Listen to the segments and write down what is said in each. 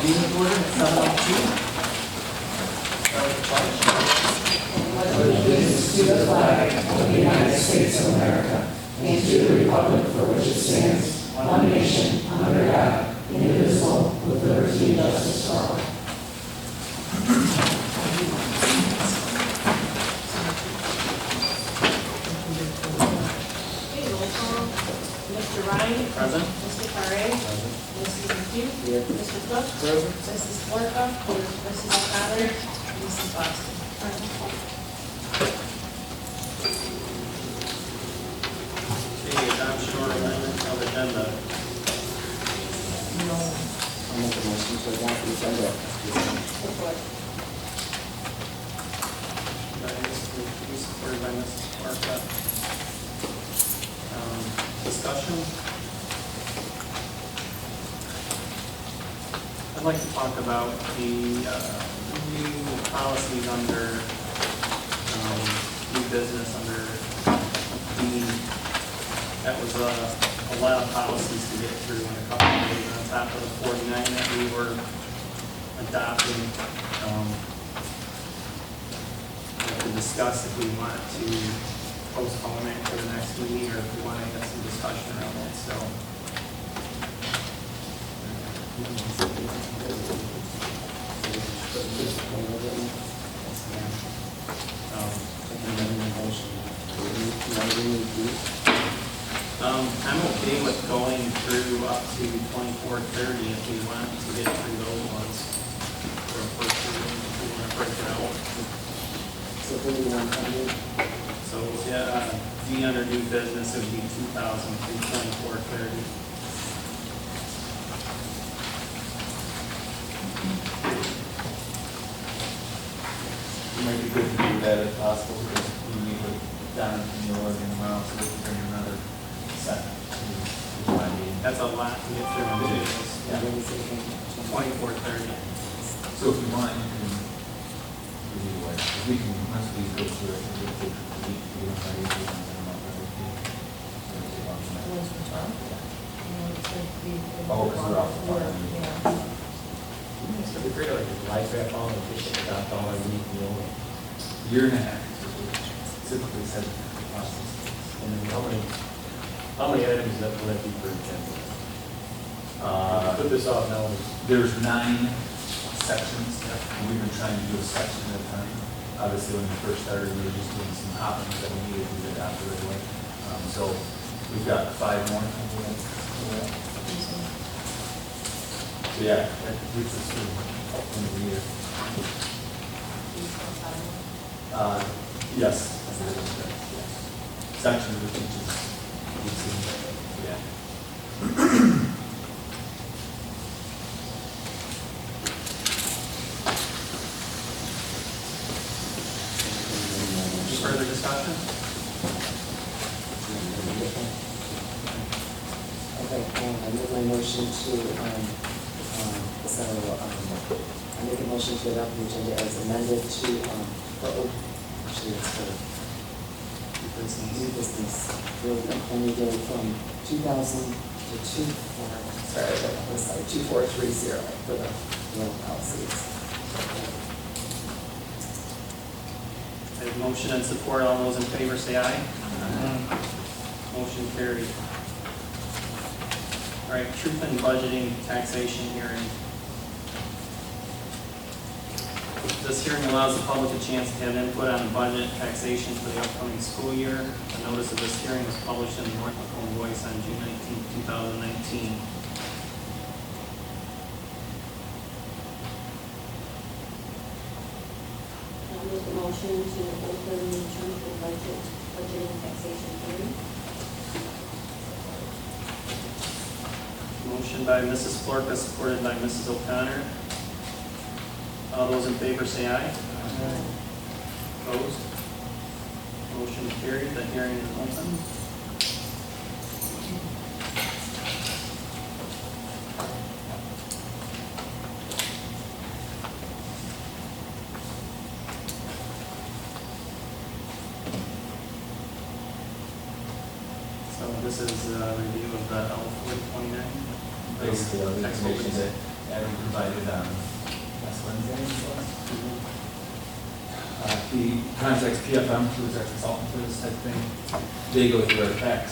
Meeting order at 7:02. Start with the pledge. Allegiance to the flag of the United States of America and to the republic for which it stands, one nation, under God, indivisible, with liberty and justice for all. Okay, roll call. Mr. Ryan. Present. Mr. Carre. Present. Mrs. McHugh. Here. Mr. Cook. Present. Mrs. Florka. Mrs. O'Connor. Mrs. Boston. Okay, adoption or amendment of agenda. I'll make a motion to adopt the agenda. Support. By Mrs. McHugh, supported by Mrs. Marquardt. Discussion? I'd like to talk about the new policies under new business under D. That was a lot of policies to get through in a couple of days on top of the 49 that we were adopting. We can discuss if we want to postpone it to the next meeting or if we want to have some discussion around it, so. I'm okay with going through up to 2430 if we want to get through those ones. For a first reading, if we want to break it out. So 3100. So, yeah, D under new business would be 2,000 through 2430. It might be good to do that if possible, because we meet with Don and Neil again tomorrow, so we can bring another set to my meeting. That's a lot to get through on two days. Yeah. 2430. So if you want, you can, either way, if we can, once we go through it, we can take a week, we don't have anything, and then I'm not ready to. Oh, because we're off the fire. So we're great, like, life wrap on, and fish it without all our meat, you know, Year and a half, is what it typically said in the process. and then how many items that will that be per agenda? Put this off now, There's 9 sections, and we've been trying to do a section at a time. Obviously, when we first started, we were just doing some hoppings that we needed to get out right away. So we've got 5 more. So yeah, that gets us through the end of the year. Yes. Sections of teachers. Yeah. Any further discussion? Okay, I make my motion to, I make a motion to adopt the agenda as amended to, actually it's for new business. We'll only go from 2,000 to 2430 for the real policies. I have motion and support. All those in favor say aye. Motion carried. All right, truth in budgeting taxation hearing. This hearing allows the public a chance to have input on the budget taxation for the upcoming school year. A notice of this hearing was published in the North Macomb Voice on June 19, 2019. I'll make a motion to open the term for budgeting taxation hearing. Motion by Mrs. Florka, supported by Mrs. O'Connor. All those in favor say aye. Opposed? Motion carried. The hearing is open. Basically, the information that Adam provided last Wednesday, it was. He contacts PFM, who is our consultant for this type of thing. They go through our tax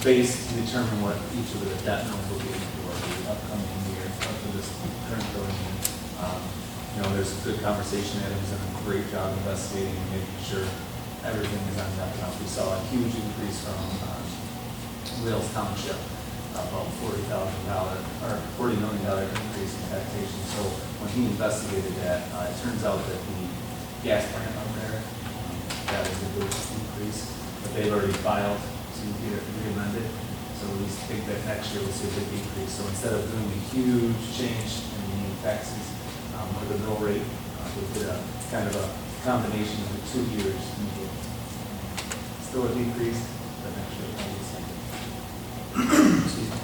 base to determine what each of the debt notes will be for the upcoming year, for this current billing year. There's a good conversation. Adam's done a great job investigating and making sure everything is on that account. We saw a huge increase from Wales Township, about $40 million increase in taxation. So when he investigated that, it turns out that the gas plant up there, that is a big increase, but they've already filed to get it re-amended. So we think that next year we'll see a big increase. So instead of doing a huge change in the taxes with the mill rate, we did a kind of a combination of the 2 years to make it still a decrease, but next year it'll be the same. Excuse me.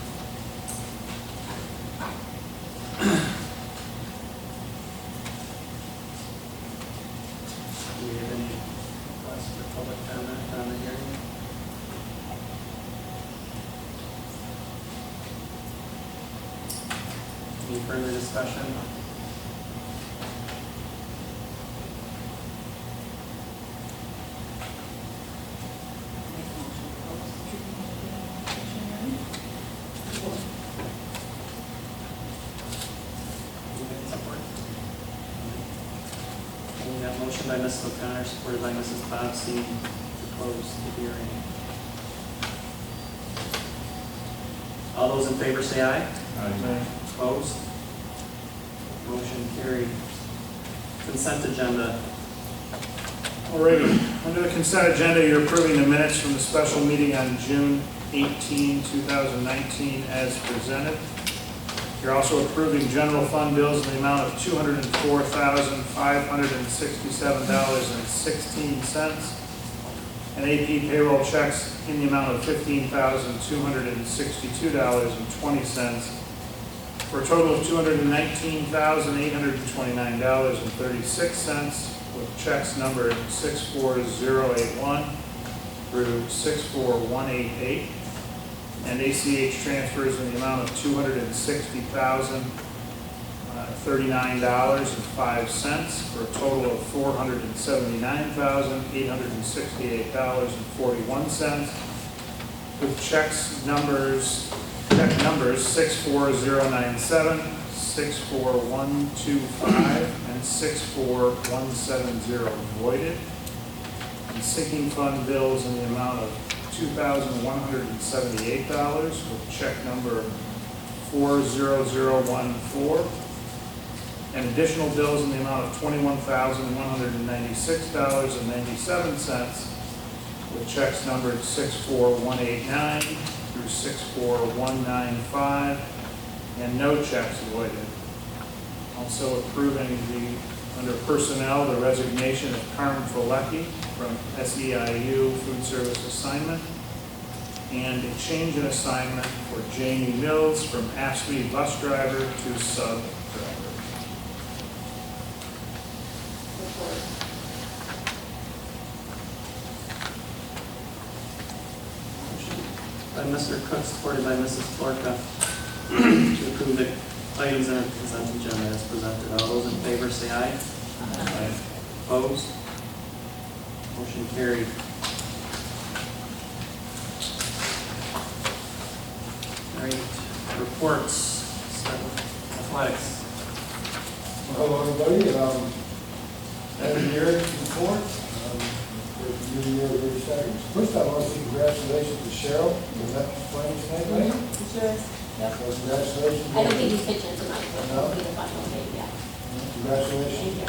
Do we have any requests for public comment on the hearing? Any further discussion? We have a motion by Mrs. O'Connor, supported by Mrs. Bobbsey, to close the hearing. All those in favor say aye. Opposed? Motion carried. Consent agenda. Alrighty, under the consent agenda, you're approving the minutes from the special meeting on June 18, 2019 as presented. You're also approving general fund bills in the amount of $204,567.16 and AP payroll checks in the amount of $15,262.20 for a total of $219,829.36 with checks numbered 64081 through 64188. And ACH transfers in the amount of $260,039.05 for a total of $479,868.41 with check numbers 64097, 64125, and 64170 voided. And sinking fund bills in the amount of $2,178 with check number 40014, and additional bills in the amount of $21,196.97 with checks numbered 64189 through 64195, and no checks voided. Also approving under personnel, the resignation of Carmen Folecki from SEIU food service assignment, and a change in assignment for Jamie Mills from ASME bus driver to sub driver. Report. Motion by Mr. Cook, supported by Mrs. Florka, to approve the items in the consent agenda as presented. All those in favor say aye. Aye. Opposed? Motion carried. All right, reports. Start with athletics. Well, hello, everybody. End of the year report. New year, very exciting. First, I want to say congratulations to Cheryl. Was that playing tonight, right? Sure. Yep. So congratulations. I don't think he's pitching tonight, but No? it'll be the final game, yeah. Congratulations. Thank you.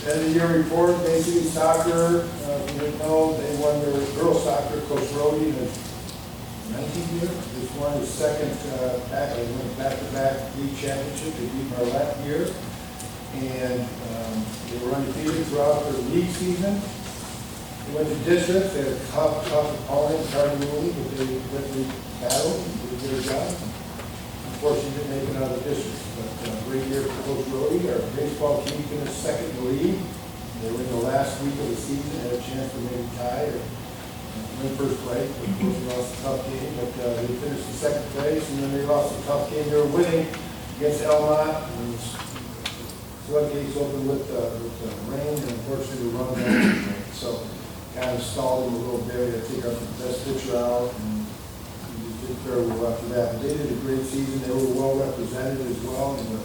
End of the year report, Major League Soccer, if you didn't know, they won their girls soccer, Coach Rody, in the 19th year. This won his second they went back-to-back league championship. They beat Marlette here. And they were undefeated throughout their league season. They went to districts, they had a tough opponent, Cardinal Rule, but they went to battle, did a good job. Unfortunately, didn't make it out of the district, but great year for Coach Rody. Our baseball team finished second in the league. They were in the last week of the season, had a chance to maybe tie or in first place, but of course, they lost a tough game, but they finished in second place, and then they lost a tough game. They were winning against Elmont, and floodgates open with rain, and unfortunately, we run down. So kind of stalled them a little bit. They take our best pitcher out, and we just did fairly well after that. But they did a great season. They were well represented as well in the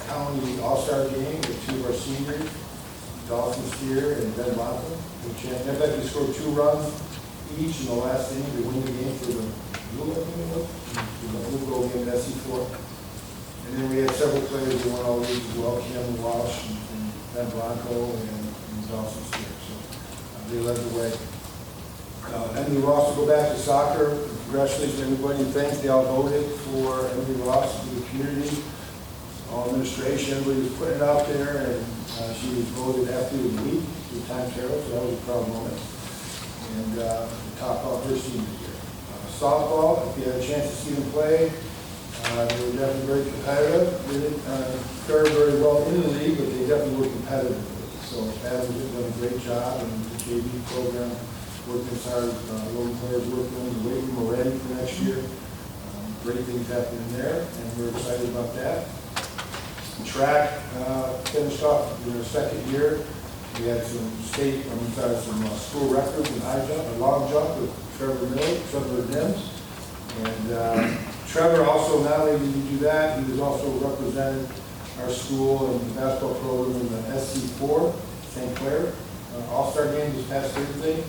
county all-star game with two of our seniors, Dawson Steer and Ben Blanco. In fact, they scored 2 runs each in the last inning to win the game for the Blue, I think it was, the Blue goal game at SC4. And then we had several players that won all leagues as well, Cam Walsh and Ben Blanco and Dawson Steer. So they led the way. Emily Ross will go back to soccer. Congratulations to everybody, and thanks. They all voted for Emily Ross to the community. All administration, everybody was putting it out there, and she was voted athlete of the week through Times Herald, so that was a proud moment. And top off her senior year. Softball, if you had a chance to see them play, they were definitely very competitive. They didn't fare very well in the league, but they definitely were competitive. So Adams has done a great job, and the JV program working as hard as local players working on the weight room already for next year. Great things happening there, and we're excited about that. Track finished off in their second year. We had some school records in high jump and long jump with Trevor Nims. And Trevor also, not only did he do that, he was also represented our school in the basketball program in the SC4, St. Clair, All-Star game this past Thursday.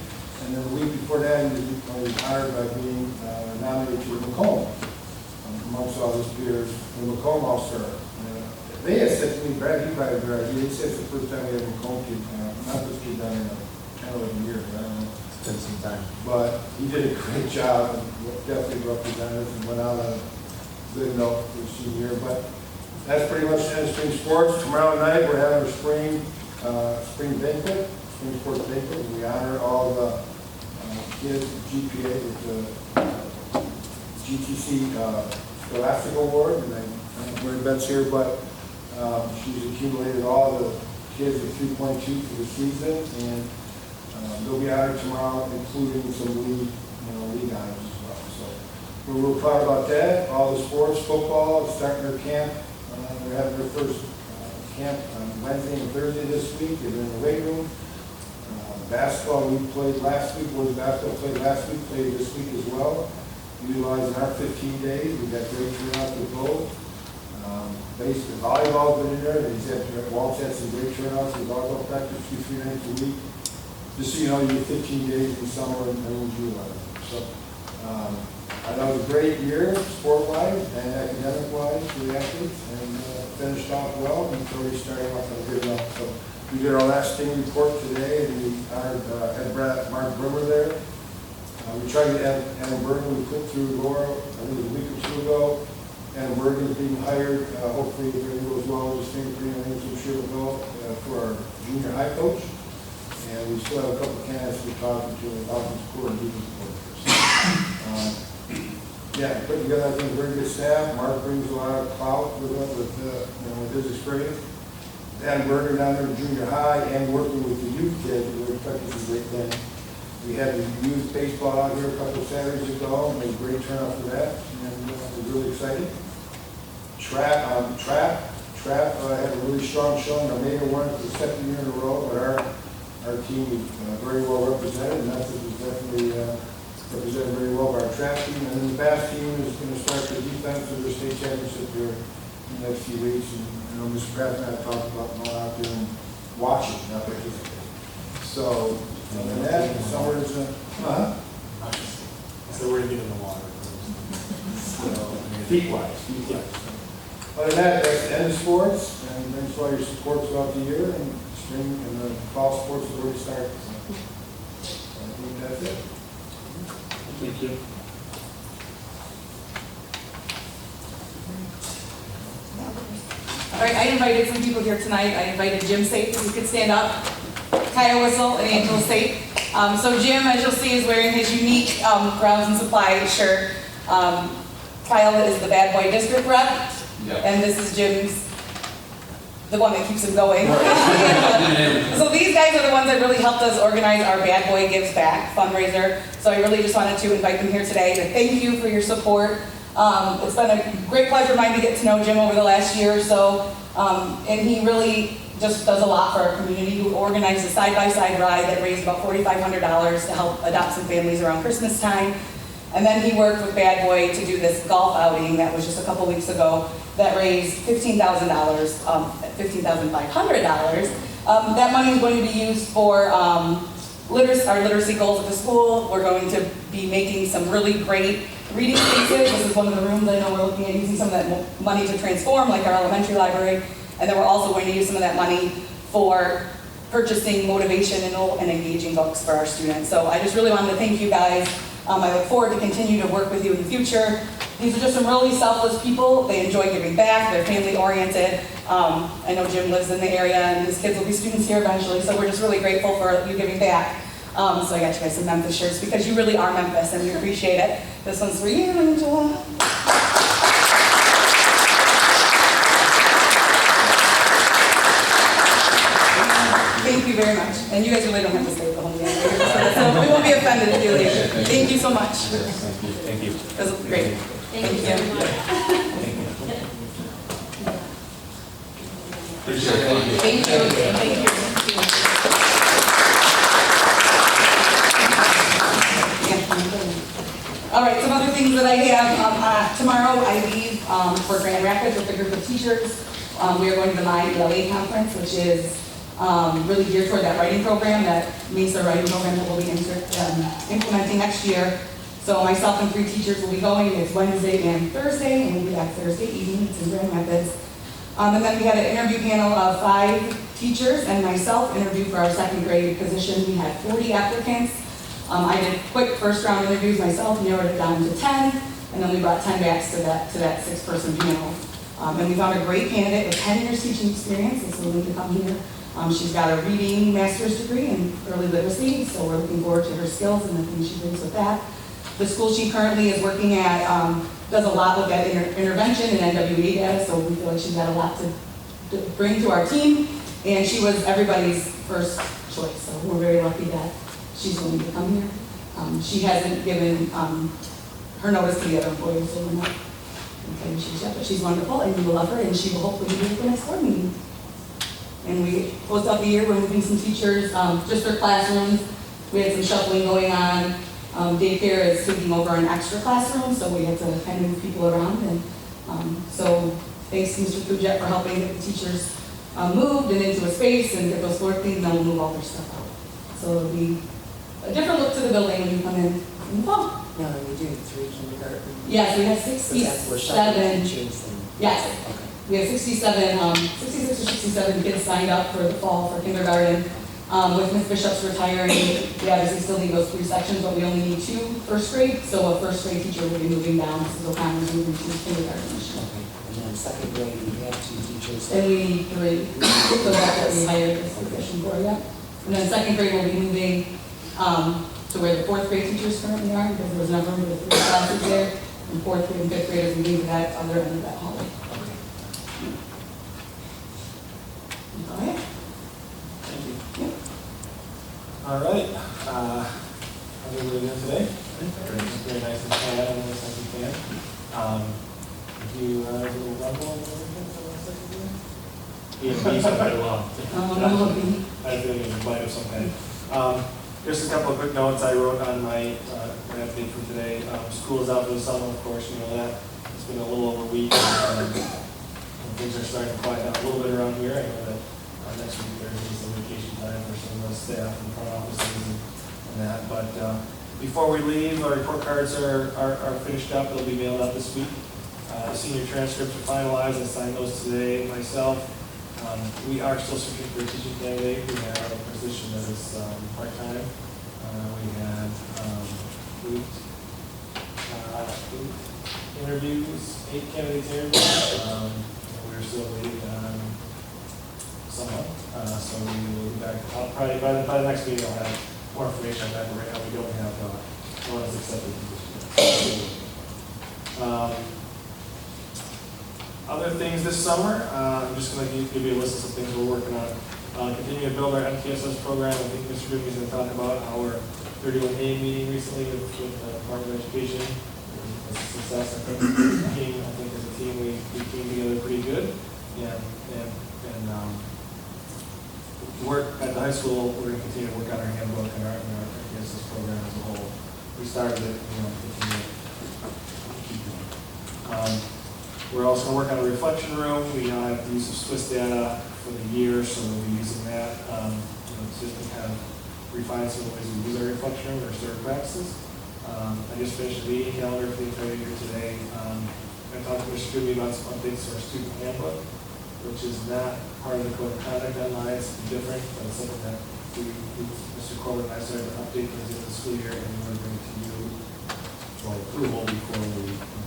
And then the week before that, he was honored by being nominated to the Macomb, amongst all his peers, the Macomb All-Star. They had said to me, Brad, he probably Brad, he said it's the first time we had a Macomb kid, not this kid done in 10 or 11 years, I don't know. It's been some time. But he did a great job and definitely represented us and went out on a good note for the senior year. But that's pretty much the end of spring sports. Tomorrow night we're having a spring banquet, spring sports banquet. We honor all the kids GPA with the GTC Scholastic Award. And I don't know where Beth's here, but she's accumulated all the kids at 3.2 for the season, and they'll be honored tomorrow, including some league honors as well. So we're real proud about that. All the sports, football is starting their camp. They're having their first camp on Wednesday and Thursday this week. They're in the weight room. Basketball we played last week. Boys basketball played last week. Played this week as well. Utilizing our 15 days. We've got great turnout with both. Basically, volleyball's been in there. Walt's had some great turnouts with volleyball practice 2-3 nights a week. Just so you know, you get 15 days in summer and then July. So I know it was a great year, sport-wise and academic-wise for the athletes, and finished off well and already starting off on a good note. So we did our last team report today, and we honored Mark Brimmer there. We tried to add Anna Bergen. We put through Laura, I think it was a week or 2 ago. Anna Bergen is being hired. Hopefully, if everything goes well with this fingerprint, I think I'm sure it will go for our junior high coach. And we still have a couple of candidates we're talking to about the score and defense coordinators. Yeah, put together, I think, a very good staff. Mark brings a lot of clout with his experience. Anna Bergen down there in junior high and working with the youth kids, we're expecting some great things. We had the youth baseball out here a couple of Saturdays ago, and made a great turnout for that, and we're really excited. Trap had a really strong showing. Our Mayor won for the second year in a row, but our team was very well represented, and Memphis was definitely represented very well by our trap team. And then the bass team is going to start their defense of their state championship here in the next few weeks. And Mr. Pratt and I talked about going out there and watching, not participating. So, and that, summer is So we're going to get in the water. feet-wise. Other than that, that's the end of sports, and thanks for all your support throughout the year, and spring and the fall sports have already started. So I think that's it. Thank you. All right, I invited some people here tonight. I invited Jim Safe, if you could stand up, Kyle Whistle, and Angela Safe. So Jim, as you'll see, is wearing his unique Grounds and Supply shirt. Kyle is the Bad Boy District rep, and this is Jim's the one that keeps him going. So these guys are the ones that really helped us organize our Bad Boy Gives Back fundraiser. So I really just wanted to invite them here today to thank you for your support. It's been a great pleasure of mine to get to know Jim over the last year or so. And he really just does a lot for our community. He organized a side-by-side ride that raised about $4,500 to help adopt some families around Christmas time. And then he worked with Bad Boy to do this golf outing that was just a couple weeks ago that raised $15,000, $15,500. That money is going to be used for our literacy goals at the school. We're going to be making some really great reading spaces. This is one of the rooms I know we're looking at using some of that money to transform, like our elementary library. And then we're also going to use some of that money for purchasing motivational and engaging books for our students. So I just really wanted to thank you guys. I look forward to continue to work with you in the future. These are just some really selfless people. They enjoy giving back. They're family-oriented. I know Jim lives in the area, and his kids will be students here eventually, so we're just really grateful for you giving back. So I got you guys some Memphis shirts because you really are Memphis, and we appreciate it. This one's for you, Angela. Thank you very much. And you guys really don't have to stay the whole day. So we won't be offended if you leave. Thank you so much. Thank you. That was great. Thank you very much. Appreciate it. Thank you. Thank you. All right, some other things that I have. Tomorrow I leave for Grand Rapids with a group of teachers. We are going to the My ELA conference, which is really geared toward that writing program, that MESA writing program that we'll be implementing next year. So myself and 3 teachers will be going. It's Wednesday and Thursday, and we'll be back Thursday evening. It's in Grand Rapids. And then we had an interview panel of 5 teachers and myself interviewed for our 2nd grade position. We had 40 applicants. I did quick first round interviews myself, narrowed it down to 10, and then we brought 10 backs to that 6-person panel. And we found a great candidate with 10 years teaching experience, and so willing to come here. She's got a reading master's degree in early literacy, so we're looking forward to her skills and the things she brings with that. The school she currently is working at does a lot with that intervention and NWA data, so we feel like she's got a lot to bring to our team, and she was everybody's first choice, so we're very lucky that she's willing to come here. She hasn't given her notice to the other employees, so we're not okay, but she's wonderful, and we will love her, and she will hopefully be at the next board meeting. And we closed out the year, we're moving some teachers, just their classrooms. We had some shuffling going on. Daycare is taking over an extra classroom, so we had to kind of move people around. And so thanks to Mr. Puget for helping get the teachers moved and into a space and get those floor cleaned, and then we'll move all their stuff out. So it'll be a different look to the building when you come in the fall. No, we do 3 kindergarten. Yes, we have We're shuttling 67. teachers and. Yes. Okay. We have 66 or 67 kids signed up for the fall for kindergarten. With Ms. Bishop's retiring, we obviously still need those 3 sections, but we only need 2 first grade, so a first grade teacher will be moving down. Mrs. O'Connor's moving to kindergarten this year. Okay. And then 2nd grade, we have 2 teachers. And we need 3, so that's what we hired this position for, yeah. And then 2nd grade will be moving to where the 4th grade teachers currently are, because there was enough room for the 3 classes there. And 4th grade and 5th graders will be to that other end of that hallway. All right. Thank you. All right. How's everybody doing today? Very nice and tan, and nice and tan. Do you do a little rumble on the He's quite long. I feel like a bite of some kind. Just a couple of quick notes I wrote on my update from today. School is out for the summer, of course, you know that. It's been a little over a week. Things are starting to quiet down a little bit around here. I know that next week there's some vacation time for some of the staff and front offices and that. But before we leave, our report cards are finished up. They'll be mailed out this week. Senior transcripts are finalized. I signed those today myself. We are still searching for a teaching candidate. We have a position that is part-time. We had 8 interviews, 8 candidates interviews. We're still waiting on someone. So we will be back. I'll probably by the next meeting I'll have more information on that. But right now we don't have no one has accepted the position. Other things this summer, I'm just going to give you a list of some things we're working on. Continuing to build our MTSS program. I think Mr. Goodman is going to talk about our 31A meeting recently with the Department of Education. It was a success. I think as a team we came together pretty good. And work at the high school, we're going to continue to work on our handbook and our MTSS program as a whole. We started it, continue to keep doing. We're also going to work on a reflection room. We now have the use of Swiss data for the year, so we'll be using that just to kind of refine some of the ways we use our reflection room, our service practices. I just finished the meeting calendar for the entire year today. I talked to Mr. Goodby about some updates to our student handbook, which is not part of the code of conduct online. It's different, but it's something that Mr. Corbett and I started to update towards the end of the school year, and we want to bring it to you for approval before we put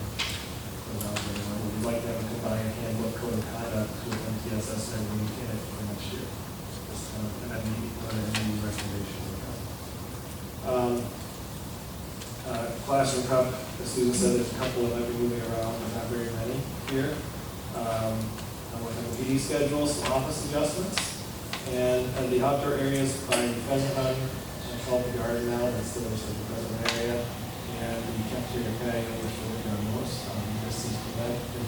it out there. We'd like to have a combined handbook code of conduct with MTSS and everything in it for next year. Just kind of an MD recommendation. Classroom cup, as Susan said, there's a couple that might be moving around, but not very many here. I'm working on the PD schedule, some office adjustments, and the outdoor areas by Pheasant Hunt, I call it the garden now, that's still just like the Pheasant area, and the cafeteria patio, which we're working on most. This is for that, the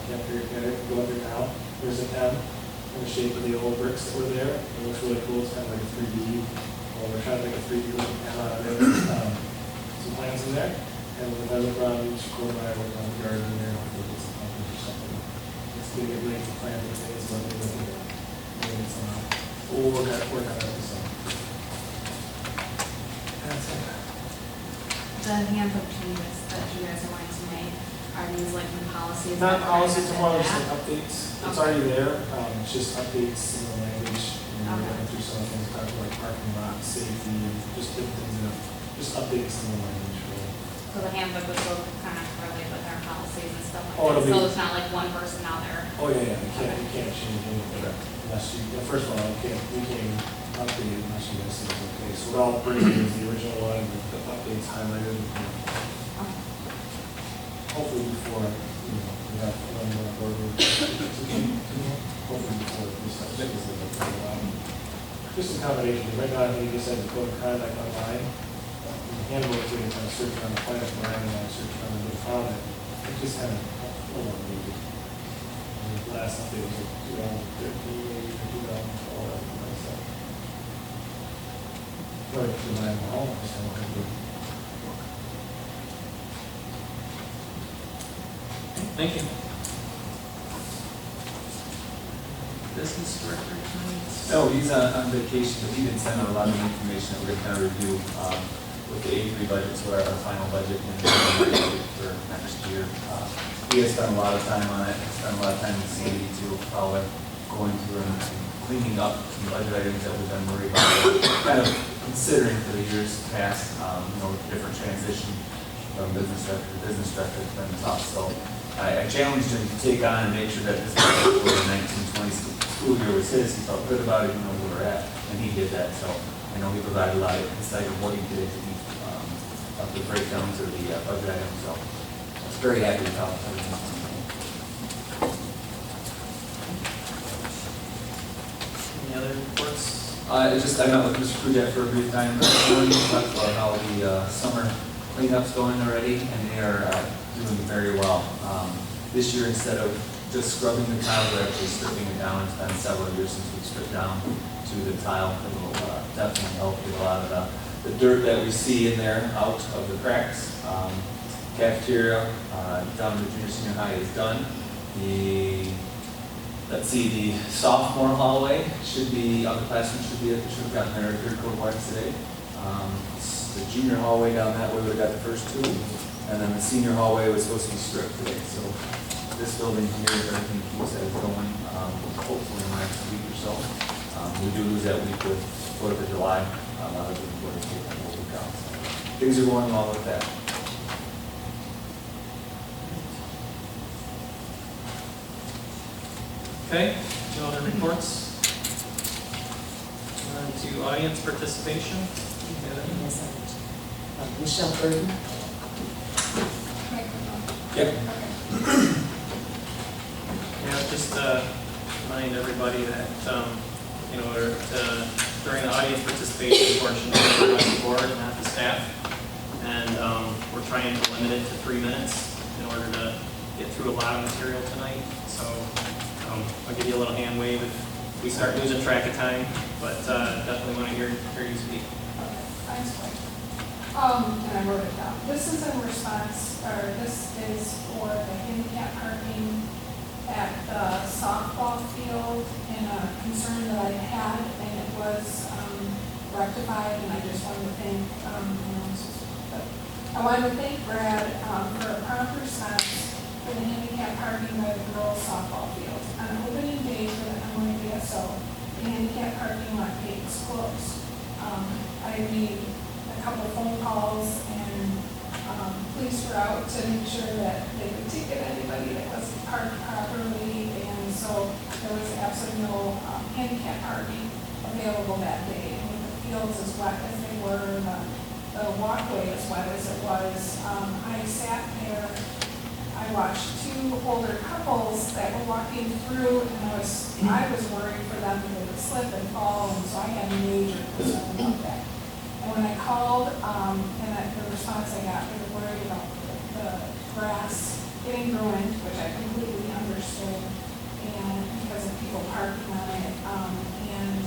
cafeteria patio, go up there now, there's an M in the shape of the old bricks that were there. It looks really cool, it's kind of like a 3D, well, we're trying to make a 3D looking M out of it. Some plants in there, and with the ground, each quarter I work on the garden in there, hopefully get some pumpkins or something. It's going to get ready to plant these days, but maybe it's not. We'll work on that this summer. That's it. The handbook changes that you guys are wanting to make, are these like new policies? Not policies, that tomorrow, are just gonna like updates. It's Okay. already there, it's just updates in the language. And we're Okay. going through some things, talking like parking lot, safety, and just different things, just updates in the language. So the handbook would go kind of correlate with our policies and stuff like Oh, that, it'll be- so it's not like one person out there. Oh, yeah, you can't change anything unless you, first of all, we can't update it unless you guys say it's okay. So what I'll bring you is the original one, with the updates highlighted, hopefully before, we have one more board meeting. Hopefully before we start, just a combination, right now, I think you just had the code of conduct online. The handbook, you kind of search on the planet, and I searched on the found it. It just kind of, overrated. The last update was like 2013, maybe 2012, like that. Right, to my home, just kind of good. Thank you. Business director tonight? No, he's on vacation, but he did send out a lot of information that we're going to kind of review with the A3 budget, so our final budget and the budget for next year. He has spent a lot of time on it, spent a lot of time in Sandy too, while we're going through and cleaning up some budget items that we've been worried about, kind of considering for the years past, different transition from business director to business director has been tough. So I challenged him to take on and make sure that this budget for the 1920 school year was his. He felt good about it, where we're at, and he did that. So I know he provided a lot of insight of what he did to each of the breakdowns of the budget items. So I was very happy with how everything went. Any other reports? I met with Mr. Kujak for a brief time this morning. We talked about how the summer cleanup's going already, and they are doing very well. This year, instead of just scrubbing the tile, we're actually stripping it down. It's been several years since we stripped down to the tile. It will definitely help get a lot of the dirt that we see in there out of the cracks. Cafeteria down in the junior senior high is done. The sophomore hallway should be, other classrooms should have gotten their third coat wipes today. The junior hallway down that way, we got the first two. And then the senior hallway was supposed to be stripped today. So this building here, everything keeps that going, hopefully in the next week or so. We do lose that week with 4th of July. A lot of people are taking that whole week out. So things are going well with that. Okay, no other reports? On to audience participation. Yes, Michelle Burton. Yep. just to remind everybody that, during the audience participation portion, we're on the board and not the staff. And we're trying to limit it to 3 minutes in order to get through a lot of material tonight. So I'll give you a little hand wave if we start losing track of time, but definitely want to hear you speak. Thanks, Mike. And I wrote it down. This is in response, or this is for the handicap parking at the softball field and a concern that I had, and it was rectified, and I just wanted to thank, I wanted to thank Brad for a prompt response for the handicap parking by the girls softball field. On opening day for the Emily VSO, the handicap parking lot gate is closed. I made a couple phone calls and police were out to make sure that they would ticket anybody that wasn't parked properly, and so there was absolutely no handicap parking available that day. And with the fields as wet as they were, the walkway as wet as it was, I sat there. I watched two older couples that were walking through, and I was worried for them that they would slip and fall, and so I had a major concern about that. And when I called, the response I got, they were worried about the grass getting ruined, which I completely understood, and because of people parking on it. And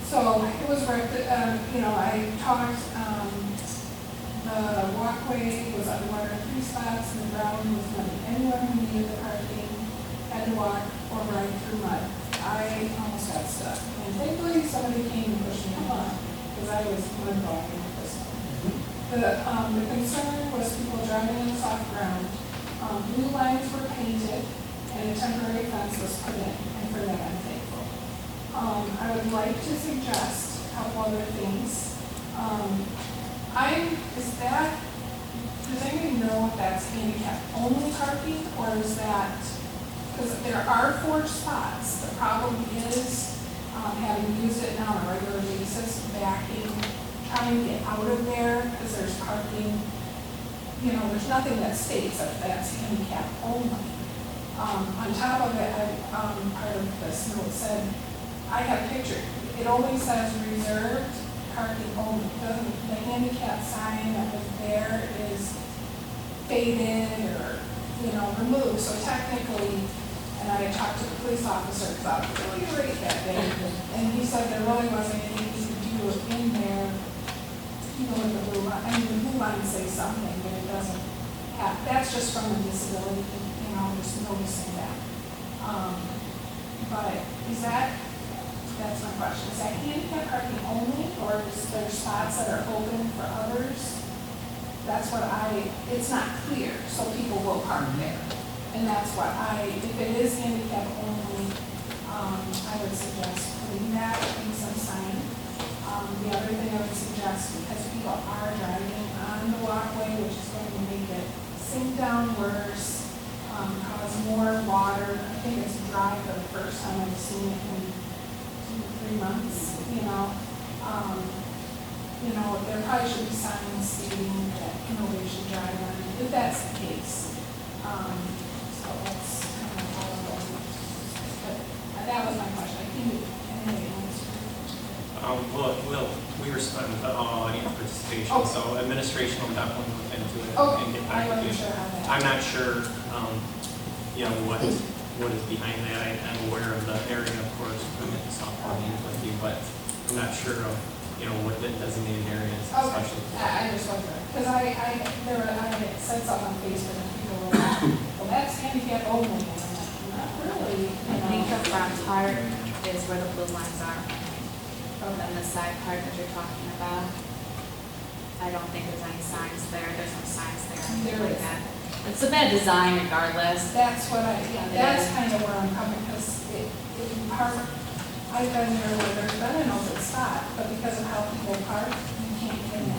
so it was I talked, the walkway was underwater in 3 spots, and the ground was muddy. Anyone who needed the parking had to walk or ride through mud. I almost got stuck. And thankfully, somebody came and pushed me along, because I was mud bogging at this point. The concern was people driving on the soft ground. Blue lines were painted, and a temporary fence was put in, and for that I'm thankful. I would like to suggest a couple other things. Does anybody know if that's handicap only parking, or is that, because there are 4 spots. The problem is, having used it now on a regular basis, backing, trying to get out of there, because there's parking, there's nothing that states that that's handicap only. On top of it, part of this note said, I have pictured, it only says reserved parking only. The handicap sign that was there is faded or, removed, so technically, and I talked to the police officer about really great that day, and he said there really wasn't anything you could do in there, with the blue line. I mean, the blue line say something, but it doesn't have, that's just from the disability, just noticing that. But that's my question, is that handicap parking only, or is there spots that are open for others? That's what it's not clear, so people will park there. And that's what if it is handicap only, I would suggest putting that in some sign. The other thing I would suggest, because people are driving on the walkway, which is going to make it sink down worse, cause more water. I think it's dry for the first time I've seen it in 2 or 3 months, there probably should be signs stating that nobody should drive on it, if that's the case. So that's kind of all of them. But that was my question. I think anybody else? We respond to all audience participation, Okay. so administration will definitely look into it Okay. and get I back to wasn't you. sure how that. I'm not sure, what is behind that. I'm aware of the area, of course, we get the softball games with you, but I'm not sure of, what the designated areas, Okay, especially. I just wondered, because I had said something on Facebook and people were like, well, that's handicap only, and I'm like, not really. I think the front part is where the blue lines are. And the side part that you're talking about, I don't think there's any signs there. There's no signs there. or anything There like is. that. It's a bad design regardless. That's what that's kind of where I'm coming, because I've been there where there's been an open spot, but because of how people park, you can't get in.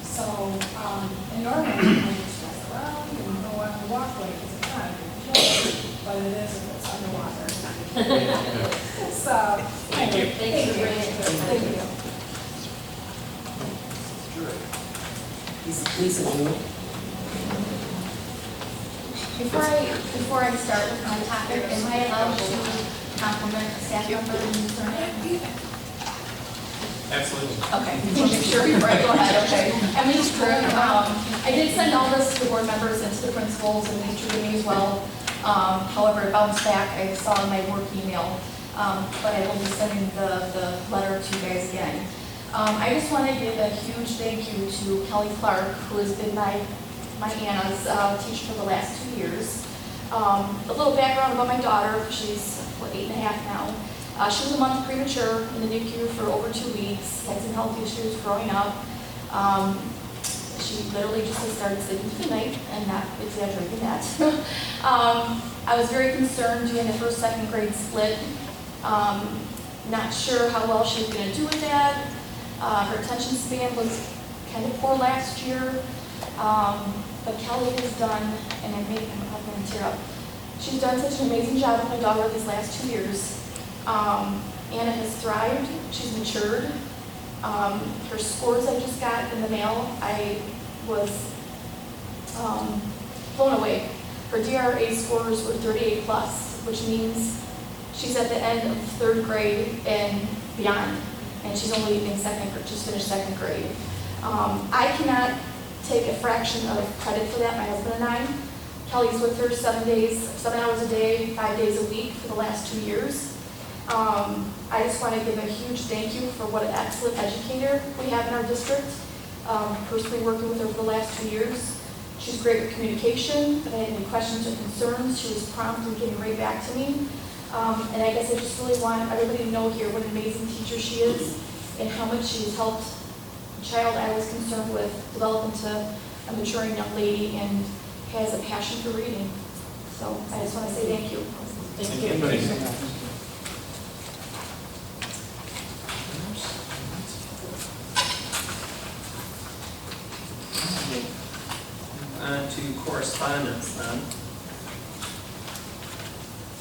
So, and normally you just drive around and go on the walkway, because it's not a big deal, but it is if it's underwater. So, Thank you. Thank you. Thank you. Lisa Jewell. Before I start with my topic, am I allowed to compliment a staff member in this room? Absolutely. Okay, make sure before I go ahead, okay. Emily's true. I did send all this to the board members and to the principals and Mr. Jimmy as well. However, it bounced back. I saw in my work email, but I will be sending the letter to you guys again. I just want to give a huge thank you to Kelly Clark, who has been my Anna's teacher for the last 2 years. A little background about my daughter. She's, 8.5 now. She was a month premature in the NICU for over 2 weeks, had some health issues growing up. She literally just started sleeping through the night, and not exaggerating that. I was very concerned doing the first, second grade split. Not sure how well she was going to do with that. Her attention span was kind of poor last year. But Kelly has done, and I'm going to tear up. She's done such an amazing job with my daughter these last 2 years. Anna has thrived. She's matured. Her scores I just got in the mail, I was blown away. Her DRA scores were 38 plus, which means she's at the end of 3rd grade and beyond. And she's only in just finished 2nd grade. I cannot take a fraction of credit for that, my husband and I. Kelly's with her 7 hours a day, 5 days a week for the last 2 years. I just want to give a huge thank you for what an excellent educator we have in our district. Personally working with her for the last 2 years. She's great with communication. If I had any questions or concerns, she was prompt in getting right back to me. And I guess I just really want everybody to know here what an amazing teacher she is and how much she has helped the child I was concerned with develop into a maturing young lady and has a passion for reading. So I just want to say thank you. Thank you. On to correspondence then.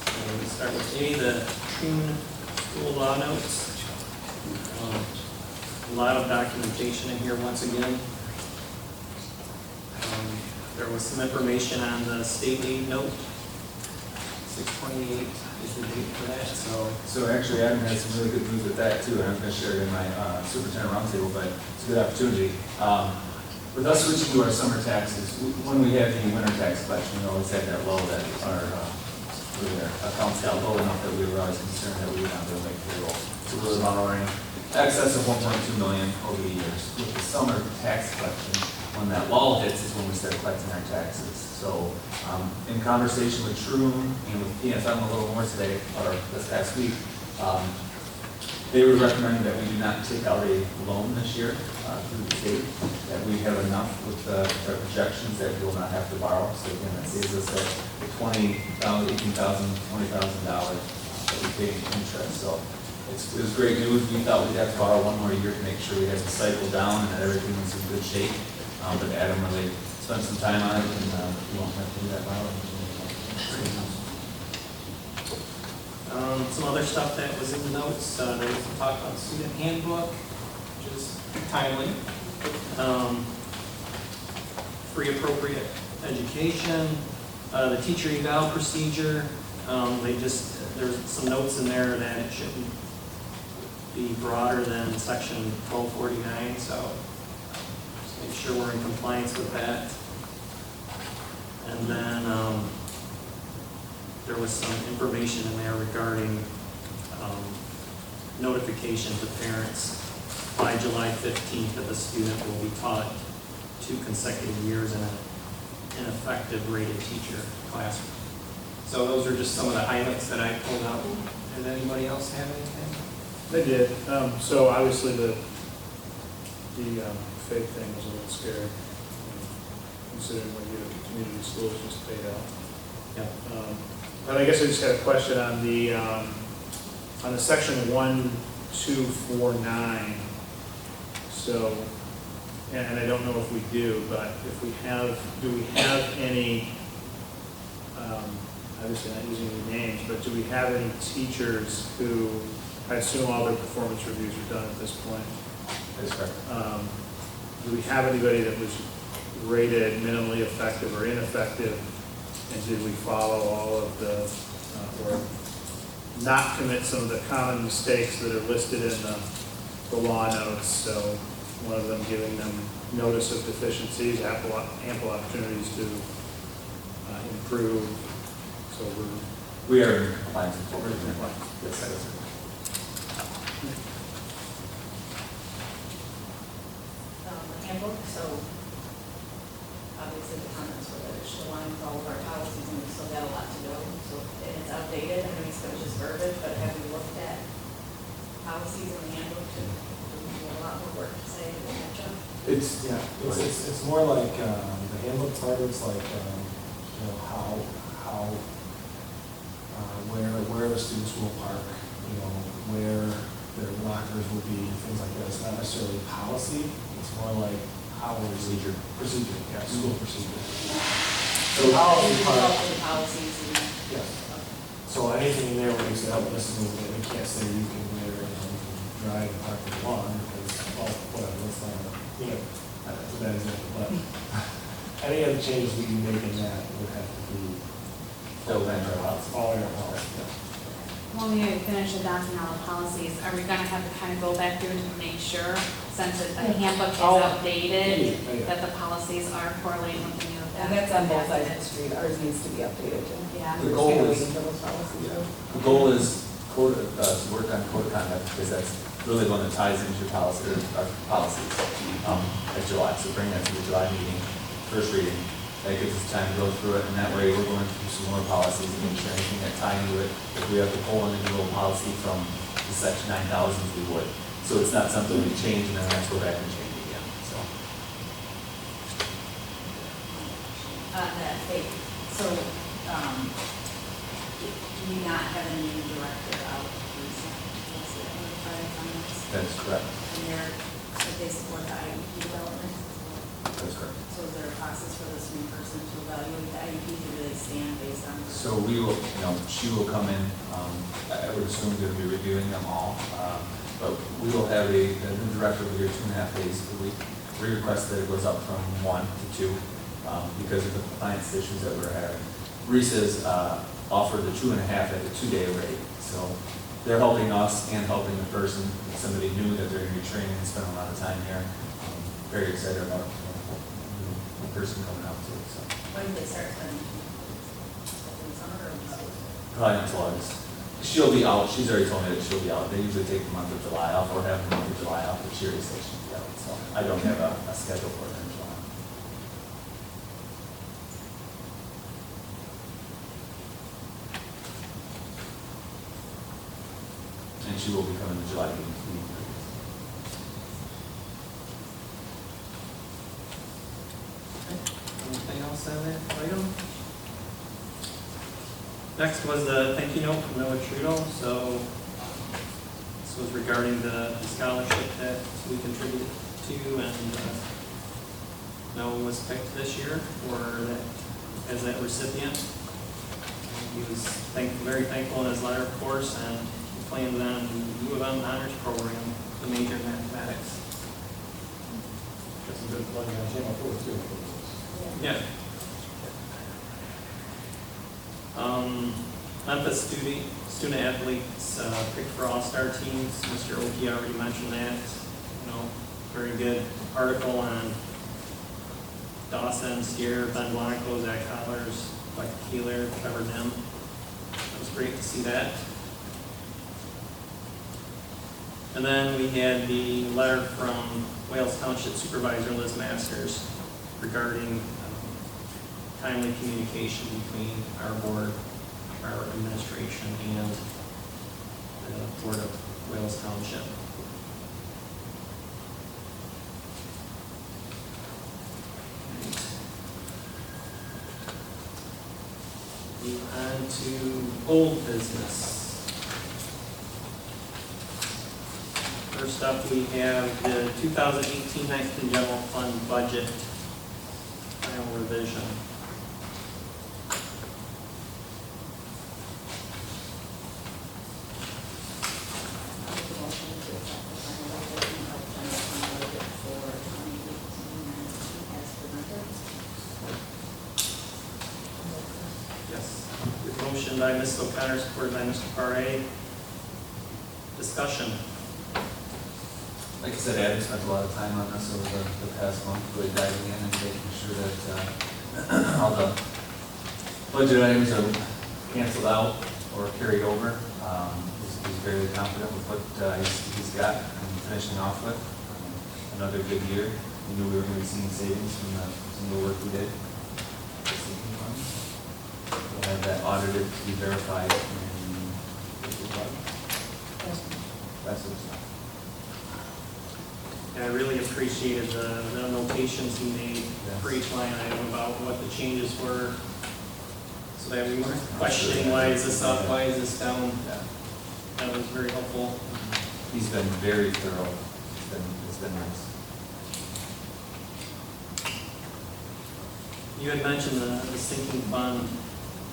So we start with A, the Troon School Law Notes. A lot of documentation in here once again. There was some information on the state aid note. 628 is the date for that, So actually, Adam has some really good news with that too, and I'm going to share it in my superintendent roundtable, but it's a good opportunity. With us switching to our summer taxes, when we had the winter tax collection, we always had that low that our accounts got low enough that we were always concerned that we would not be able to make payroll. So we were borrowing excess of 1.2 million over the years. With the summer tax collection, when that lull hits is when we start collecting our taxes. So in conversation with Troon and with PFM a little more today, or this past week, they would recommend that we do not take out a loan this year through the state, that we have enough with our projections that we will not have to borrow. So again, that saves us the $18,000, $20,000 that we pay in interest. So it was great news. We thought we'd have to borrow one more year to make sure we had the cycle down and that everything was in good shape. But Adam really spent some time on it, and we won't have to do that borrowing. some other stuff that was in the notes. There was some talk about the student handbook, which is timely. Free appropriate education, the teacher eval procedure. There's some notes in there that it shouldn't be broader than section 1249, so just make sure we're in compliance with that. And then there was some information in there regarding notification to parents by July 15th that the student will be taught 2 consecutive years in an effective rated teacher classroom. So those are just some of the highlights that I pulled out. Did anybody else have anything? They did. So obviously the FAPE thing was a little scary, considering what your community schools just paid out. Yep. But I guess I just had a question on the section 1249. So, and I don't know if we do, but if we have, do we have any, obviously not using any names, but do we have any teachers who, I assume all their performance reviews are done at this point? That's correct. Do we have anybody that was rated minimally effective or ineffective And did we follow all of the, or not commit some of the common mistakes that are listed in the law notes? So one of them giving them notice of deficiencies, ample opportunities to improve. So We are in compliance with what we're doing. Yes, that is it. The handbook, so obviously the comments were that it should align with all of our policies, and we still got a lot to go. So, and it's outdated, I mean, it's just verbiage, but have we looked at policies in the handbook to do a lot more work to say to catch up? It's more like, the handbook part is like, you know, where the students will park, you know, where their lockers will be, things like that. It's not necessarily policy, it's more like how procedure, yeah, school procedure. So policy part. Policies and. Yes. So anything in there where you say, oh, this is, we can't say you can wear, you know, you can drive and park on the lawn, because, well, whatever, that's not, you know, that's a bad example, but any other changes we can make in that would have to be That will enter our policy. all in our policy, yes. When we finish adopting all the policies, are we gonna have to kind of go back through to make sure, since the handbook is outdated, that the policies are correlating with the new? And that's on both sides of the street, ours needs to be updated too. Yeah. The goal is, Waiting for those policies. the goal is to work on code of conduct, because that's really one that ties into your policy, or our policies, at July. So bring that to the July meeting, first reading. That gives us time to go through it, and that way we're going through some more policies and make sure anything that tie into it. If we have to pull an individual policy from the section 9,000, we would. So it's not something we change and then have to go back and change again, so. So, do we not have a new director out recently? That's correct. And so they support the IEP development? That's correct. So is there a process for this new person to evaluate the IEP to really stand based on? So we will, she will come in, I would assume going to be reviewing them all. But we will have the new director will be here 2.5 days a week. We request that it goes up from 1 to 2 because of the compliance issues that we're having. Reese has offered the 2.5 at the 2-day rate. So they're helping us and helping the person. If somebody new that they're going to be training and spend a lot of time here. Very excited about the person coming out too. So. When do they start spending? In summer or in school? Probably until August. She'll be out. She's already told me that she'll be out. They usually take the month of July off or have the month of July off, but she already said she'll be out. So I don't have a schedule for her in July. And she will be coming to July meeting. Anything else on that item? Next was the thank you note from Noah Trudeau. So this was regarding the scholarship that we contributed to, and Noah was picked this year for that as that recipient. He was very thankful in his letter, of course, and he planned on the U of M honors program, the major in mathematics. That's a good plug, I came up with too. Yeah. Memphis student athletes picked for all-star teams. Mr. Oki already mentioned that. Very good article on Dawson, Steer, Ben Blanco, Zach Hollers, Mike Keeler, Trevor Nim. It was great to see that. And then we had the letter from Wales Township Supervisor Liz Masters regarding timely communication between our board, our administration, and the Board of Wales Township. Move on to old business. First up, we have the 2018-19 general fund budget final revision. motion by Ms. O'Connor, supported by Mr. Paré. Discussion. Like I said, Adam spent a lot of time on this over the past month, really diving in and making sure that all the budget items are canceled out or carried over. He's very confident with what he's got and finishing off with. Another good year. We knew we were going to be seeing savings from the work we did. We'll have that audited to be verified in that's what it's. And I really appreciated the notations he made for each line item about what the changes were, so that we weren't questioning, why is this up, why is this down? Yeah. That was very helpful. He's been very thorough. It's been nice. You had mentioned the sinking fund.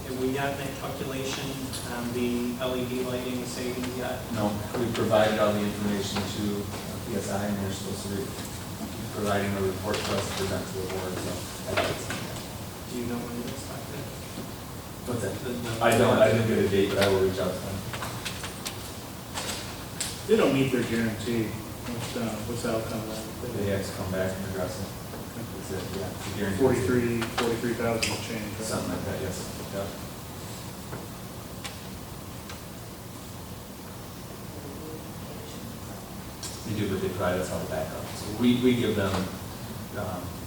Have we gotten that calculation on the LED lighting savings yet? No, we provided all the information to PSI, and they're supposed to be providing a report for us to present to the board, so I think it's. Do you know when you expect it? What's that? I didn't get a date, but I will reach out to them. They don't meet their guarantee. What's the outcome of that? They have to come back and address it. That's it, yeah. The guarantee. 43,000 change. Right? Something like that, yes. Yep. They do, but they provide us all the backup. So we give them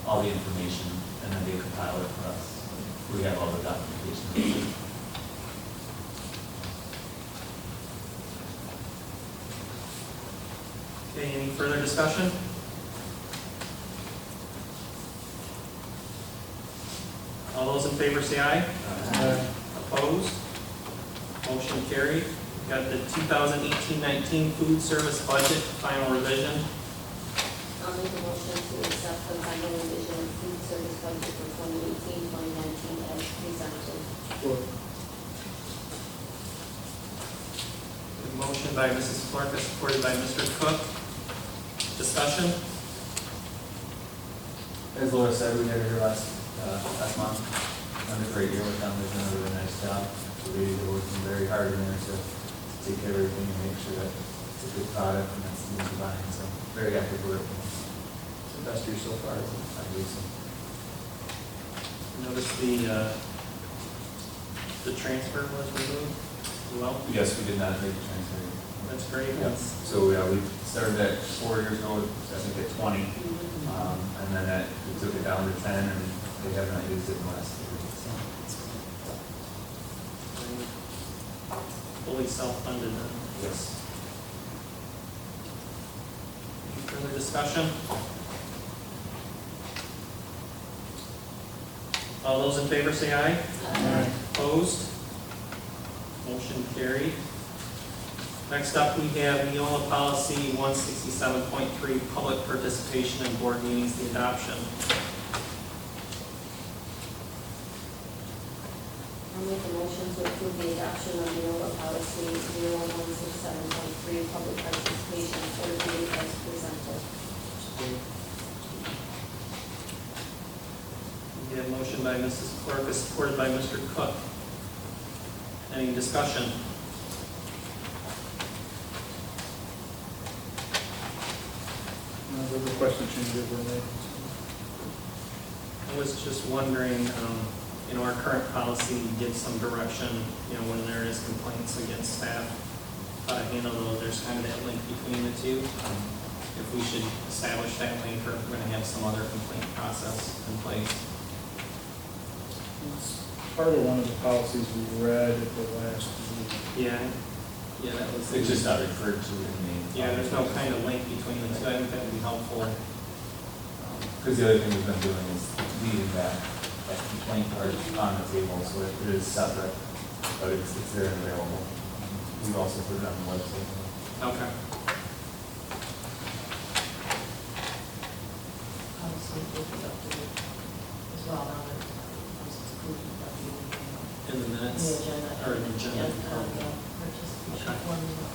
all the information, and then they compile it for us. We have all the documentation. Okay, any further discussion? All those in favor say aye. Aye. Opposed? Motion carried. Got the 2018-19 food service budget, final revision. I'll make a motion to accept the final revision of food service budget for 2018-2019 as presented. A motion by Mrs. Clark, supported by Mr. Cook. Discussion? As Laura said, we had her last month. Done a great year with them. They've done a really nice job. They're working very hard in there to take care of everything and make sure that it's a good product and that's easy buying. So very happy to work with them. It's the best year so far, I believe so. Notice the transfer was removed as well. Yes, we did not make a transfer. That's great. Yep. So we started at 4 years ago, I think at 20, and then we took it down to 10, and they have not used it in the last 3 weeks. So. Fully self-funded then. Yes. Any further discussion? All those in favor say aye. Aye. Opposed? Motion carried. Next up, we have Neola Policy 167.3, public participation in board meetings, the adoption. I'll make a motion to approve the adoption of Neola Policy 0167.3, public participation for the meeting as presented. We have a motion by Mrs. Clark, supported by Mr. Cook. Any discussion? The requested changes were made. I was just wondering, our current policy gives some direction, when there is complaints against staff, how to handle those. There's kind of that link between the two. If we should establish that link, or if we're going to have some other complaint process in place. It's part of one of the policies we read at the last meeting. Yeah, that was. It's just not referred to in the. Yeah, there's no kind of link between the two. I think that would be helpful. Because the other thing we've been doing is leaving that complaint part on the table, so it is separate, but it's there and available. We've also put it on the website. Okay. Obviously, we'll be updated as well now that it's included in the In the minutes? agenda. Or in the agenda. Participation Okay. form as well.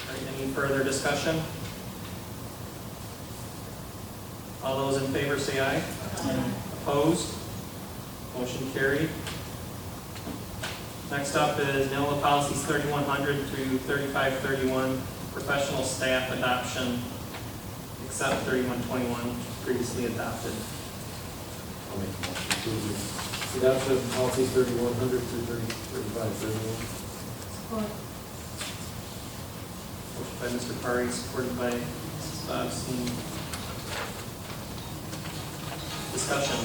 All right, any further discussion? All those in favor say aye. Aye. Opposed? Motion carried. Next up is NOLA policies 3100 through 3531, professional staff adoption, except 3121, previously adopted. I'll make a motion to approve the adoption of policies 3100 through 3531. Support. Motion by Mr. Pari, supported by Mrs. Bobstein. Discussion.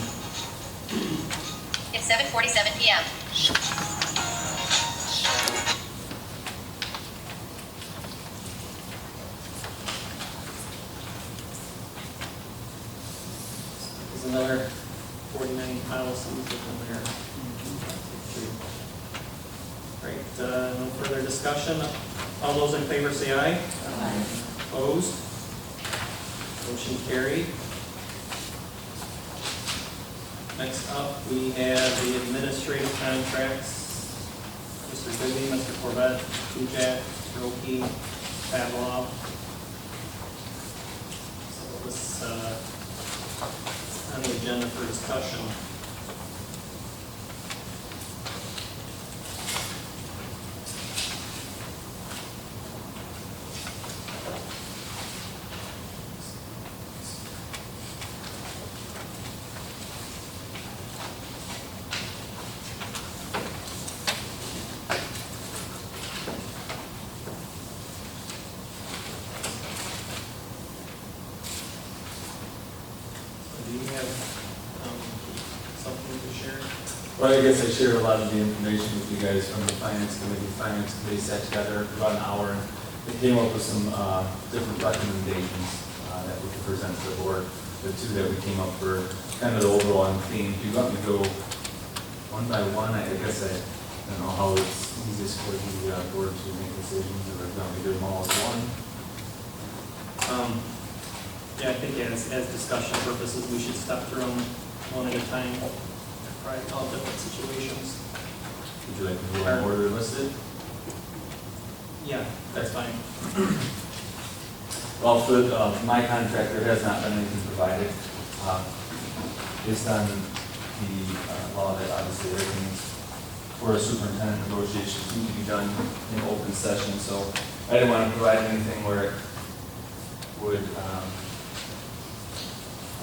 It's 7:47 p.m. There's another 49 policies within there. Great, no further discussion. All those in favor say aye. Aye. Opposed? Motion carried. Next up, we have the administrative contracts. Mr. Bibby, Mr. Corbett, Kujak, Roki, Pavlov. So this on the agenda for discussion. Do you have something to share? Well, I guess I shared a lot of the information with you guys from the finance committee. Finance committee sat together for about an hour and they came up with some different recommendations that we could present to the board. The two that we came up for kind of the overall theme. If you want me to go one by one, I guess I don't know how it's easiest for the board to make decisions, or if you want me to do them all as one. Yeah, I think as discussion purposes, we should step through them one at a time, right, all different situations. Would you like to go in order listed? Yeah, that's fine. Well, for my contract, there has not been anything provided. Based on the law that obviously everything for a superintendent negotiations need to be done in open session, so I didn't want to provide anything where it would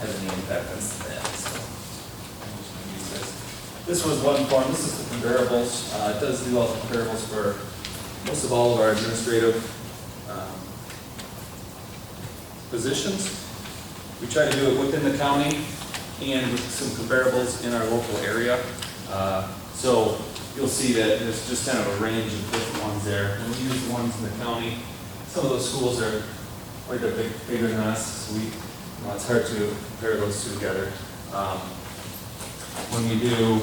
have any impact on that, so. I'm just gonna use this. This was one form, this is the comparables. It does do all the comparables for most of all of our administrative positions. We try to do it within the county and with some comparables in our local area. So you'll see that there's just kind of a range of different ones there. When we use the ones in the county, some of those schools are quite a bit bigger than us, so it's hard to compare those two together. When we do,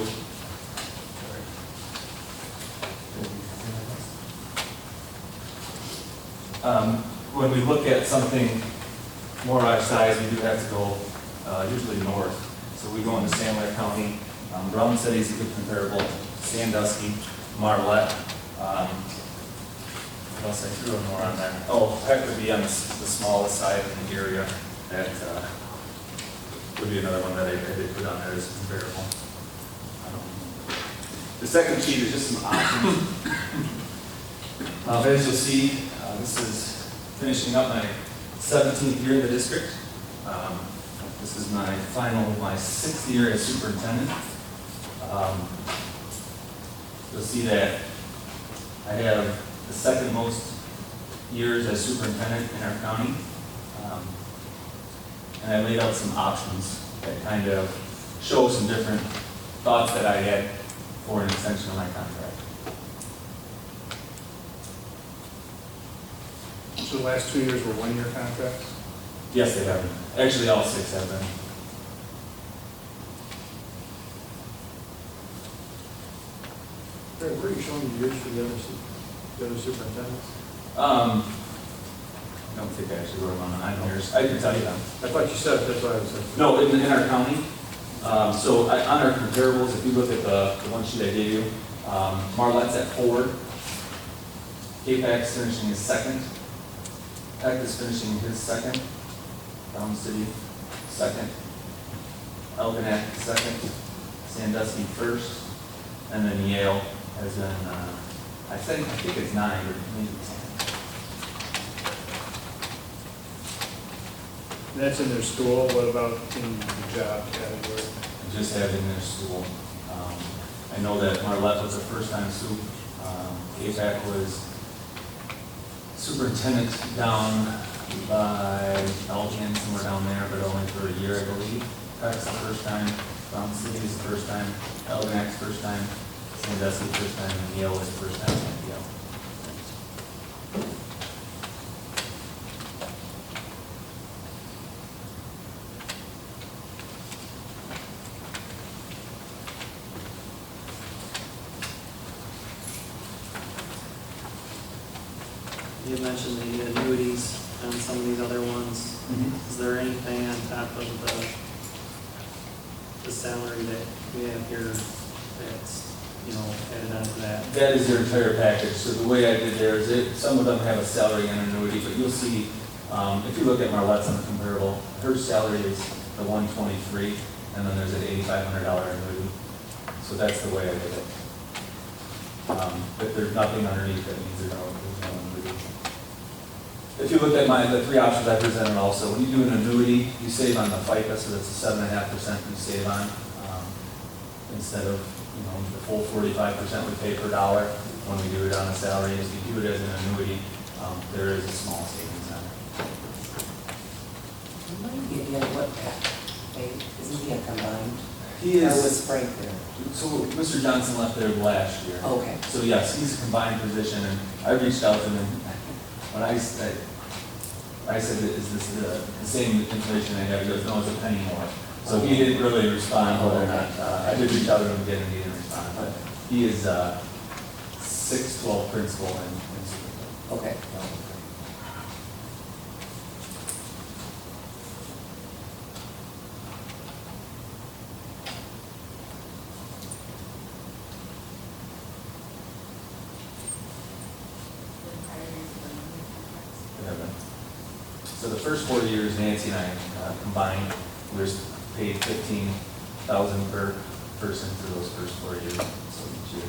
when we look at something more our size, we do have to go usually north. So we go into Sandler County. Brown City is a good comparable. Sandusky, Marlette. What else I threw more on there? Oh, Peck would be on the smallest side in the area. That would be another one that I did put on there as comparable. The second sheet is just some options. As you'll see, this is finishing up my 17th year in the district. This is my 6th year as superintendent. You'll see that I have the second most years as superintendent in our county. And I laid out some options that kind of show some different thoughts that I had for an extension of my contract. So the last 2 years were one-year contracts? Yes, they have been. Actually, all 6 have been. Where are you showing the years for the other superintendents? I don't think I actually wrote them on yours. I can tell you them. I thought you said, that's what I was saying. No, in our county. So on our comparables, if you look at the one sheet I gave you, Marlette's at 4. K-Pac's finishing his 2nd. Peck is finishing his 2nd. Brown City, 2nd. Elginak, 2nd. Sandusky first, and then Yale has been, I think it's 9, or maybe 10. That's in their school, what about in the job category? Just have in their school. I know that Marlette was a first-time soup. APAC was superintendent down by Elgin, somewhere down there, but only for a year, I believe. That's the first time. Brown City is the first time. Elginak's first time. Sandusky first time, and Yale was the first time at Yale. You had mentioned the annuities and some of these other ones. Is there anything on top of the salary that we have here that's, added on to that? That is their entire package. So the way I did there is some of them have a salary and annuity, but you'll see, if you look at Marlette's on the comparable, her salary is the $123, and then there's an $8,500 annuity. So that's the way I did it. But there's nothing underneath that means there's no annuity. If you look at the 3 options I presented also, when you do an annuity, you save on the FICA, so that's a 7.5% you save on, instead of the full 45% we pay per dollar when we do it on a salary. If you do it as an annuity, there is a small savings on it. Yeah, what, isn't he a combined? He Or is. was Frank there? So Mr. Johnson left there last year. Okay. So yes, he's a combined position, and I reached out to him, and when I said, is this the same information I have? He goes, no, it's a penny more. So he didn't really respond whether or not, I did reach out to him again and he didn't respond, but he is 612 principal and superintendent. Okay. So the first 4 years, Nancy and I combined, we were paid $15,000 per person for those first 4 years. So each year,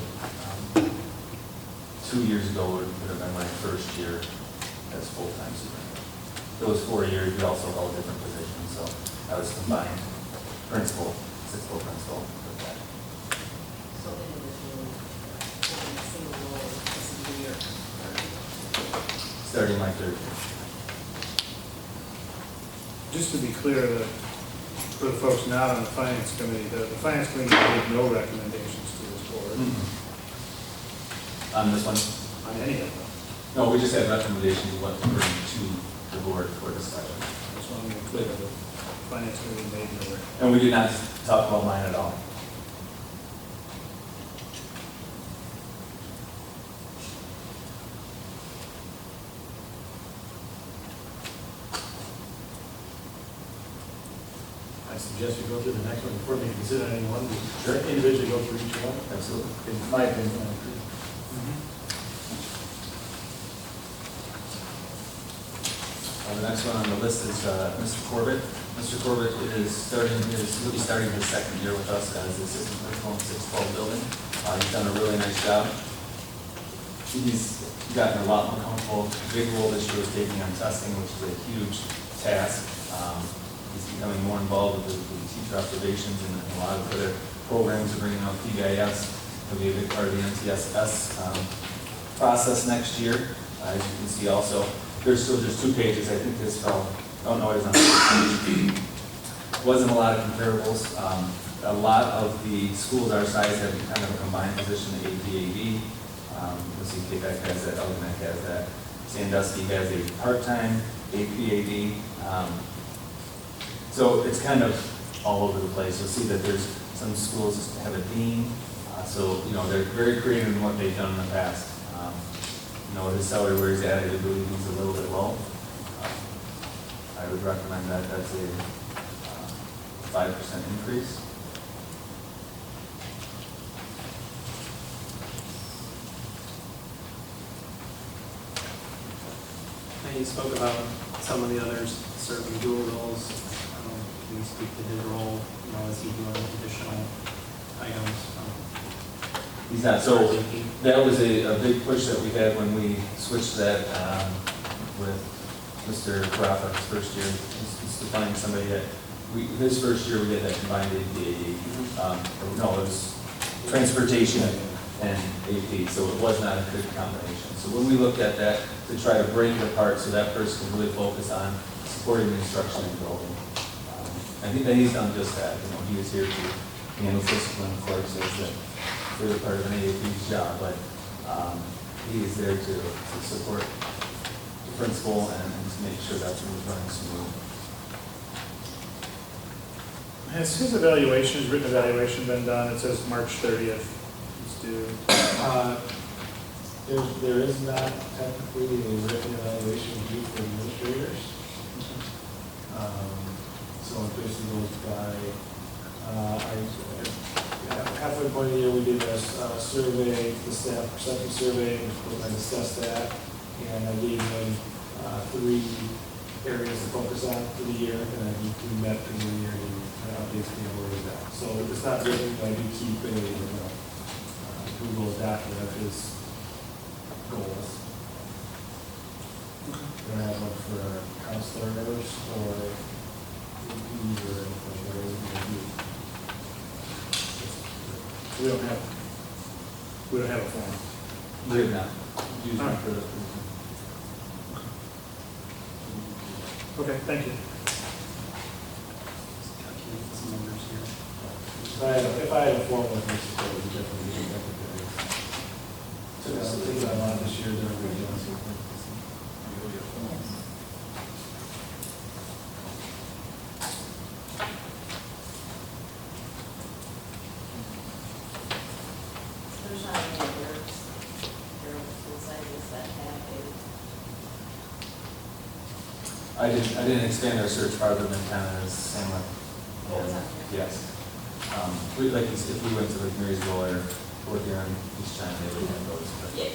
2 years ago would have been my first year as full-time superintendent. Those 4 years, we also held different positions, so I was combined principal, principal with that. So individual, single role, this is the year. Starting my 3rd year. Just to be clear, that for the folks not on the finance committee, the finance committee made no recommendations to this board On this one? on any of them. No, we just had recommendations of what to bring to the board for discussion. Just want to be clear, the finance committee made no recommendations. And we did not talk about mine at all. I suggest we go through the next one before we consider any one. Sure. Individually go through each one. Absolutely. In my opinion, I agree. The next one on the list is Mr. Corbett. Mr. Corbett he'll be starting his 2nd year with us as assistant principal in 612 building. He's done a really nice job. He's gotten a lot more comfortable. Big role this year was taking on testing, which is a huge task. He's becoming more involved with the teacher observations and a lot of other programs. We're bringing out PBIS. He'll be a big part of the NTSS process next year. As you can see also, there's still just 2 pages. I think this fell, oh no, it is on the page. Wasn't a lot of comparables. A lot of the schools our size have kind of a combined position, APAD. You'll see KPAC has that, Elginak has that. Sandusky has a part-time APAD. So it's kind of all over the place. You'll see that there's some schools that have a dean. So, they're very creative in what they've done in the past. His salary where he's at, I believe he's a little bit low. I would recommend that. That's a 5% increase. And you spoke about some of the others serving dual roles. Can you speak to his role, is he doing additional He's not, so that was a big push that we had when we switched that with Mr. Crawford's first year, is to find somebody that, his first year we had that combined AP, no, it was transportation and AP, so it was not a good combination. So when we looked at that, to try to break it apart so that person can really focus on supporting the instruction and building. I think that he's done just that. You know, he was here to handle discipline, of course, as the further part of an AAP's job, but he is there to support the principal and to make sure that's running smooth. Has his evaluation, his written evaluation been done? It says March 30th. It's due. There is not technically a written evaluation due for administrators. So it basically goes by, halfway point of the year, we did a survey, the staff perception survey, and I discussed that, and I gave them 3 areas to focus on for the year, and I we met in the year and updates me where it's at. So it's not written, but I do keep a Google document of his goals. Don't have one for counselors or EPs or anything, or anything. We don't have a form. We have not used one for the. Okay, thank you. Calculate some numbers here. If I had a form with me, it would definitely be necessary. So that's the thing I wanted this year, they're going to do something. There's not any others, there are school sizes that have a, I didn't expand our search farther than kind of the same way. what was that? Yes. Like if we went to like Marysville or Fort Huron, East China, they would have those. But Yeah.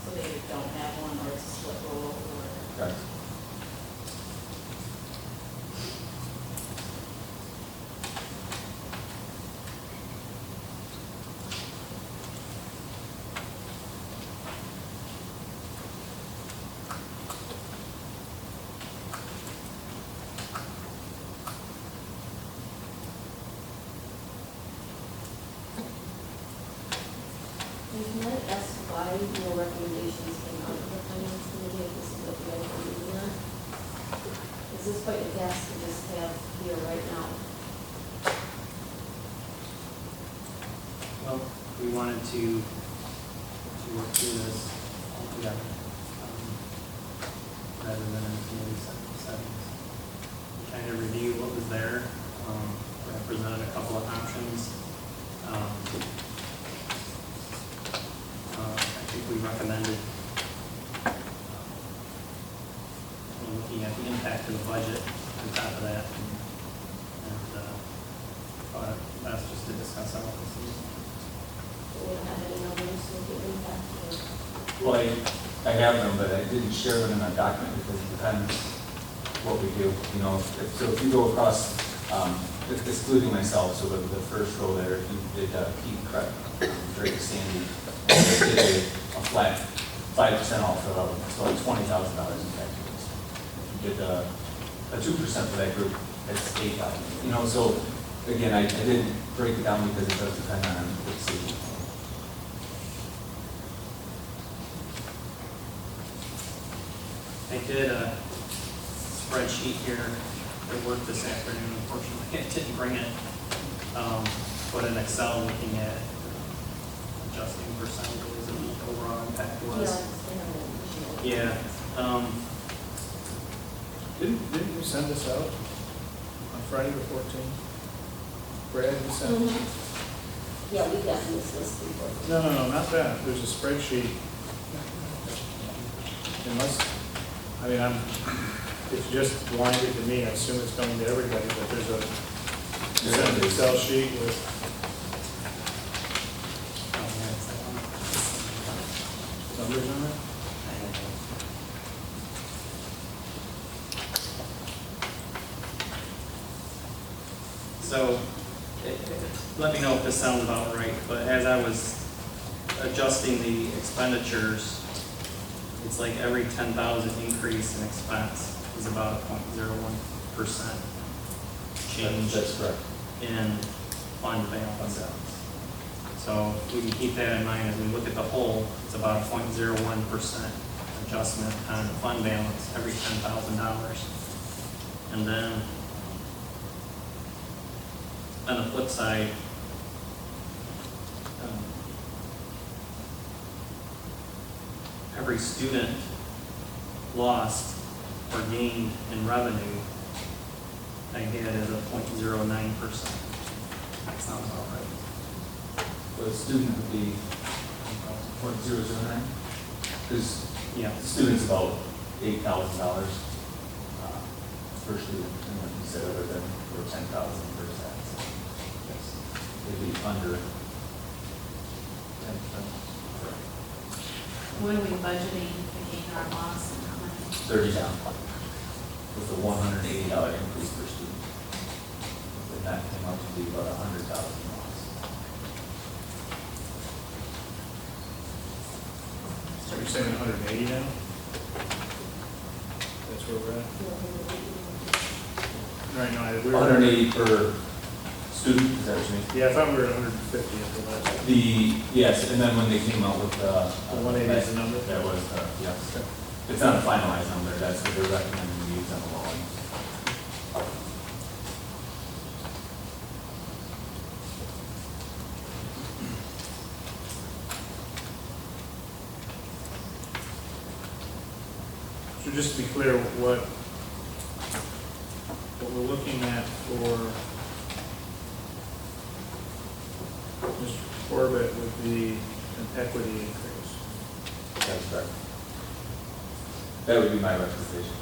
So they either don't have one or it's a split roll or. Correct. Can I ask why no recommendations came out of the finance committee if this is what you guys are doing on? Is this quite a task to just have here right now? Well, we wanted to work through this all together, rather than in committee settings. We kind of reviewed what was there, represented a couple of options. I think we recommended looking at the impact of the budget on top of that, and thought it best just to discuss all of this. So we don't have any numbers to give impact to? Well, I have them, but I didn't share them in that document because it depends what we do. You know, if you go across, excluding myself, so the first row there, if you did Pete Craig, Drake Sandy, and they did a flat 5% off for them, so like $20,000 in taxes. If you did a 2% for that group, it's $8,000. You know, so again, I didn't break it down because it does depend on the decision. I did a spreadsheet here at work this afternoon. Unfortunately, I didn't bring it. But in Excel, looking at adjusting percentages and what the overall impact was. Yeah. Didn't you send this out on Friday the 14th? Brad, you sent it? Yeah, we got this list before. No, not that. There's a spreadsheet. Unless, I mean, it's just blinded to me. I assume it's coming to everybody, but there's an Excel sheet with numbers on it. So, let me know if this sounds about right, but as I was adjusting the expenditures, it's like every 10,000 increase in expense is about a 0.01% change That's correct. in fund balance. So we can keep that in mind as we look at the whole, it's about a 0.01% adjustment on the fund balance every $10,000. And then on the flip side, every student lost or gained in revenue, I had as a 0.09%. That sounds about right. The student would be 0.009, because Yeah. the student's about $8,000 per student, and like you said, other than for 10,000 per set. So, yes, it'd be under 10%. What are we budgeting to gain our loss and how much? 30 down, with a $180 increase per student. And that came out to be about 100,000 loss. So you're saying 180 now? That's where we're at? Right now, we were. 180 per student, is that what you mean? Yeah, I thought we were at 150 at the last. Yes, and then when they came out with the 180 is the number? That was, yes. It's not a finalized number, that's what they're recommending we use on the low end. So just to be clear, what we're looking at for Mr. Corbett would be an equity increase. That's correct. That would be my recommendation.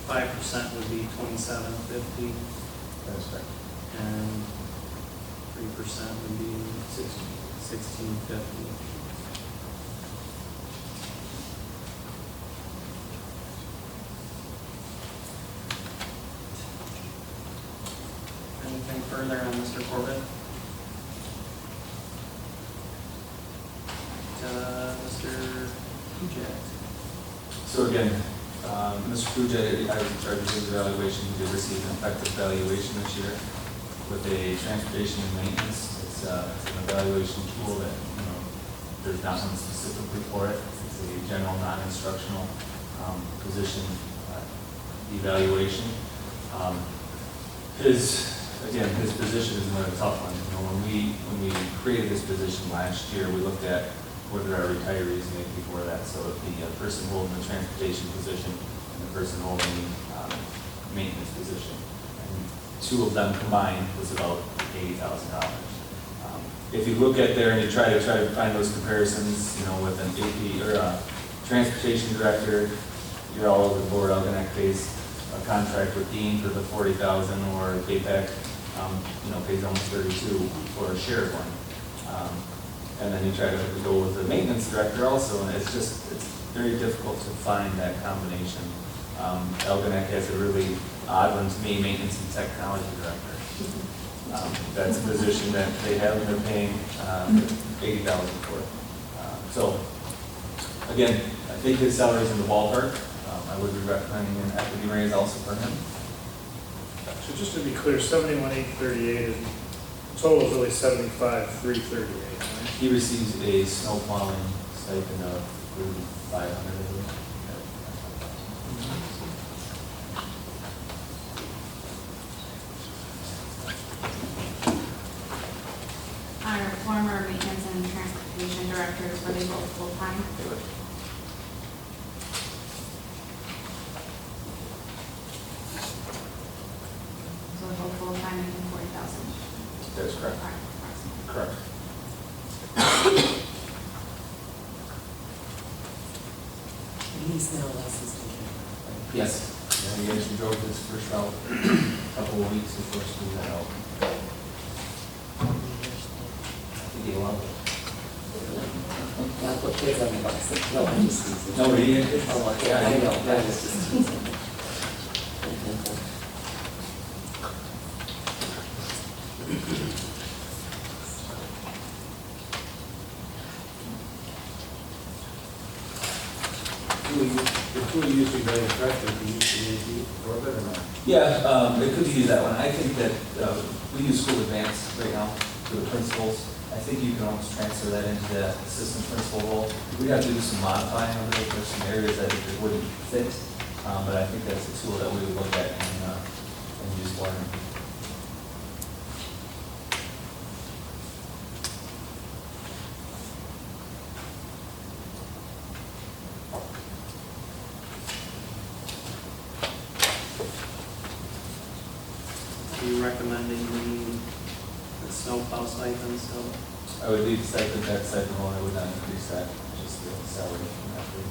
5% would be $27.50, That's correct. and 3% would be $16.50. Anything further on Mr. Corbett? Mr. Kujat. So again, Mr. Puja, I was in charge of his evaluation. He did receive an effective valuation this year with a transportation and maintenance. It's an evaluation tool that, there's not one specifically for it. It's a general non-instructional position evaluation. His position is another tough one. When we created this position last year, we looked at whether our retirees made before that. So the person holding the transportation position and the person holding the maintenance position. And two of them combined was about $80,000. If you look at there and you try to find those comparisons, with an AP or a transportation director, you're all over the board. Algonac pays a contract with Dean for the $40,000, or KPAC, pays almost $32,000 for a shared one. And then you try to go with the maintenance director also, and it's very difficult to find that combination. Algonac has a really odd one to me, maintenance and technology director. That's a position that they have, and they're paying $80,000 for. So, again, I think his salary's in the ballpark. I would be recommending an equity raise also for him. So just to be clear, 71,838 is, total is really 75,338, right? He receives a snow plowing stipend of $500. Our former maintenance and transportation directors, were they both full-time? So both full-time making 40,000? That's correct. Correct. And he's now licensed in Canada, right? Yes. Yeah, he actually drove his first route a couple of weeks before school got out. I think he loved it. Not put kids on the bus. No, I'm just teasing. No, but he did. Oh, okay, I know, that is just teasing. benefit. If we usually very effective, we usually use for it or not? Yeah, it could use that one. I think that we use School Advance right now for the principals. I think you can almost transfer that into the assistant principal role. We have to do some modifying of it. There's some areas that it wouldn't fit, but I think that's a tool that we would look at and use for them. Are you recommending the snowplow stipend still? I would leave the stipend at stipend alone. I would not increase that, just the salary from that thing.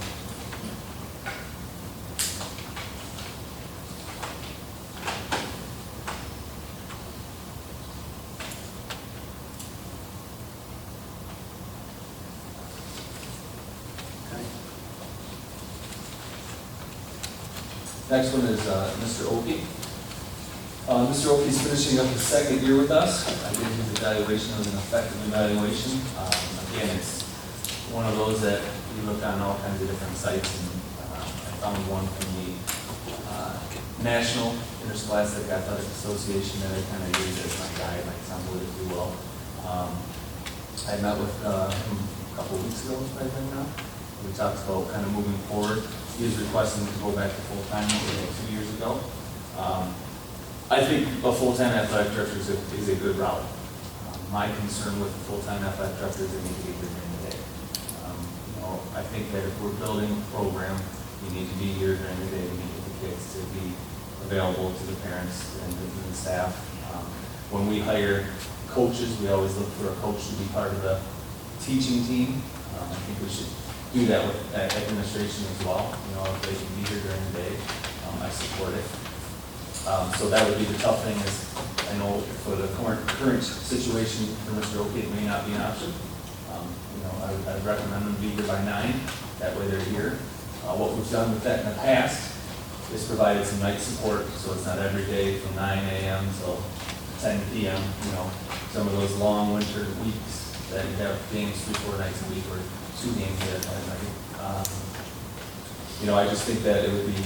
Okay. Next one is Mr. Oki. Mr. Oki is finishing up his second year with us. I did his evaluation as an effective evaluation. Again, it's one of those that you look on all kinds of different sites, and I found one from the National Interscholastic Athletic Association that I kind of used as my guide, my template, if you will. I met with him a couple of weeks ago, I think now. We talked about kind of moving forward. He was requesting to go back to full-time 2 years ago. I think a full-time athletic director is a good route. My concern with a full-time athletic director is they need to be here during the day. I think that if we're building a program, we need to be here during the day to meet with the kids, to be available to the parents and the staff. When we hire coaches, we always look for a coach to be part of the teaching team. I think we should do that with administration as well. If they can be here during the day, I support it. So that would be the tough thing is, I know for the current situation for Mr. Oki, it may not be an option. I'd recommend them be here by 9, that way they're here. What we've done with that in the past is provided some night support, so it's not every day from 9 a.m. till 10 p.m. Some of those long winter weeks that you have games 3-4 nights a week or 2 games at a time. I just think that it would be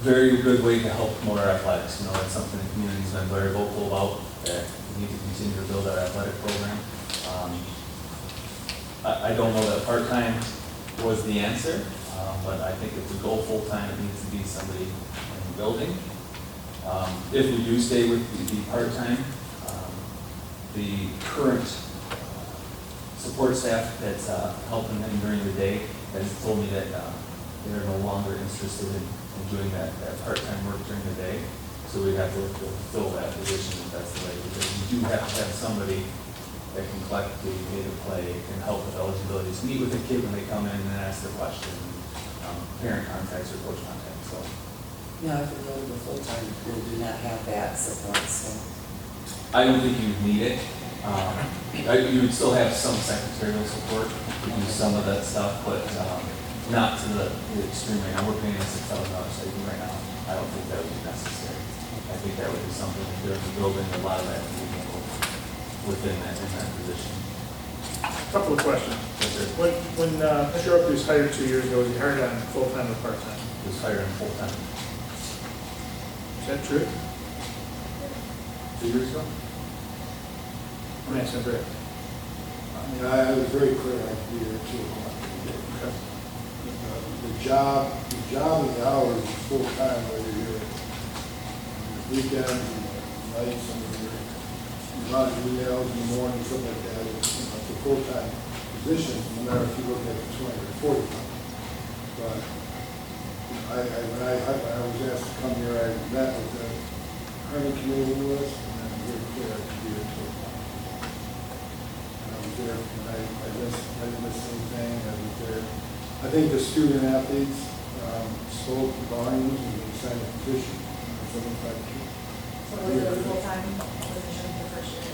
very good way to help promote our athletics. That's something the community's been very vocal about, that we need to continue to build our athletic program. I don't know that part-time was the answer, but I think if we go full-time, it needs to be somebody in the building. If we do stay with the part-time, the current support staff that's helping them during the day has told me that they're no longer interested in doing that part-time work during the day. So we have to fill that position if that's the way, because you do have to have somebody that can collect the data play, can help with eligibility, to meet with the kid when they come in and ask their question, parent contacts or coach contacts, so. If we go to the full-time, we do not have that support, so. I don't think you need it. You would still have some secretarial support, to do some of that stuff, but not to the extreme right now. We're paying a $6,000 stipend right now. I don't think that would be necessary. I think that would be something if there's a building, a lot of that can be handled within that position. Couple of questions. Yes, sir. When Mr. Oakley was hired 2 years ago, was he hired on full-time or part-time? He was hired on full-time. Is that true? 2 years ago? I'm asking Rick. I was very clear I could be there at 2 o'clock. Okay. The job and the hours is full-time whether you're here. Weekends and nights and a lot of emails in the morning, stuff like that. It's a full-time position, no matter if you look at it 20 or 40 times. But when I was asked to come here, I met with the hiring committee with us, and I'm very clear I could be here at 2 o'clock. And I was there, and I didn't miss anything. I was there. I think the student athletes spoke volumes and they signed a petition. So was it a full-time position the first year?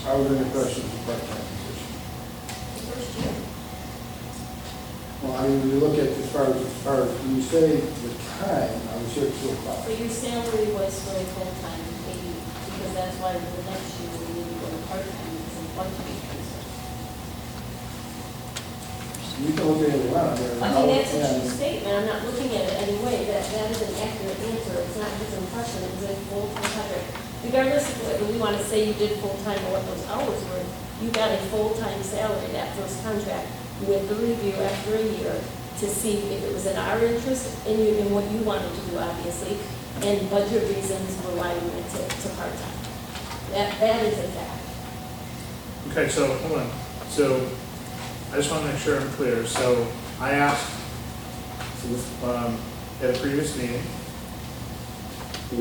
I was in the question of a part-time position. The first year? Well, I mean, when you look at as far as, when you say the time, I was here at 2 o'clock. But your salary was for a full-time, maybe, because that's why the next year we need to go to part-time, because of budget increases. You can look at it around there. I mean, that's a true statement, I'm not looking at it anyway, that is an accurate answer, it's not his impression, it's a full-time contract. Regardless of whether we want to say you did full-time or what those hours were, you got a full-time salary, that first contract, with the review after a year, to see if it was in our interest, in what you wanted to do, obviously, and budget reasons for why we went to part-time. That is a fact. Okay, so, hold on. So, I just want to make sure I'm clear. So, I asked at a previous meeting,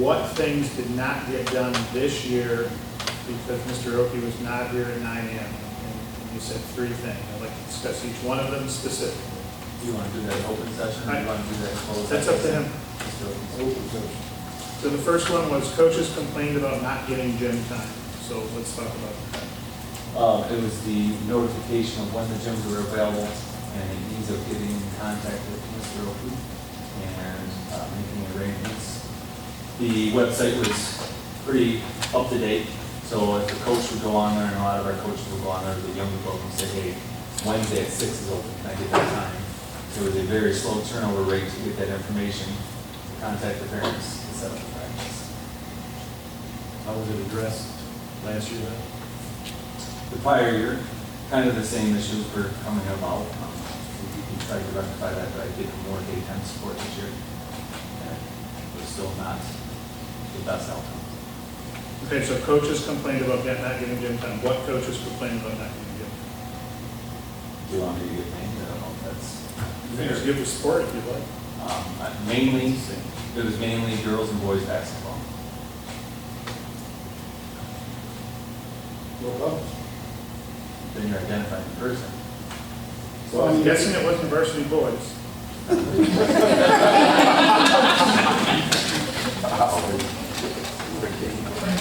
what things did not get done this year because Mr. Oki was not here at 9 a.m.? And you said 3 things. I'd like to discuss each one of them specifically. Do you want to do that in open session, or do you want to do that in closed? That's up to him. Open session. So the first one was coaches complained about not getting gym time. So let's talk about that. It was the notification of when the gyms were available and the ease of getting in contact with Mr. Oku and making arrangements. The website was pretty up to date, so if the coach would go on there, and a lot of our coaches would go on there, the younger folks and say, hey, Wednesday at 6 is open, can I get that time? There was a very slow turnover rate to get that information, to contact the parents, and set up the practice. How was it addressed last year then? The prior year, kind of the same issues were coming about. We tried to rectify that by giving more daytime support this year. And it was still not the best outcome. Okay, so coaches complained about not getting gym time. What coaches complained about not getting gym time? Do you want me to get named? I don't know if that's You can just give the support if you'd like. mainly, it was mainly girls and boys basketball. No problem. Then you're identifying the person. So I'm guessing it wasn't varsity boys.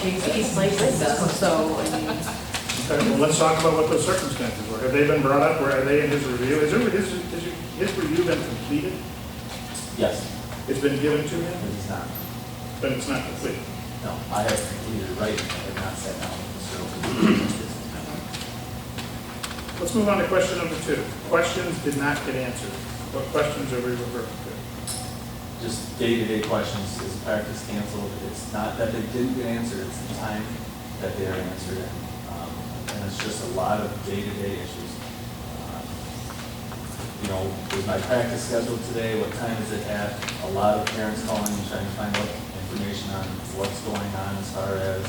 He's licensed us, so, I mean, Okay, well, let's talk about what those circumstances were. Have they been brought up, or are they in his review? His review been completed? Yes, It's been given to him, it is not. but it's not complete. No, I have completed writing, I have not sat down with Mr. Oku. Let's move on to question number 2. Questions did not get answered. What questions are we referring to? Just day-to-day questions, is practice canceled? It's not that they didn't get answered, it's the time that they are answered in. And it's just a lot of day-to-day issues. You know, was my practice scheduled today? What time is it at? A lot of parents calling and trying to find out information on what's going on as far as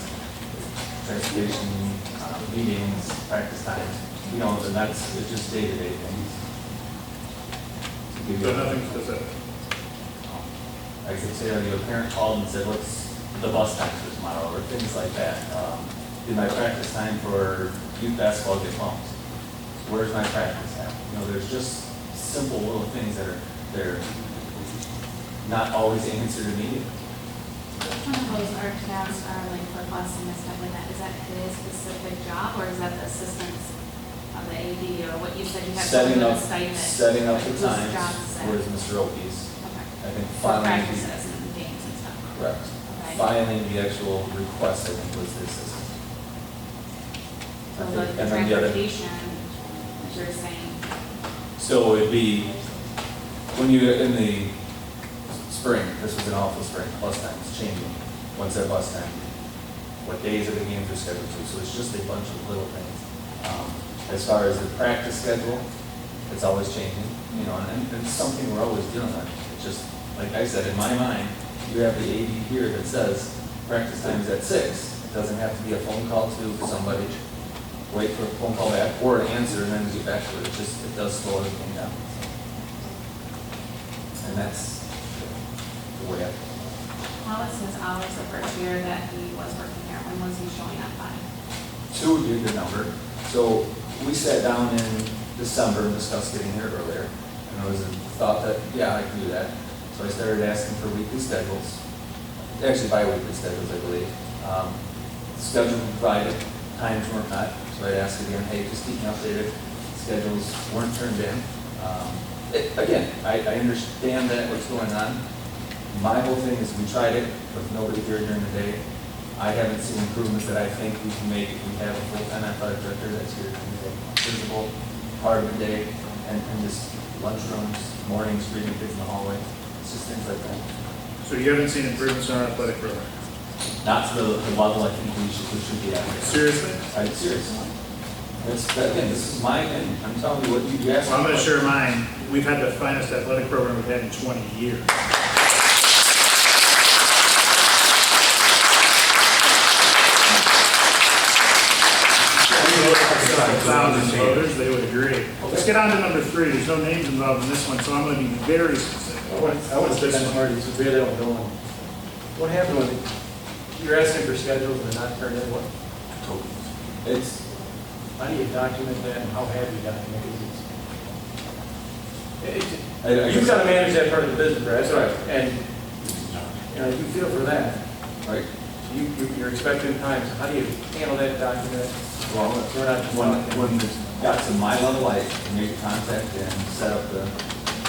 transportation, meetings, practice times. You know, and that's, it's just day-to-day things. To give you So a- nothing specific. I could say, a parent called and said, what's the bus times for tomorrow, or things like that. Did my practice time for youth basketball get bumped? Where's my practice at? You know, there's just simple little things that are, they're not always answered immediately. Which one of those art tabs are like for busing and stuff like that? Is that his specific job, or is that the assistants of the AD, or what you said you have to Setting do a up, stipend? setting up the Whose times, job is that? where's Mr. Oki's? Okay. I think For filing, practices and games and stuff. correct. Okay. Filing the actual request, I think, was the assistant. So I like think- the and then the other- transportation, as you're saying, So it'd be, when you, in the spring, this was an awful spring, bus times changing, when's their bus time? What days are the games are scheduled to, so it's just a bunch of little things. As far as the practice schedule, it's always changing, you know, and it's something we're always dealing with. It's just, like I said, in my mind, you have the AD here that says practice time is at 6. It doesn't have to be a phone call to somebody, wait for a phone call back, or an answer, and then get back to it. It just, it does slow everything down. And that's the way I, how was his hours the first year that he was working here? When was he showing up by? 2 would be the number. So we sat down in December and discussed getting here earlier. And it was a thought that, yeah, I can do that. So I started asking for weekly schedules, actually bi-weekly schedules, I believe. Schedule provided, times weren't met. So I'd ask again, hey, just keep me updated. Schedules weren't turned in. Again, I understand that what's going on. My whole thing is we tried it with nobody here during the day. I haven't seen improvements that I think we can make if we have a full-time athletic director that's here during the day. Visible part of the day and just lunchrooms, mornings, greeting kids in the hallway. It's just things like that. So you haven't seen improvements in our athletic program? Not to the level I think we should be at. Seriously? I'm serious. Again, this is my opinion. I'm telling you what you asked. Well, I'm going to share mine. We've had the finest athletic program we've had in 20 years. Thousands of voters, they would agree. Let's get on to number 3. There's no names involved in this one, so I'm going to be very specific. I want to spend that hard, it's really don't know. What happened when you're asking for schedules and they're not turned in? What? It's, How do you document that and how have you documented I it? You've got to manage that part of the business, right? That's right. And, you know, you feel for that. right. You're expecting time, so how do you handle that document? Well, So we're not just talking. when it got to my level, I made contact and set up the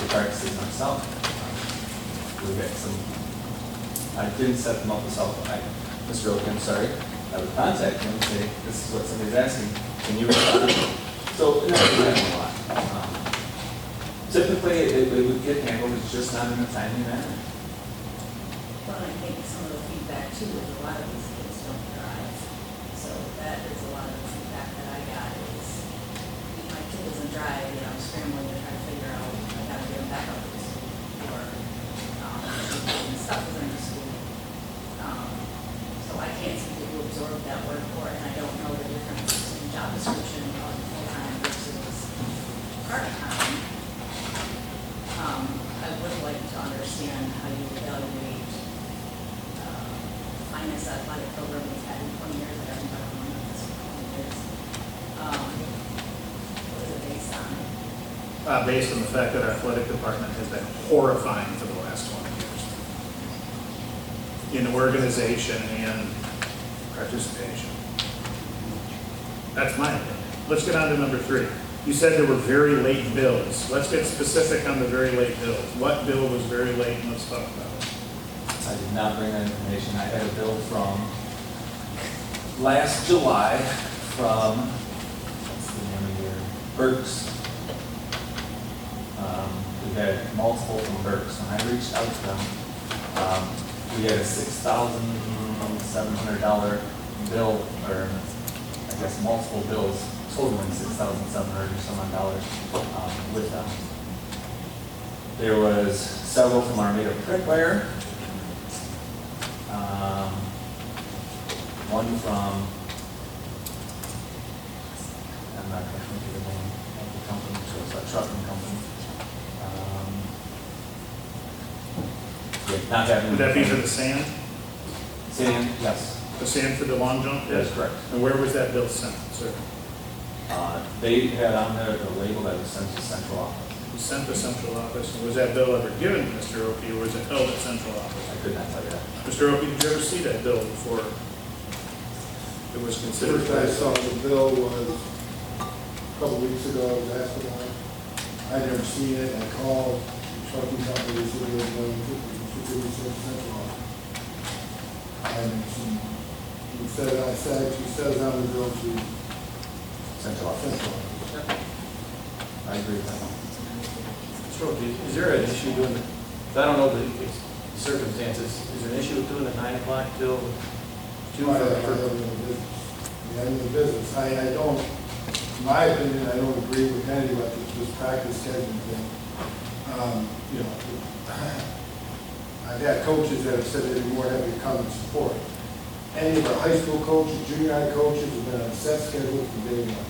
practices myself. We got some, I didn't set them up myself. Mr. Oak, I'm sorry, I would contact him and say, this is what somebody's asking, can you respond? So, it doesn't happen a lot. Typically, it would get handled, it's just not in a timely manner. Well, I think some of the feedback too is a lot of these kids don't drive. So that is a lot of the feedback that I got is, my kid doesn't drive, you know, I'm scrambling to try to figure out, I gotta get him back up to school. Or, stuff is in school. So I can't seem to absorb that word for it, and I don't know the difference in job description of full-time versus part-time. I would like to understand how you evaluate finance athletic program we've had in 20 years. I haven't done one of this for 20 years. What is it based on? Based on the fact that our athletic department has been horrifying for the last 20 years. In organization and participation. That's my opinion. Let's get on to number 3. You said there were very late bills. Let's get specific on the very late bills. What bill was very late, and let's talk about it. I did not bring that information. I had a bill from last July from, what's the name of your, Burks. We had multiple from Burks. When I reached out to them, we had a $6,700 bill, or I guess multiple bills, totaling $6,700 or some odd dollars with them. There was several from Armada Brickware. One from, I'm not going to think of the name of the company, so it's a trucking company. Yeah, not having. Would that be for the sand? Sand, yes. The sand for the long jump? That's correct. And where was that bill sent, sir? They had on there the label that was sent to central office. It was sent to central office. And was that bill ever given to Mr. Oki, or was it held at central office? I could not tell you that. Mr. Oki, did you ever see that bill before it was considered? First I saw the bill was a couple weeks ago, I was asked about it. I'd never seen it, I called the trucking company, they said it was going to central office. And he said on the bill to Central office. central office. I agree with that. Mr. Oakley, is there an issue doing the, I don't know the circumstances, is there an issue with doing the 9 o'clock till 2? I'm in the business. I don't, in my opinion, I don't agree with any about this practice scheduling thing. You know, I've had coaches that have said they'd be more happy to come and support. Any of our high school coaches, junior high coaches have been on a set schedule from day one.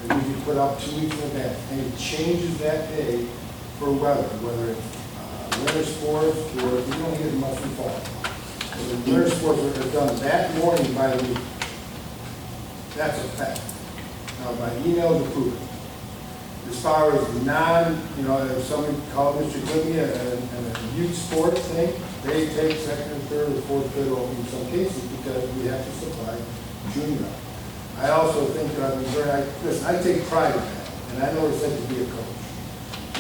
They usually put out 2 weeks in advance. Any changes that day for weather, whether it's winter sports or we don't get much in fall. The winter sports are done that morning by the week. That's a fact. Now, by email to prove it. As far as the if somebody called Mr. Goodney and a youth sports thing, they take second and third or fourth fiddle in some cases because we have to supply junior. I also think that listen, I take pride in that, and I know it's said to be a coach.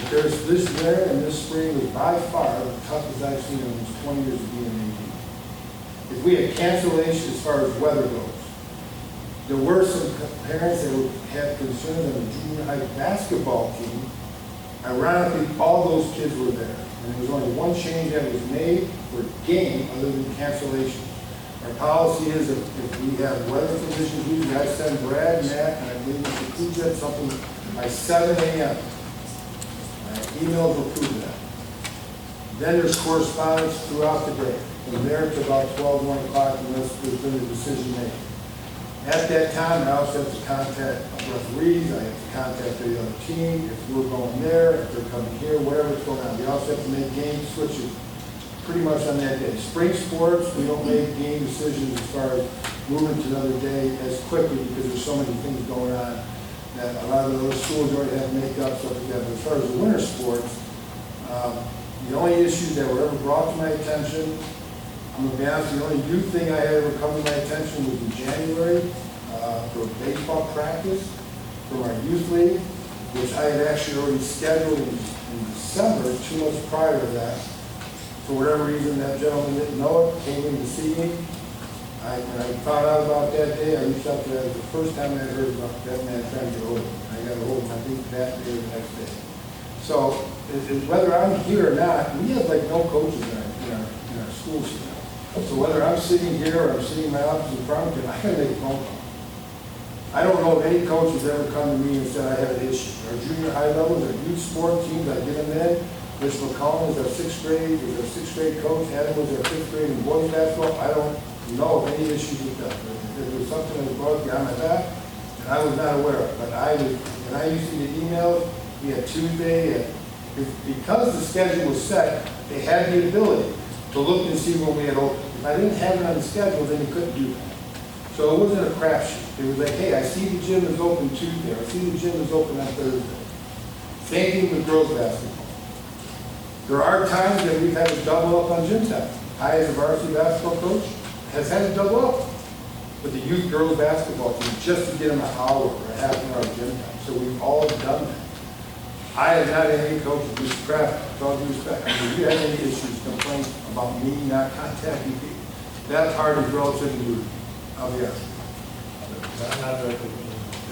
But there's this winter and this spring was by far the toughest I've seen in almost 20 years of being in AD. If we had cancellation as far as weather goes, there were some parents that would have concerns on the junior high basketball team. Ironically, all those kids were there. And there was only one change that was made for game other than cancellation. Our policy is if we have weather conditions, usually I send Brad, Matt, and I believe Mr. Kujet something by 7 a.m. My emails will prove that. Then there's correspondence throughout the day. From there to about 12, 1 o'clock, unless there's been a decision made. At that time, I also have to contact referees, I have to contact the other team, if we're going there, if they're coming here, whatever's going on. We also have to make game switches pretty much on that day. Spring sports, we don't make game decisions as far as moving to another day as quickly because there's so many things going on that a lot of those schools already have makeup, stuff like that. But as far as the winter sports, the only issues that were ever brought to my attention, I'm going to be honest, the only youth thing I had ever come to my attention was in January for baseball practice from our youth league, which I had actually already scheduled in December, 2 months prior to that. For whatever reason, that gentleman didn't know it, came in to see me. When I found out about that day, I reached out to that. It was the first time I heard about that man trying to get hold of him. I got a hold of him, I think, that day or the next day. So whether I'm here or not, we have like no coaches in our schools now. So whether I'm sitting here or I'm sitting in my office in Farmington, I gotta make a phone call. I don't know if any coach has ever come to me and said I have an issue. Our junior high levels, our youth sport teams, I get them in. Ms. McCollum is our 6th grade, is our 6th grade coach. Adam was our 5th grade in boys basketball. I don't know of any issues with that. If there was something that was brought behind my back, and I was not aware of. But when I used to get emails, we had Tuesday, because the schedule was set, they had the ability to look and see when we had open. If I didn't have it on the schedule, then you couldn't do that. So it wasn't a crapshoot. It was like, hey, I see the gym is open Tuesday, or I see the gym is open on Thursday. Same thing with girls basketball. There are times that we've had to double up on gym time. I, as a varsity basketball coach, has had to double up with the youth girls basketball team just to get them an hour or a half an hour of gym time. So we've all done that. I have not had any coaches do crap, with all due respect. I mean, if you have any issues, complaints about me not contacting people, that part is relatively new. I'll be honest.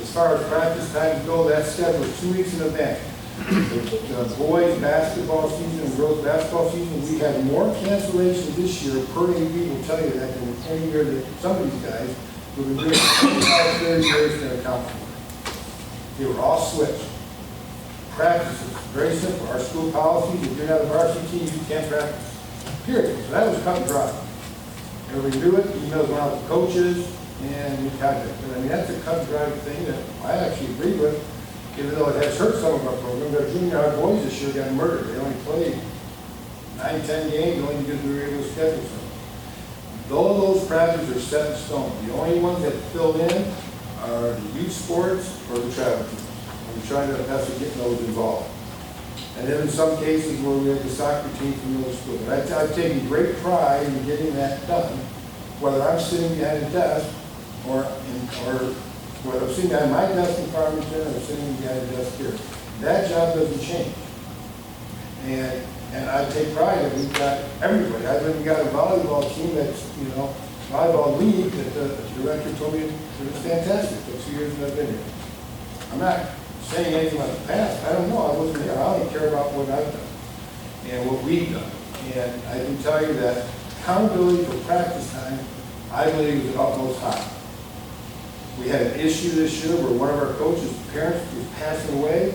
As far as practice times go, that's scheduled 2 weeks in advance. The boys basketball season and girls basketball season, we had more cancellations this year per AD will tell you that than any year that some of these guys who've been doing it 25, 30 years can account for. They were all switched. Practice is very simple. Our school policies, if you're not a varsity team, you can't practice. Period. So that was cut and dry. And we do it, emails went out to coaches, and we contact them. I mean, that's a cut and dry thing that I actually agree with. Even though it has hurt some of our programs, our junior high boys this year got murdered. They only played 9, 10 games only because we were able to schedule some. Though those practices are set in stone, the only ones that fill in are the youth sports or the travel teams. And we try to best to get those involved. And then in some cases where we have the soccer team from middle school. But I've taken great pride in getting that done, whether I'm sitting behind a desk or whether I'm sitting behind my desk in Farmington or sitting behind a desk here. That job doesn't change. And I take pride that we've got everybody. I've even got a volleyball team that's, volleyball league that the director told me it was fantastic the 2 years that I've been here. I'm not saying anything about the past. I don't know. I wasn't there. I only care about what I've done and what we've done. And I can tell you that accountability for practice time, I believe, is the utmost high. We had an issue this year where one of our coaches' parents was passing away.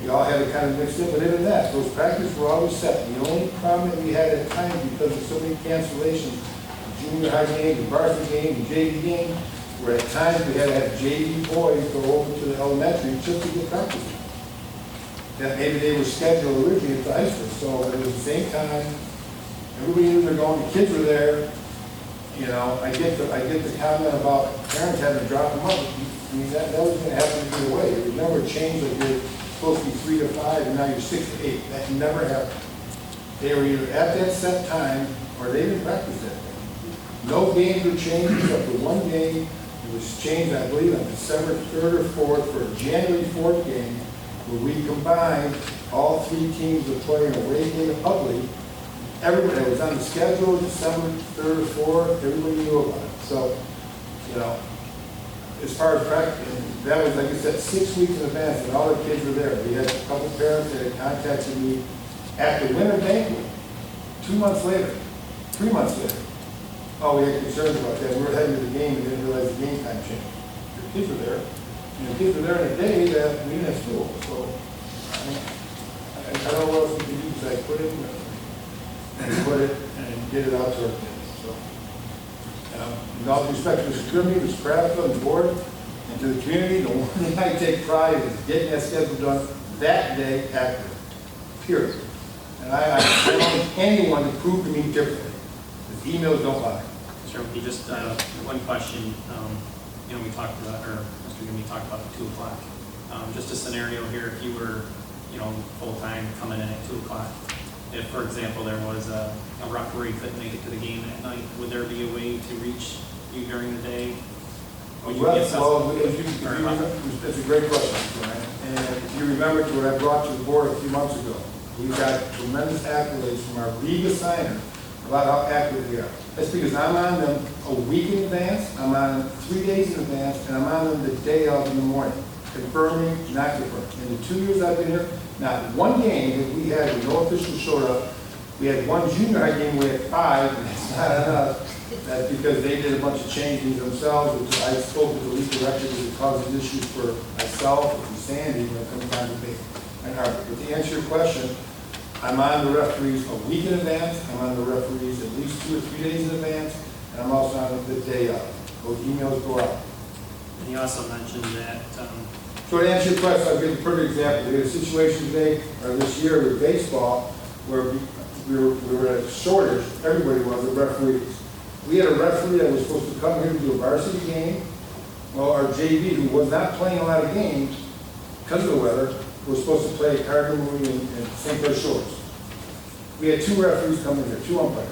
We all had to kind of mix in, but even that, those practices were always set. The only problem that we had at times because of so many cancellations, the junior high game, the varsity game, the JV game, where at times we had to have JV boys go over to the elementary just to get practice. That maybe they were scheduled originally at the high school, so it was the same time. Everybody knew they were going, the kids were there. I get the comment about parents having to drop them up. I mean, that was going to happen either way. It was never a change that you're supposed to be 3 to 5 and now you're 6 to 8. That never happened. They were either at that set time or they didn't practice that day. No games were changed except for one game. It was changed, I believe, on December 3rd or 4th for a January 4th game. where we combined all three teams to play in a away game at Upley. Everybody, it was on the schedule, December 3rd or 4th, everybody knew about it. So, you know, as far as practice, that was, like I said, 6 weeks in advance, and all the kids were there. We had a couple parents that had contacted me after winter banquet, 2 months later, 3 months later. Oh, we had concerns about that. We were heading to the game and didn't realize the game time changed. The kids were there. And the kids were there in a day that we didn't have school. So, I don't know what else we could do besides put it in and put it and get it out to our kids. So, with all due respect to Mr. Grimmy, Mr. Craftsman, the board, and to the community, the one thing I take pride in is getting that schedule done that day accurate. Period. And I challenge anyone to prove to me differently. Because emails don't lie. Mr. Oki, just one question. You know, we talked about, or Mr. Grimmy talked about 2 o'clock. Just a scenario here, if you were, you know, full-time coming in at 2 o'clock. If, for example, there was a referee couldn't make it to the game at night, would there be a way to reach you during the day? Would you get Well, that's a great question, Brian. And if you remember to what I brought to the board a few months ago, we got tremendous accolades from our league assigner about how accurate we are. That's because I'm on them a week in advance, I'm on them 3 days in advance, and I'm on them the day of in the morning, confirming, not confirming. In the 2 years I've been here, not one game that we had where no official showed up. We had one junior high game we had 5, and it's not enough. That's because they did a bunch of changes themselves, which I spoke with the league director because it causes issues for myself, and Sandy, when it comes time to pay. But to answer your question, I'm on the referees a week in advance, I'm on the referees at least 2 or 3 days in advance, and I'm also on the day of. Those emails go out. And you also mentioned that, So to answer your question, I'll give a perfect example. We had a situation today, or this year with baseball, where we were at a shortage, everybody was, of referees. We had a referee that was supposed to come here to do a varsity game. Well, our JV, who was not playing a lot of games because of the weather, was supposed to play Cardinal Mooney and St. Clair Shores. We had 2 referees come in here, 2 umpires.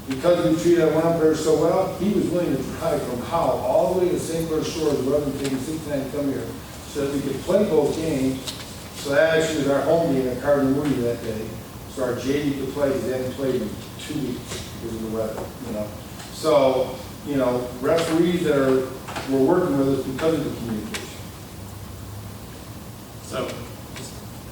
Because we treated that one umpire so well, he was willing to drive from Howell all the way to St. Clair Shores rather than taking 69 to come here so that we could play both games. So that actually was our home game at Cardinal Mooney that day. So our JV could play, because they hadn't played in 2 weeks because of the weather, you know. So, you know, referees that were working with us because of the communication. so,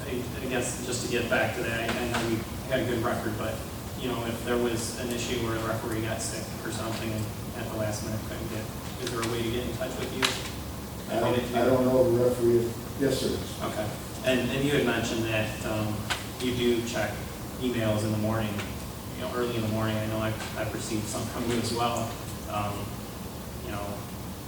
I guess, just to get back to that, I know we had a good record, but, you know, if there was an issue where a referee got sick or something and at the last minute couldn't get, is there a way to get in touch with you? I don't know the referee. Yes, sir. Okay. And you had mentioned that you do check emails in the morning, you know, early in the morning. I know I've received some from you as well. You know,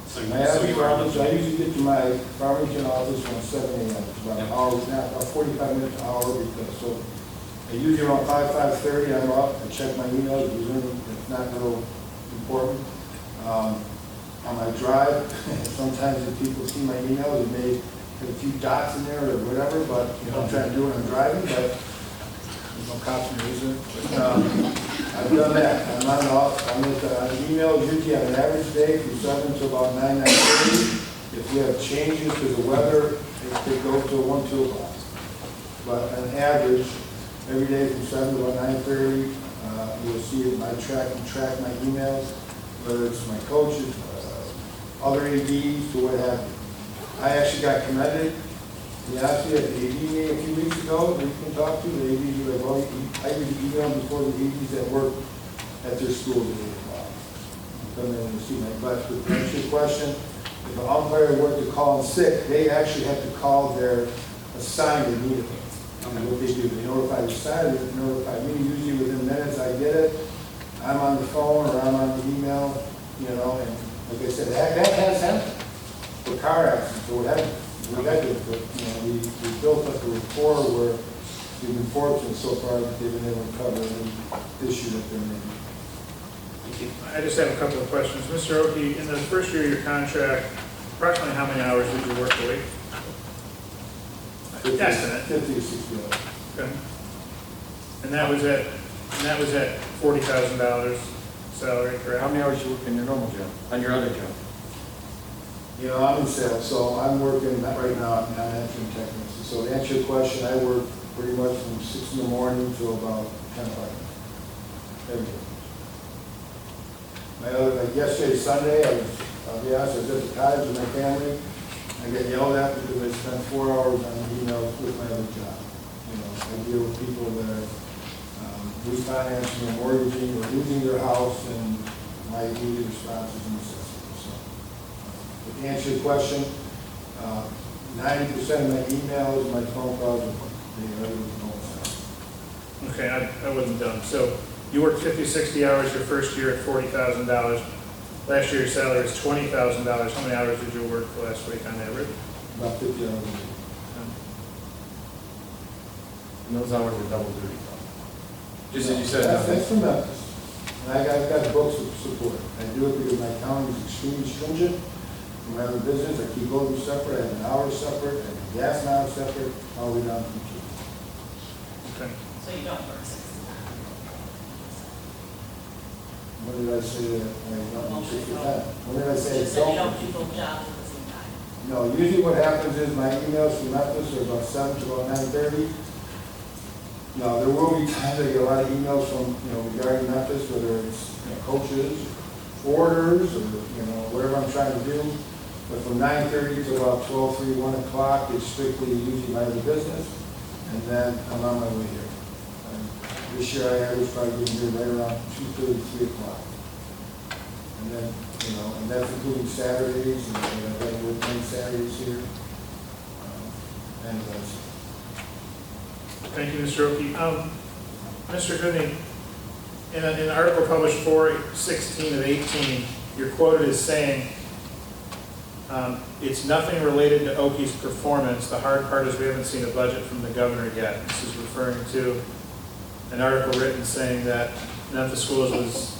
so you are looking. I usually get to my Farmington office around 7 a.m. It's about an hour, about 45 minutes, an hour, because so I usually around 5:30 I'm up. I check my emails. It's not real important. On my drive, sometimes if people see my emails, it may have a few dots in there or whatever, but you know, I'm trying to do it when I'm driving, but there's no cops in there, is there? I've done that. I'm on off. I'm at emails usually on an average day from 7 to about 9, 9:30. If we have changes to the weather, they go to 1, 2 o'clock. But on average, every day from 7 to about 9:30, you'll see it. I track my emails, whether it's my coaches, other ADs, to what have you. I actually got commended. We actually had the AD meeting a few weeks ago that you can talk to. The ADs were like, well, I read the email before the ADs that work at their schools at 8 o'clock. Come in and see my butt. But to answer your question, if an umpire were to call in sick, they actually have to call their assigner immediately. And what they do, they notify the assigner, they notify me. Usually within minutes I get it. I'm on the phone or I'm on the email, you know, and like I said, that has happened for car accidents or whatever. We had to, but you know, we built up a rapport where we've been fortunate so far that they've been able to cover any issue that they're in. Thank you. I just have a couple of questions. Mr. Oki, in the first year of your contract, approximately how many hours did you work a week? 50 to 60 hours. Okay. And that was at $40,000 salary, correct? How many hours you work in your normal job, on your other job? You know, I'm in sales, so I'm working right now, I'm answering technician. So to answer your question, I work pretty much from 6 in the morning till about 10 o'clock every day. Like yesterday, Sunday, I'll be honest, I was at the cottage with my family. I get yelled at because I spent 4 hours on emails with my other job. You know, I deal with people that are refinancing or mortgaging or losing their house, and my immediate response is necessity. So, to answer your question, 90% of my emails, my phone calls, they are no. Okay, I wasn't done. So you worked 50, 60 hours your first year at $40,000. Last year your salary was $20,000. How many hours did you work last week on average? About 50 hours a week. And those hours are double duty. Just as you said. That's from Memphis. And I've got books of support. I do it because my county is extremely stringent. When I have a business, I keep those separate, I have an hour separate, I have a gas amount separate, all the way down to the key. Okay. So you don't work 60 hours. When did I say that? When did I say Just I that you don't? don't do both jobs at the same time. No, usually what happens is my emails from Memphis are about 7 to about 9:30. No, there will be times I get a lot of emails from, regarding Memphis, whether it's coaches, orders, or, whatever I'm trying to do. But from 9:30 to about 12:03, 1 o'clock, it's strictly usually my other business. And then I'm on my way here. And this year I was probably getting here right around 2:30, 3 o'clock. And then, and that's including Saturdays, and I've got to work many Saturdays here. And that's Thank you, Mr. Oki. Mr. Goodney, in an article published 4/16 of 18, you're quoted as saying, it's nothing related to Oki's performance. The hard part is we haven't seen a budget from the governor yet. This is referring to an article written saying that Memphis Schools was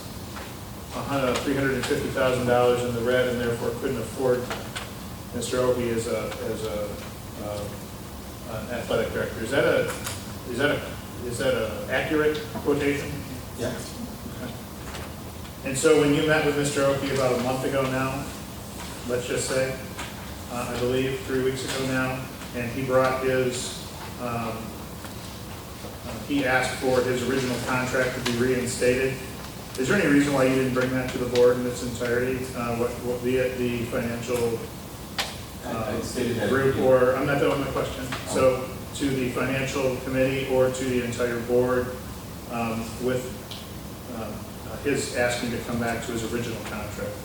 $350,000 in the red and therefore couldn't afford Mr. Oki as an athletic director. Is that a accurate quotation? Yeah. Okay. And so when you met with Mr. Oki about a month ago now, let's just say, I believe 3 weeks ago now, and he brought his, he asked for his original contract to be reinstated. Is there any reason why you didn't bring that to the board in its entirety? What the financial I stated that. group, or, I'm not done with my question. So to the financial committee or to the entire board with his asking to come back to his original contract?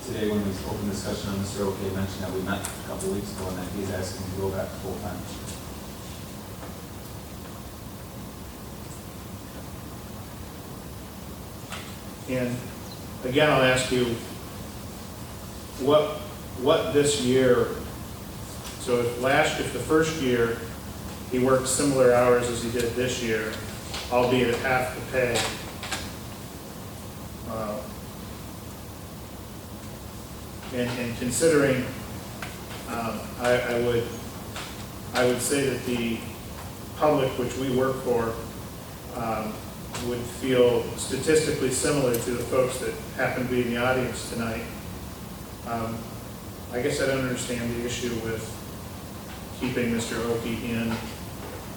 Today, when we opened discussion on Mr. Oki, mentioned that we met a couple of weeks ago and that he's asking to go back full time. And again, I'll ask you, what this year, so if the first year he worked similar hours as he did this year, albeit at half the pay, and considering, I would say that the public which we work for would feel statistically similar to the folks that happen to be in the audience tonight. I guess I don't understand the issue with keeping Mr. Oki in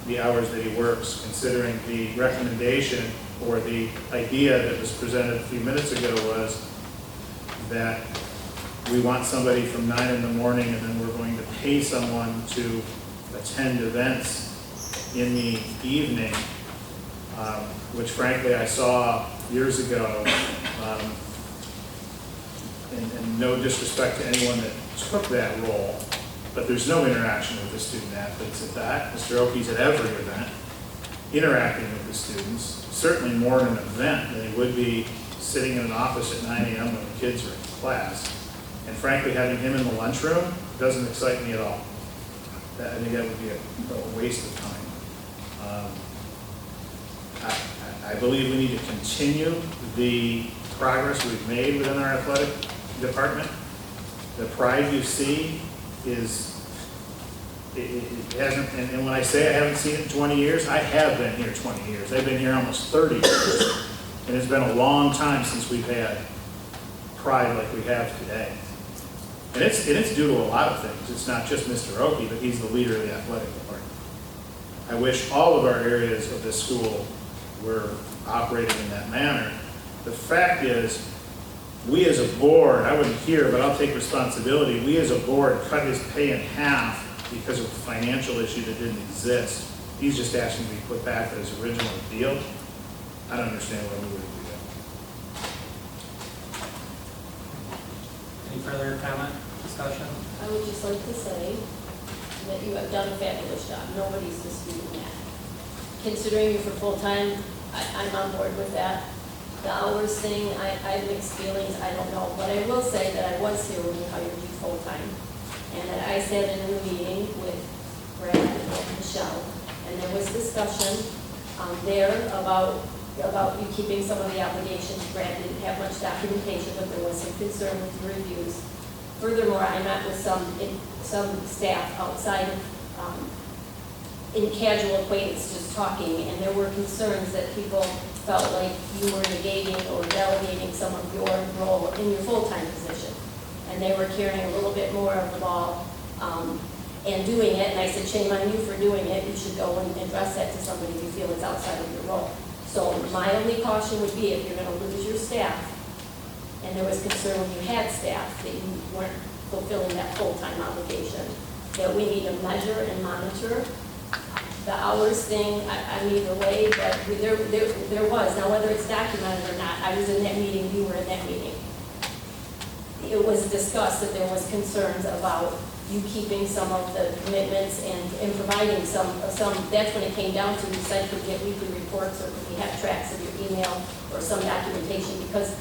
the hours that he works, considering the recommendation or the idea that was presented a few minutes ago was that we want somebody from 9 in the morning and then we're going to pay someone to attend events in the evening, which frankly I saw years ago, and no disrespect to anyone that took that role, but there's no interaction with the student athletes at that. Mr. Oki's at every event, interacting with the students, certainly more in an event than he would be sitting in an office at 9 a.m. when the kids are in class. And frankly, having him in the lunchroom doesn't excite me at all. I think that would be a waste of time. I believe we need to continue the progress we've made within our athletic department. The pride you see is, it hasn't, and when I say I haven't seen it in 20 years, I have been here 20 years. I've been here almost 30 years. And it's been a long time since we've had pride like we have today. And it's due to a lot of things. It's not just Mr. Oki, but he's the leader of the athletic department. I wish all of our areas of this school were operating in that manner. The fact is, we as a board, I wasn't here, but I'll take responsibility, we as a board cut his pay in half because of a financial issue that didn't exist. He's just asking to be put back to his original deal. I don't understand why we would do that. Any further comment, discussion? I would just like to say that you have done a fabulous job. Nobody's disputing that. Considering you for full-time, I'm on board with that. The hours thing, I have mixed feelings, I don't know. But I will say that I was here when you hired you full-time. And that I sat in a meeting with Brad and Michelle, and there was discussion there about you keeping some of the obligations. Brad didn't have much documentation, but there was some concern with the reviews. Furthermore, I met with some staff outside in casual acquaintance, just talking, and there were concerns that people felt like you were negating or delegating some of your role in your full-time position. And they were carrying a little bit more of the ball and doing it, and I said, shame on you for doing it. You should go and address that to somebody if you feel it's outside of your role. So my only caution would be if you're going to lose your staff, and there was concern when you had staff that you weren't fulfilling that full-time obligation, that we need to measure and monitor. The hours thing, I'm either way, but there was. Now, whether it's documented or not, I was in that meeting, you were in that meeting. It was discussed that there was concerns about you keeping some of the commitments and providing some, that's when it came down to, we said could get weekly reports or could we have tracks of your email or some documentation, because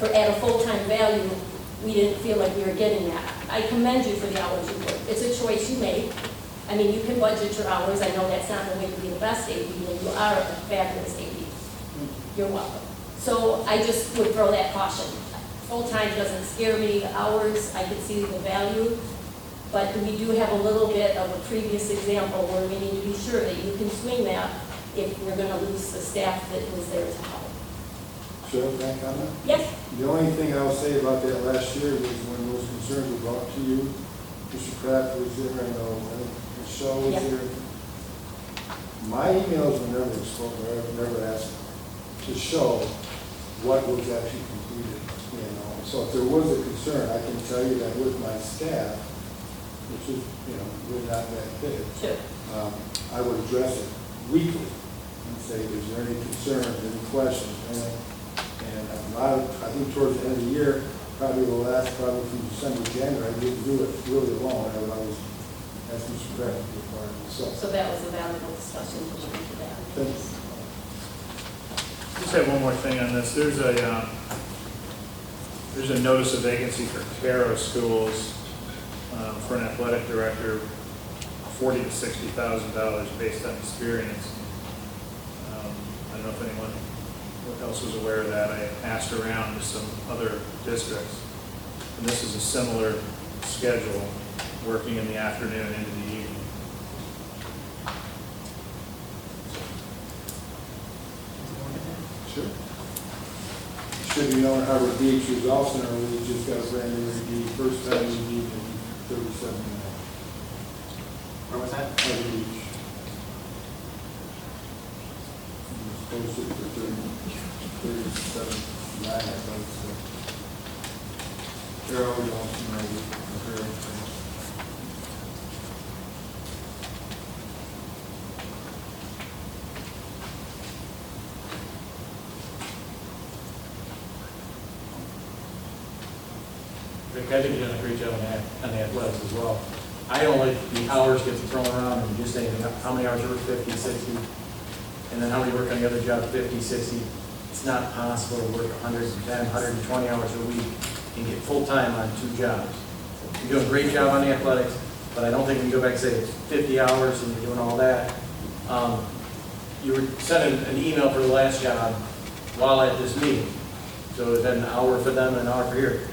at a full-time value, we didn't feel like we were getting that. I commend you for the hours you work. It's a choice you make. I mean, you can budget your hours. I know that's not the way to be the best AD, and you are a fabulous AD. You're welcome. So I just would throw that caution. Full-time doesn't scare me. The hours, I can see the value. But we do have a little bit of a previous example where we need to be sure that you can swing that if we're going to lose the staff that was there to help. Sure, can I comment? Yes. The only thing I'll say about that last year was when those concerns were brought to you, Mr. Kraft was there, I know, Michelle was there. My emails were never exposed, or I never asked to show what was actually completed, you know. So if there was a concern, I can tell you that with my staff, which is, you know, really not that big, Sure. I would address it weekly and say, is there any concerns, any questions, and a lot of, I think towards the end of the year, probably from December, January, I didn't do it really alone. I was asking Mr. Kraft to be a part of it. So that was a valuable discussion to bring to that. Thanks. Just have one more thing on this. There's a notice of vacancy for Caro schools for an athletic director, $40,000 to $60,000 based on experience. I don't know if anyone else was aware of that. I asked around to some other districts, and this is a similar schedule, working in the afternoon into the evening. Sure. Should be known, Harbor Beach was also in our league, just got a brand new league, first time in the league in 37 minutes. Where was that? Harbor Beach. It was posted for 37, 9, I thought, so. Carol Johnson, maybe. Rick, I think you've done a great job on the athletics as well. I don't like the hours get thrown around and just saying how many hours you work, 50, 60, and then how many work on the other job, 50, 60. It's not possible to work 110, 120 hours a week and get full-time on 2 jobs. You're doing a great job on the athletics, but I don't think we can go back and say it's 50 hours and you're doing all that. You were sending an email for the last job while at this meeting. So it had an hour for them and an hour for here.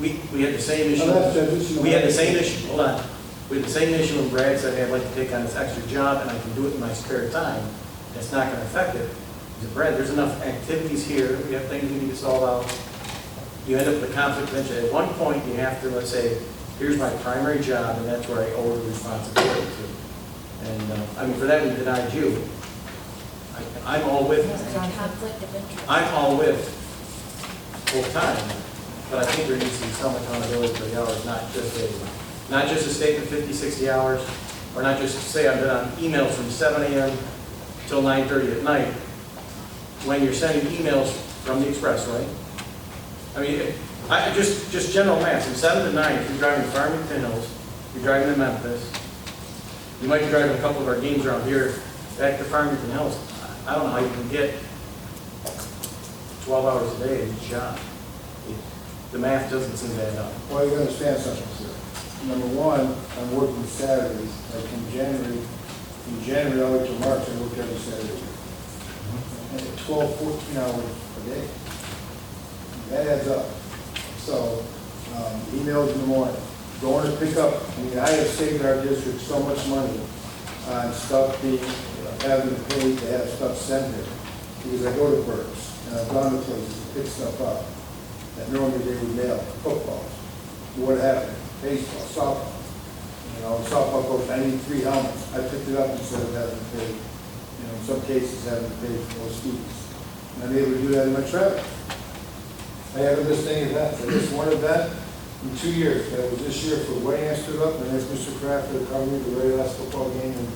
We had the same issue. We had the same issue. Hold on. We had the same issue when Brad said, hey, I'd like to take on this extra job and I can do it in my spare time. It's not going to affect it. He said, Brad, there's enough activities here. We have things we need to solve out. you end up with a conflict of interest. At one point, you have to, let's say, here's my primary job, and that's where I owe the responsibility to. And, I mean, for that, we denied you. I'm all with, Conflict of interest. I'm all with full-time, but I think there needs to be some accountability for the hours, not just a statement 50, 60 hours, or not just say I've been on emails from 7 a.m. till 9:30 at night, when you're sending emails from the expressway. I mean, just general math, from 7 to 9, if you're driving to Farmington Hills, you're driving to Memphis, you might be driving a couple of our games around here, back to Farmington Hills. I don't know how you can get 12 hours a day at each job. The math doesn't seem to add up. Well, you gotta understand something, sir. Number one, I'm working Saturdays, like from January all the way to March, I work every Saturday. And at 12, 14 hours a day. That adds up. So, emails in the morning, going to pick up, I mean, I have saved our district so much money on stuff being, having to pay to have stuff sent here. Because I go to Burke's, and I've gone to places to pick stuff up that normally they would mail, footballs. What happened? Baseball, softball. You know, softball coach, I need 3 helmets. I picked it up instead of having to pay, you know, in some cases having to pay for those students. And I'm able to do that in my travel. I haven't missed any events. I missed one event in 2 years. That was this year for wedding I stood up, and that's Mr. Kraft to cover me the very last football game, and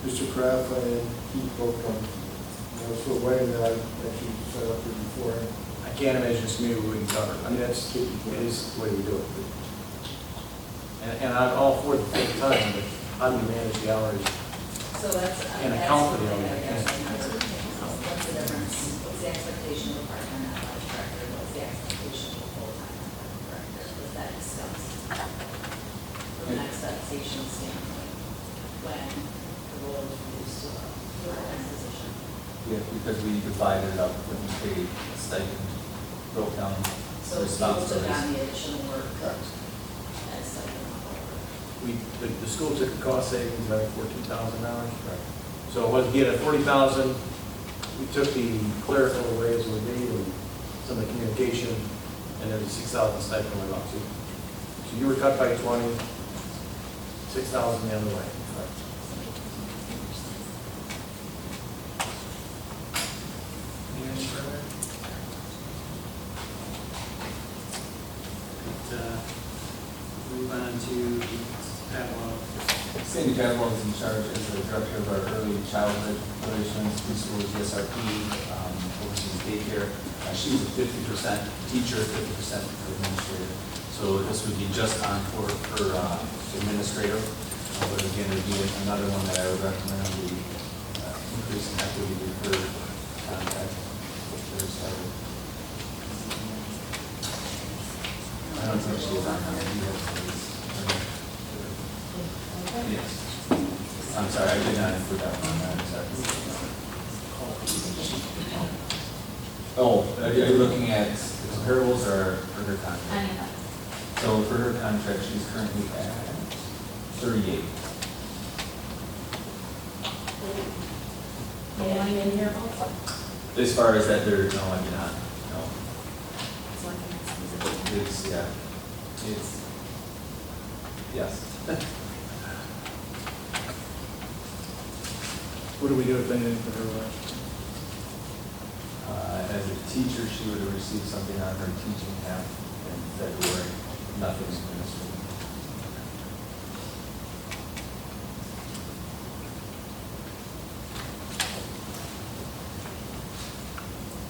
Mr. Kraft and Keith both come. That was for a wedding that I actually set up here before. I can't imagine this community wouldn't cover it. I mean, it is the way we do it. And I'm all for the full time, but how do you manage the hours So that's. and account for the hours? What's the difference? What's the expectation of a part-time athletic director? What's the expectation of a full-time athletic director? Was that discussed? From an expectation standpoint, when the role is reduced to a full-time position? Yeah, because we divided it up when we paid a stipend, broke down So people took on responsibilities. the additional work Correct. as stipend. The school took a cost savings of $14,000. So it was, get at 40,000, we took the clerical away as we did, and some of the communication, and then the 6,000 stipend went off. So you were cut by 20, 6,000 the other way. Any further? Move on to Pavlov. Sandy Cadwell is in charge as the director of our early childhood relations preschool GSRP, oversees daycare. She was a 50% teacher, 50% administrator. So this would be just on for administrator. But again, it would be another one that I would recommend we increase in equity for contract. I don't think she is on here. Yes. I'm sorry, I did not include that one. I'm sorry. Oh, are you looking at the comparables or for her contract? Any of them. So for her contract, she's currently at 38. Anyone in here also? As far as that, there, no, I do not. No. It's like an exclusive. It's, yeah. It's, yes. What do we do if anything for her work? As a teacher, she would have received something on her teaching half in February. Nothing administrative.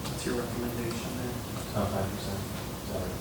What's your recommendation there? Oh, 5%. Sorry.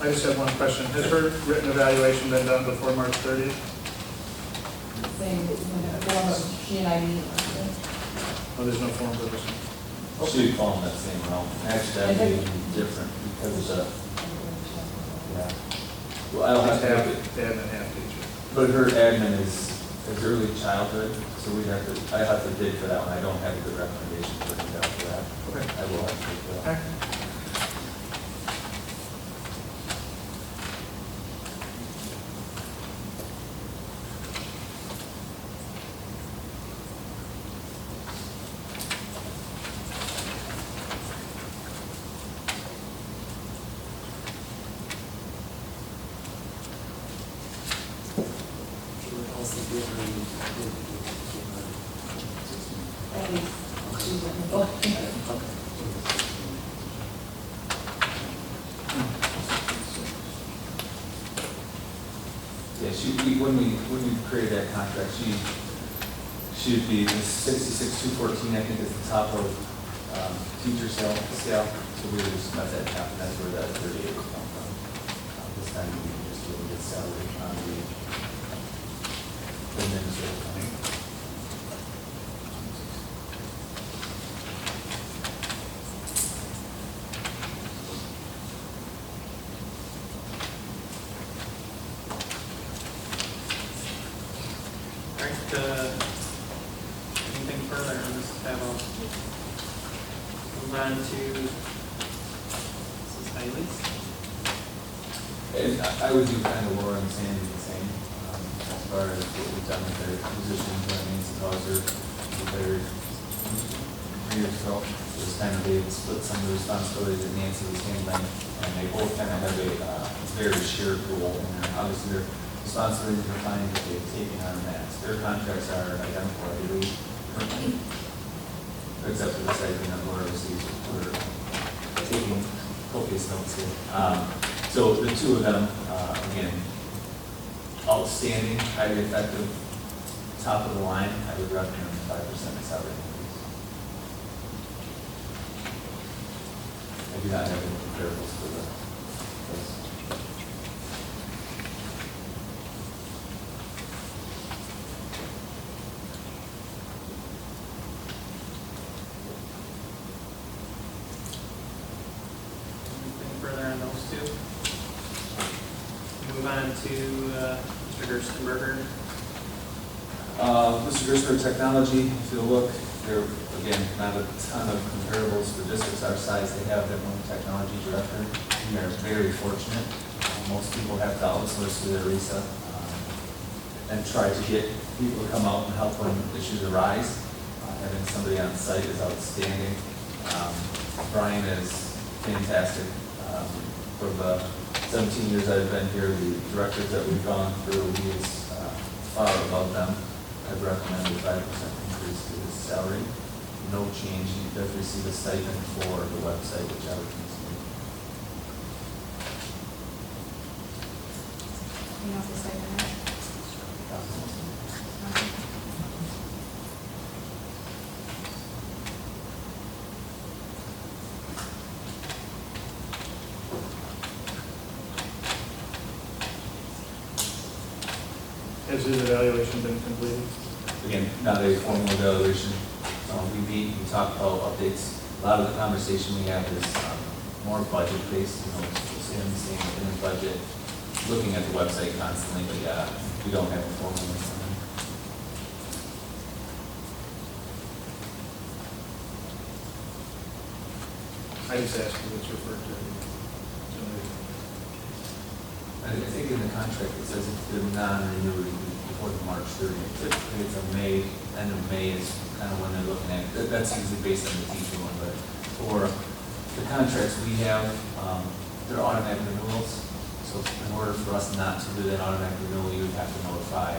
I just have one question. Has her written evaluation been done before March 30th? Same, form she and I meet. Oh, there's no form for this one? She would fall in that same realm. Actually, that would be different because of the, yeah. Well, I'll have to look at, Admin half teacher. but her admin is early childhood, so I have to dig for that one. I don't have a good recommendation for that. Okay. I will have to dig for that. Okay. Should we also give her, At least, she's written the book. Yeah, when we created that contract, she would be the 66,214, I think is the top of teacher scale, so we would just let that happen, that's where that 38 would come from. This time we just do a good salary on the administrative line. All right, anything further on this tab? I'll move on to Mrs. Hiley's. And I would do kind of Laura and Sandy the same, as far as what we've done with their positions, I mean, supervisor, with their years ago. It was kind of, they split some of the responsibilities that Nancy was handling, and they both kind of have a very shared role in there. Obviously, their responsibilities are fine, but they've taken on that. Their contracts are identical, I believe, currently, except for the stipend that Laura receives. We're taking copious notes here. So the two of them, again, outstanding, highly effective, top of the line. I would recommend 5% salary increase. I do not have any comparables for those. Anything further on those two? Move on to Mr. Gerstenberger. Mr. Gerster Technology, if you look, there, again, not a ton of comparables for districts our size. They have their own technology director. We are very fortunate. Most people have to outsource to their RISA and try to get people to come out and help when issues arise. Having somebody on site is outstanding. Brian is fantastic. For the 17 years I've been here, the directors that we've gone through, he is far above them. I've recommended 5% increase to his salary. No change. He does receive a stipend for the website, which I would consider. You know, if the stipend is. Has his evaluation been completed? Again, not a formal evaluation. We meet, we talk about updates. A lot of the conversation we have is more budget-based, just him seeing in his budget, looking at the website constantly, but yeah, we don't have a formal list on it. I just asked because it's referred to. I think in the contract it says if they're non-renewed before the March 30th. Typically it's a May, end of May is kind of when they're looking at it. That's usually based on the teacher one, but for the contracts we have, they're automatic renewals. So in order for us not to do that automatic renewal, you would have to notify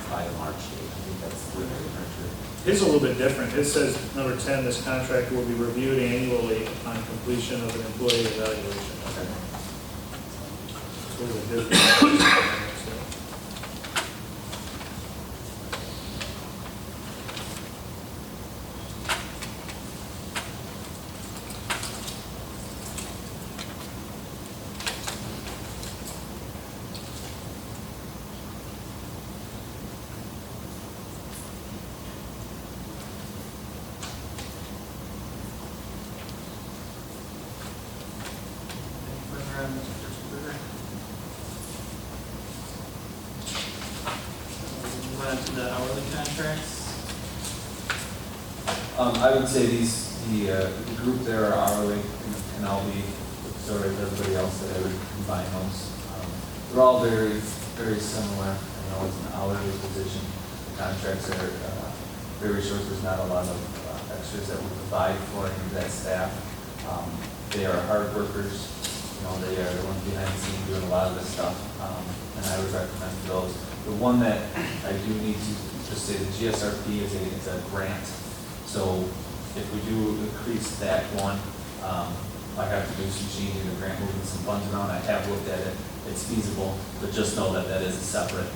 by the March date. I think that's the difference. His is a little bit different. It says, number 10, this contract will be reviewed annually upon completion of an employee evaluation. Okay. It's a little bit different. contracts? I would say the group there are hourly, and I'll be, sorry with everybody else that I would combine those. They're all very, very similar. I know it's an hourly position. The contracts are very short. There's not a lot of extras that we provide for any of that staff. They are hard workers. You know, they are the ones behind the scenes doing a lot of this stuff, and I would recommend those. The one that I do need to just say, the GSRP is a grant. So if we do increase that one, I have to do some changing the grant, moving some funds around. I have looked at it. It's feasible, but just know that that is a separate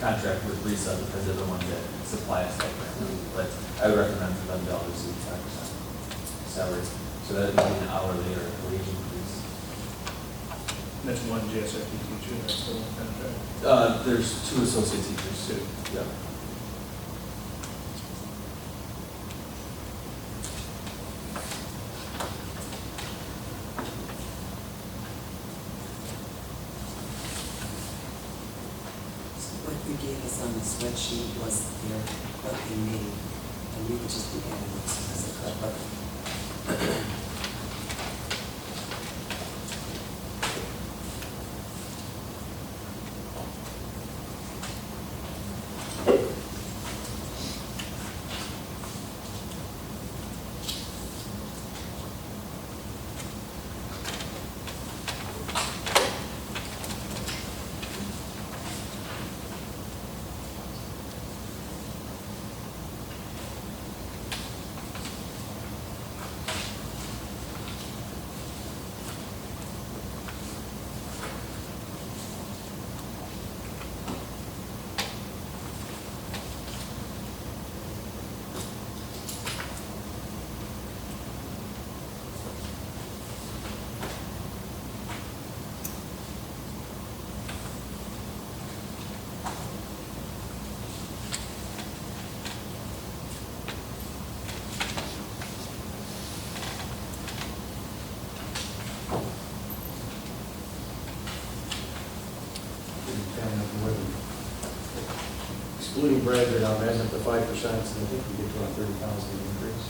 contract with RISA because they're the ones that supply us that grant. But I would recommend for them to all receive 5% salary. So that would be an hourly or wage increase. That's one GSRP teacher, that's the one contract. There's 2 associate teachers. 2. Yeah. What you gave us on the spreadsheet was what they made, and we would just be adding it as a cut button. Excluding Bradford, I'm adding up to 5%, so I think we get to a 30,000 increase.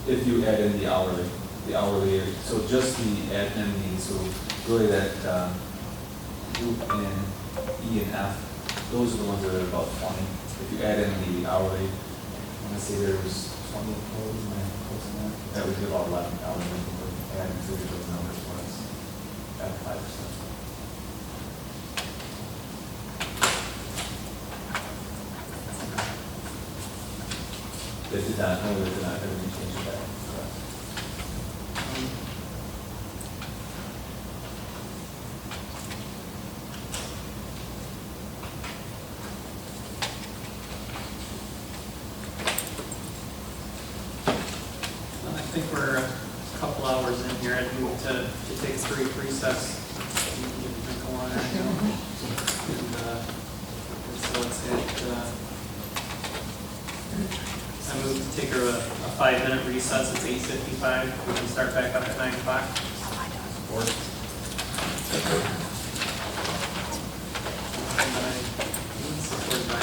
If you add in the hourly, so just the admin needs, so really that group in E and F, those are the ones that are about 20. If you add in the hourly, I'm gonna say there's 20 employees, that would be about 11,000. Add into those numbers was at 5%. They did not, no, they did not have any change of that. I think we're a couple hours in here. I'd move to take a brief recess. You can drink a water. And so let's hit, I move to take a 5-minute recess. It's 8:55. We can start back up at 9 o'clock. Support by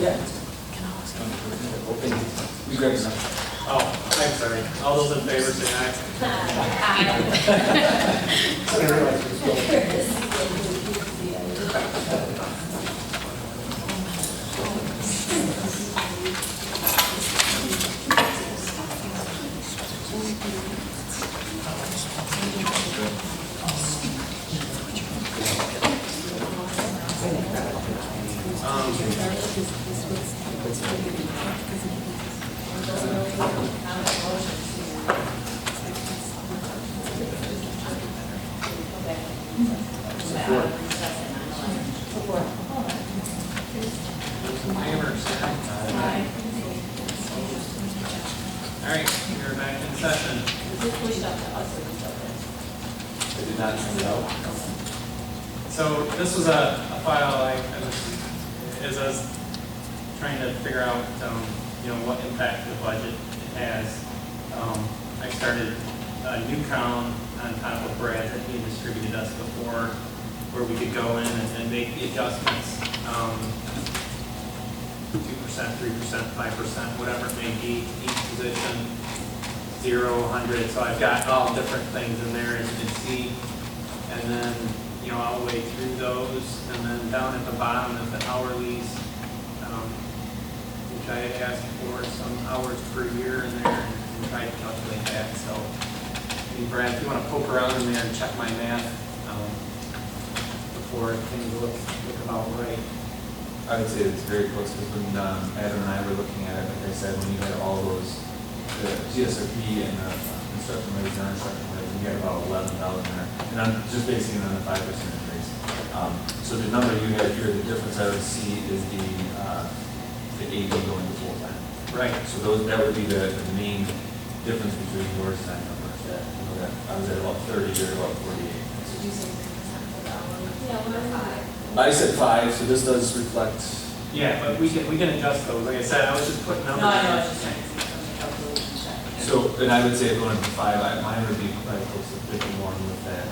Yeah. We grab some. Oh, I'm sorry. All those in favor say aye. All right, we're back in session. I did not send it out. So this was a file I was trying to figure out, what impact the budget it has. I started a new column on top of Brad that he distributed us before, where we could go in and make the adjustments, 2%, 3%, 5%, whatever it may be, each position, 0, 100. So I've got all different things in there, as you can see. And then, you know, all the way through those. And then down at the bottom is the hourlies, which I had asked for some hours per year in there and tried to calculate that. So, I mean, Brad, if you want to poke around in there and check my math before things look about right. I would say it's very close, because when Adam and I were looking at it, like I said, when you had all those, the GSRP and the instruction rates and non-instruction rates, you had about 11,000 there. And I'm just basing it on the 5% increase. So the number you have here, the difference I would see is the AD going to full-time. Right. So that would be the main difference between yours and that number. I was at about 30, you're about 48. Did you say 3% for the hourly? Yeah, what are I said 5, so this does reflect. Yeah, but we can adjust those. Like I said, I was just putting numbers. No, I know, I was just trying to see from the calculation check. So, and I would say going to 5, mine would be probably close to 51 with that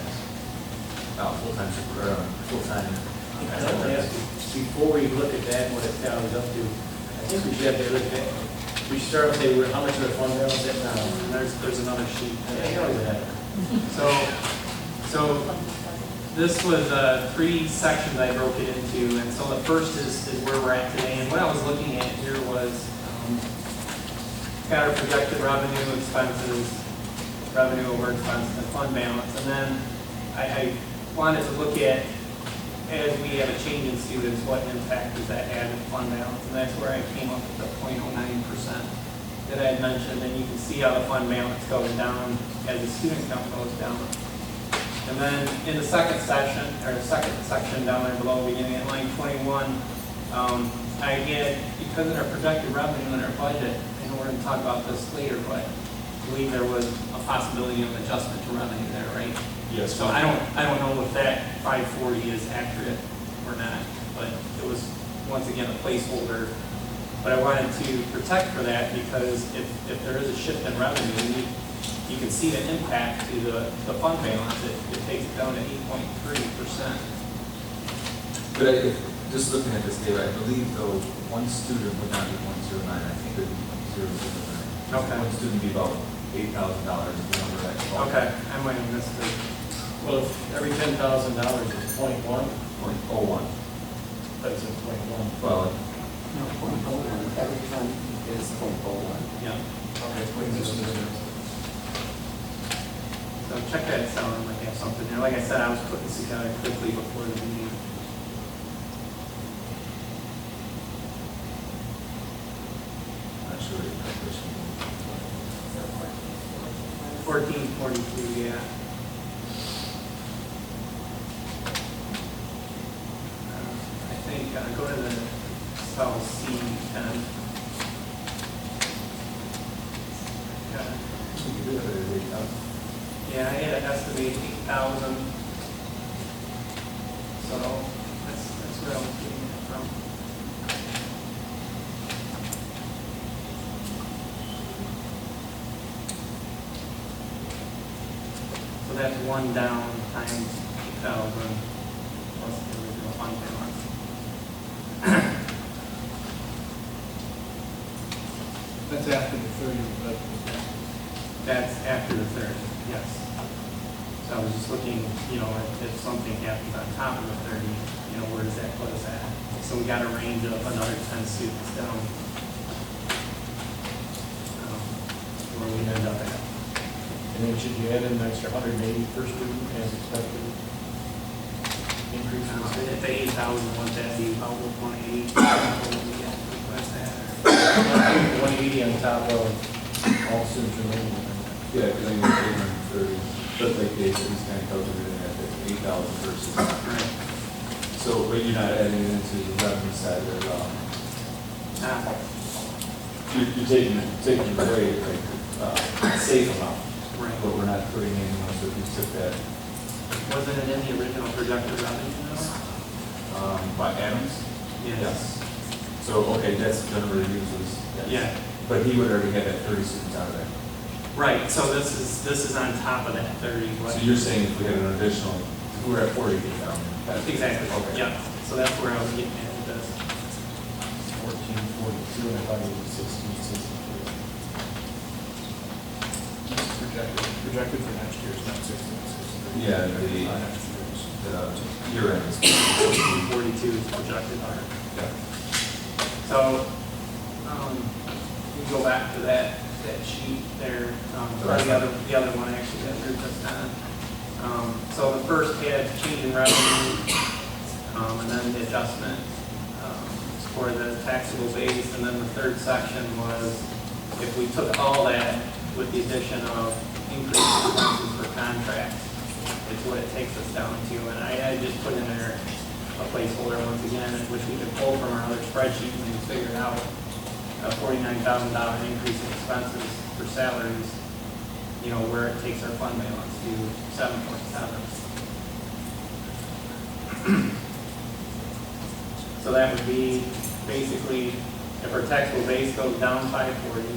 full-time. I don't ask you, before we look at that and what it tallies up to, I think we should have to look at, we should start with say, how much of the fund balance is now? And there's another sheet. I know that. So this was 3 sections I broke it into, and so the first is where we're at today. And what I was looking at here was got our projected revenue, expenses, revenue over expense, and fund balance. And then I wanted to look at, as we have a change in students, what impact does that have in fund balance? And that's where I came up with the 0.09% that I had mentioned. And you can see how the fund balance goes down as the student count goes down. And then in the second section, or the second section down there below, beginning at line 21, I had, because of our projected revenue and our budget, and we're going to talk about this later, but I believe there was a possibility of adjustment to revenue there, right? Yes. So I don't know if that 540 is accurate or not, but it was once again a placeholder. But I wanted to protect for that, because if there is a shift in revenue, you can see the impact to the fund balance. It takes it down to 8.3%. But just looking at this data, I believe though one student would not be 0.09. I think it would be 0.09. Okay. One student would be about $8,000 is the number that. Okay, I might have missed it. Well, if every $10,000 is 0.1, 0.01. that's a 0.1. Well, No, 0.01, every fund is 0.01. Yeah. Okay. So check that out. I might have something there. Like I said, I was putting this together quickly before the meeting. not sure what your calculation is. 1442, yeah. I think, go to the cell C10. You can do it at 8,000. Yeah, I had to estimate 8,000. So that's where I was getting it from. So that's 1 down times 8,000 plus the original fund balance. That's after the 30, but That's after the 30, yes. So I was just looking, you know, if something happens on top of the 30, you know, where does that put us at? So we got a range of another 10 students down. Where we end up at. and then should you add in an extra 180 per student as expected? Increase in the state? At the 8,000, wouldn't that be about 180? What we get request at? 180 on top of all students remaining. Yeah, because then you're 830. But like Dave said, he's kind of calculated in at 8,000 versus. Right. So, but you're not adding it into the revenue side at all. You're taking it away, like, safe amount. Right. But we're not putting in, so if you took that, Wasn't it in the original projected revenue number? by Adams? Yes. So, okay, that's the number he uses. Yeah. But he would already have that 30 students out of there. Right, so this is on top of that 30. So you're saying if we had an additional, if we were at 40, get down. Exactly, Okay. yeah, so that's where I was getting at with this. 1442, and I thought it was 1663. Projected for next year is not 1663. Yeah, Next year's. the year end is. 42 is projected. Yeah. So, we go back to that sheet there, or the other one actually that we're just on. So the first had change in revenue, and then the adjustment for the taxable base, and then the third section was if we took all that with the addition of increased expenses for contracts, it's what it takes us down to. And I just put in there a placeholder once again, which we could pull from our other spreadsheet and we figured out a $49,000 increase in expenses for salaries, you know, where it takes our fund balance to 7.7. So that would be basically if our taxable base goes down 540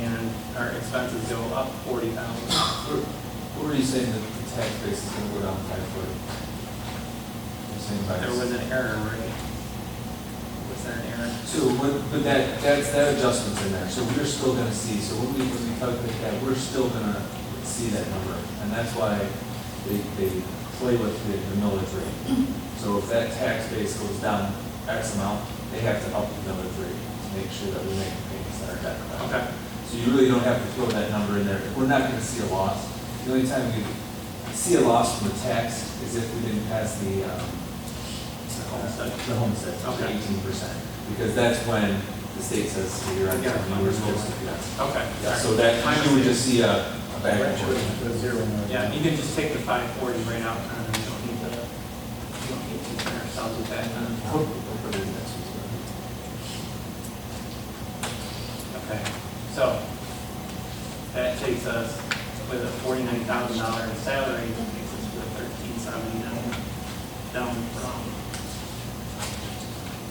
and our expenses go up 40,000. What were you saying that the tax base is going to go down 540? You're saying by There was an error, right? Was there an error? So, but that adjustment's in there, so we're still gonna see, so when we calculate that, we're still gonna see that number, and that's why they play with the millage rate. So if that tax base goes down X amount, they have to up the millage rate to make sure that we make the payments that are debt collected. Okay. So you really don't have to throw that number in there, we're not gonna see a loss. The only time we see a loss from the tax is if we didn't pass the homestead, Okay. 18%, because that's when the state says you're on Yeah. something you were supposed to be on. Okay. Yeah, so that, you would just see a back and forth. Put a zero in there. Yeah, you can just take the 540 right out, and you don't need to concern ourselves with that. Okay, so that takes us with a $49,000 salary, takes us to $1379, down from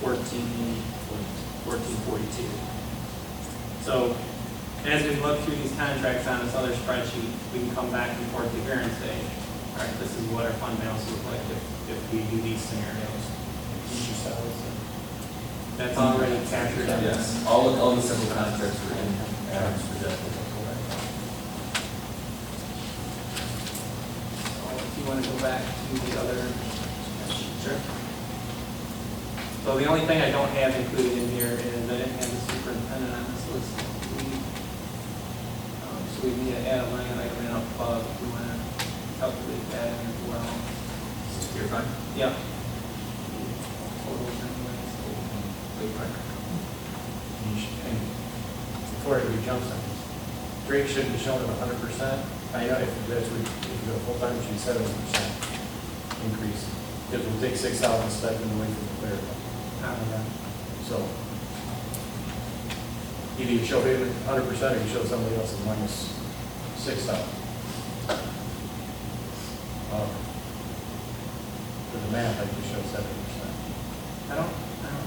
1442. So as we look through these contracts on this other spreadsheet, we can come back and forth to here and say, all right, this is what our fund balance look like if we do these scenarios. That's already captured. Yes, all the simple contracts were in Adam's projected. So if you want to go back to the other spreadsheet. Sure. So the only thing I don't have included in here is I didn't have the superintendent on this list. So we need to add a line item in up above if we want to calculate that in as well. You're fine? Yeah. Totals anyways. Before everybody jumps on this, Drake shouldn't be shown at 100%. I know if that's what, if you go full-time, it should be 70% increase. Because we'll take 6,000 stipend away from the clerical. So either you show him 100% or you show somebody else at minus 6,000. For the math, I can show 70%. I don't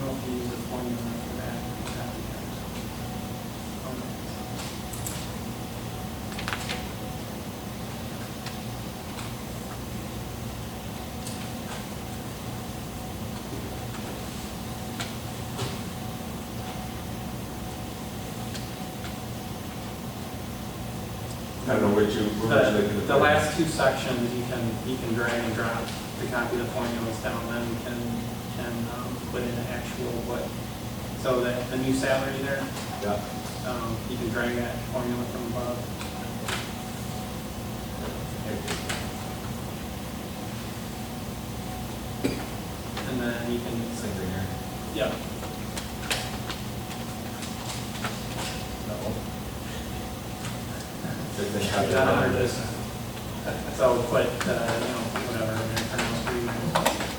know if you use the formula for that. I don't know where you looking at. The last two sections, you can drag and drop to copy the formulas down, then we can put in the actual what, so that the new salary there, Yeah. you can drag that formula from above. And then you can, Same thing here. yeah, got under this. So put, whatever, internal street.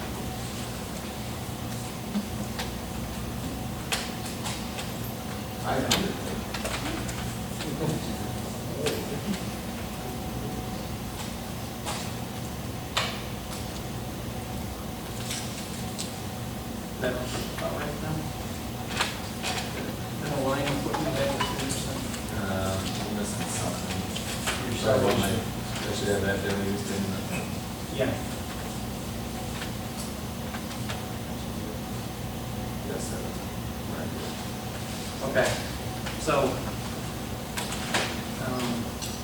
That about right now? That align with what you had with your Probably I should have that there, used in Yeah. yes, Okay, so,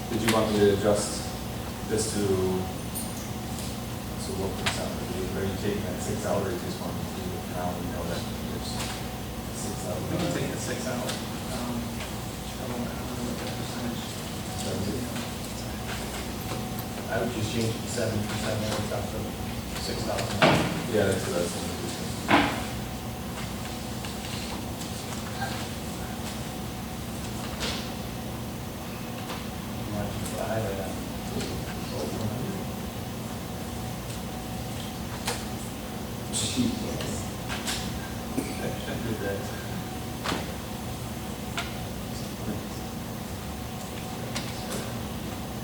did you want me to adjust this to, so what percent would be, are you taking that 6 out, or you just want me to leave it now, we know that there's 6 out? we can take the 6 out. I don't know what that percentage. I would just change it to 7% there, it's up to 6,000. Yeah, that's what I was thinking. You want to put a highlight on it.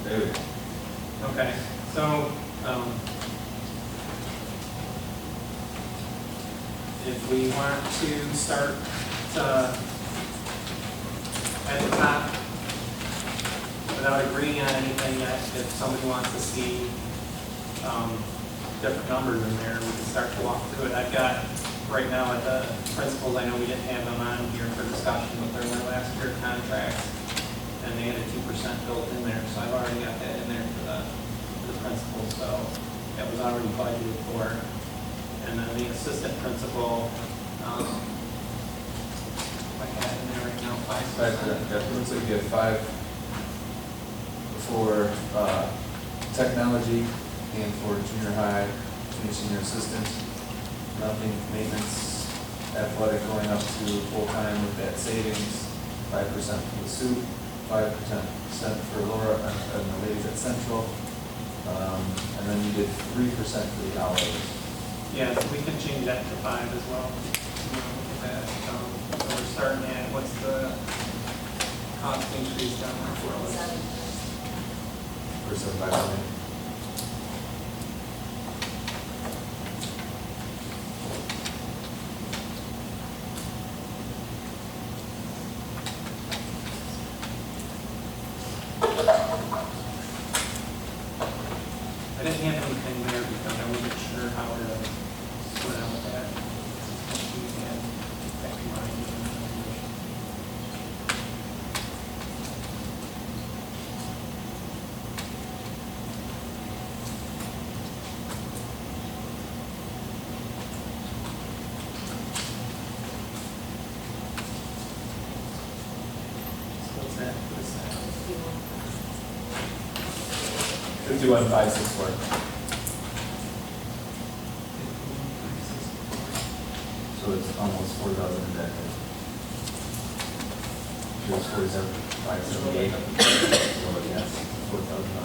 There we go. Okay, so, if we want to start, at the top, without agreeing on anything yet, if somebody wants to see, different numbers in there, we can start to walk through it. I've got, right now at the principals, I know we didn't have them on here for discussion, but they're in their last year contracts, and they had a 2% built in there, so I've already got that in there for the principal, so that was already budgeted for. And then the assistant principal, I got it in there right now, 5%. That looks like you have 5 for technology and for junior high, senior assistant, nothing, maintenance, athletic going up to full-time with that savings, 5% for the soup, 5% for Laura and the ladies at Central, and then you did 3% for the hours. Yeah, so we can change that to 5 as well. Look at that. So we're starting at, what's the cost increase down there for us? 5%. I didn't have anything there because I wasn't sure how to split out that. We had that combined. What's that? What's that? 51,564. So it's almost 4,000 in debt. It was 47,578. So yes, 4,000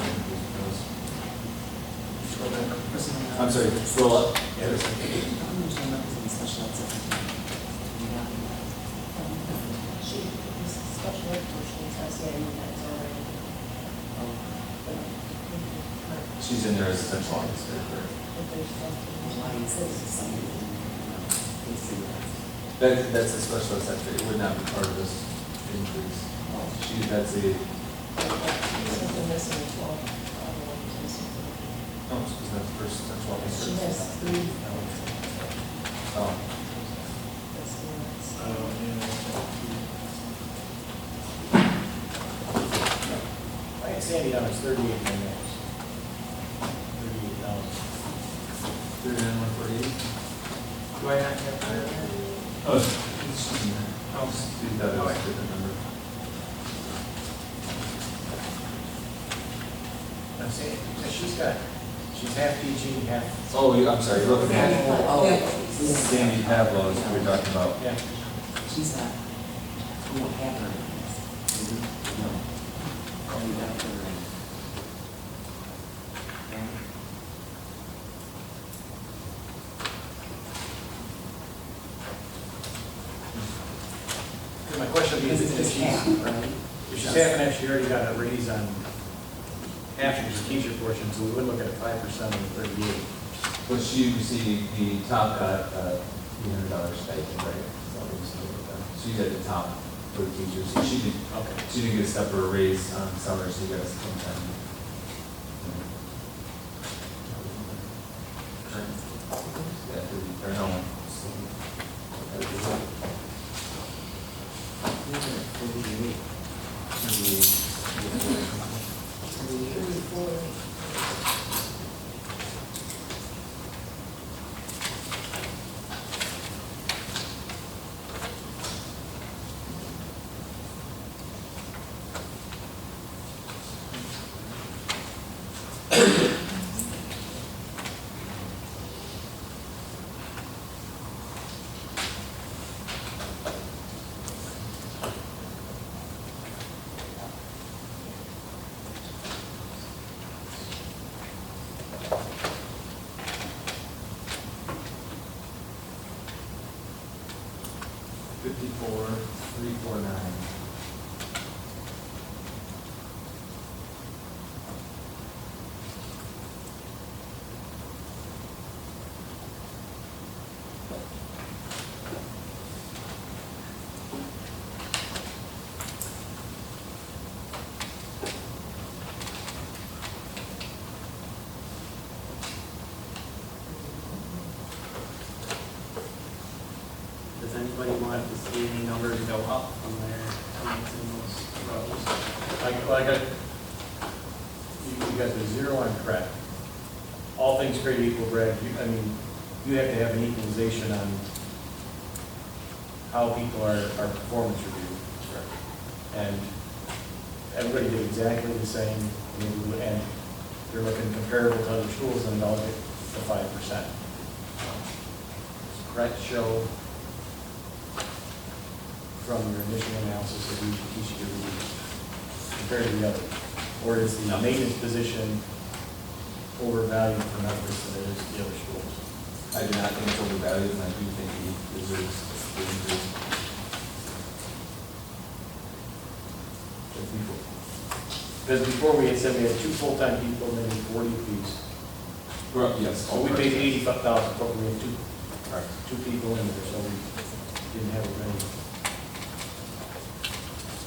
I'm sorry, scroll up. Yeah. Special ed portions, I see that's already. She's in there as a central office. That's a special assessment. It would not be part of this increase. That's a. No, because that's first central office. She has 3. Oh. I had Sandy down, it's 38 minutes. 39,148. Do I not have that? Oh, that was a different number. I'm saying, she's half PG, half. Oh, I'm sorry, you're looking at Oh, Sandy Pavlos, we're talking about. Yeah. she's not, we don't have her. No. Oh, you got her. My question is, if It's half, right? she's half an extra, you already got a raise on half of your teacher portion, so we would look at a 5% of the 38. But she received the top $300 stipend, right? So she's at the top. for the teachers. So she didn't get a step or a raise on salary, so you got a full-time. Yeah, or no. Does anybody want to see any numbers go up from their comments in those rows? You got the zero on correct. All things created equal, Brad, you have to have an equalization on how people are performance reviewed. And everybody did exactly the same, and you're looking comparable to other schools, and they'll get the 5%. Correct show from your initial analysis of each year compared to the other? Or is the maintenance position overvalued for Memphis than it is the other schools? I do not think it's overvalued, and I do think he deserves the increase. Because before we had said we had 2 full-time people, maybe 40 apiece. Well, yes. So we paid 85,000, but we had two people in there, so we didn't have as many.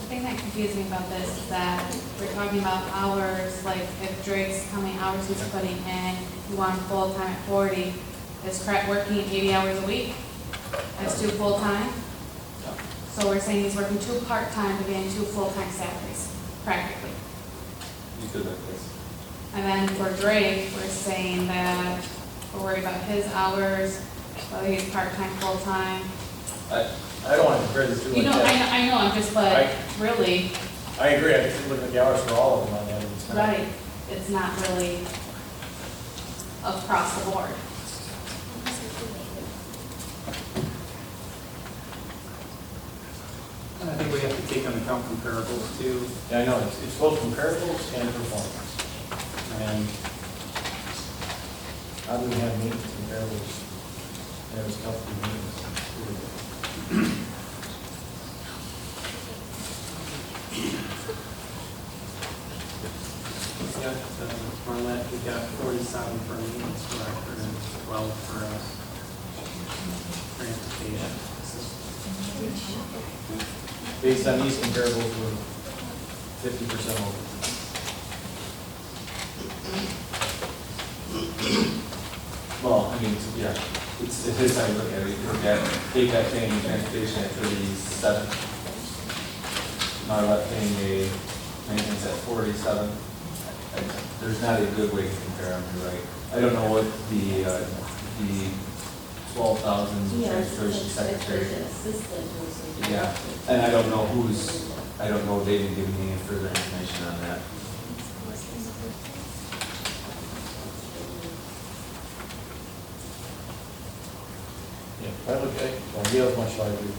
The thing that confused me about this is that we're talking about hours, like if Drake's how many hours he's putting in, you want him full-time at 40, is Pratt working 80 hours a week? That's 2 full-time? So we're saying he's working 2 part-time to gain 2 full-time salaries, practically. You could have this. And then for Drake, we're saying that we're worried about his hours, whether he's part-time, full-time. I don't want to compare the two. You know, I know, I'm just, but really. I agree, I think looking at the hours for all of them on that. It's not. Right, it's not really across the board. And I think we have to take into account comparables too. Yeah, I know, it's both comparables and performance. And how do we have maintenance comparables? And it was tough to maintenance. Yeah, Marlette, we got 47 for maintenance director and 12 for transportation. Based on these comparables, we're 50% over. Well, I mean, yeah, it is how you look at it. You look at KPAC paying transportation at 37, Marlette paying a maintenance at 47. There's not a good way to compare them, you're right. I don't know what the 12,000 transportation secretary. Yeah, and I don't know they didn't give me any further information on that. Yeah, I look at, well, Gail's much larger.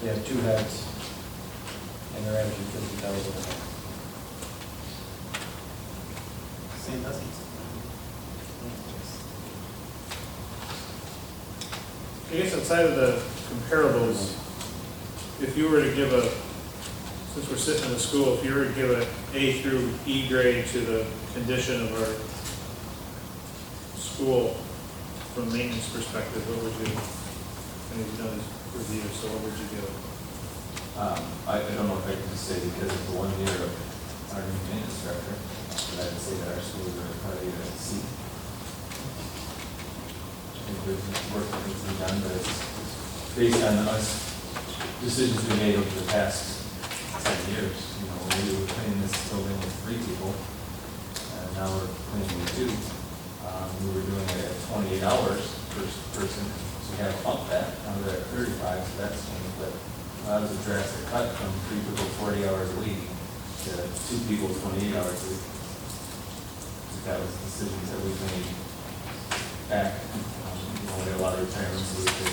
They have 2 heads, and they're averaging 50,000. Same doesn't. I guess outside of the comparables, if you were to give since we're sitting in the school, if you were to give an A through E grade to the condition of our school from a maintenance perspective, what would you, and you've done review, so what would you do? I don't know if I can just say because of the 1 year of our new maintenance director, but I would say that our schools are ready to see. I think there's work that needs to be done, but it's based on us, decisions we made over the past 10 years. You know, we were cleaning this building with 3 people, and now we're cleaning with 2. We were doing it at 28 hours per person, so we have upped that. Now we're at 35, so that's changed, but that was a drastic cut from 3 people 40 hours a week to 2 people 28 hours a week. That was decisions that we made back. You know, we had a lot of retirements, so we could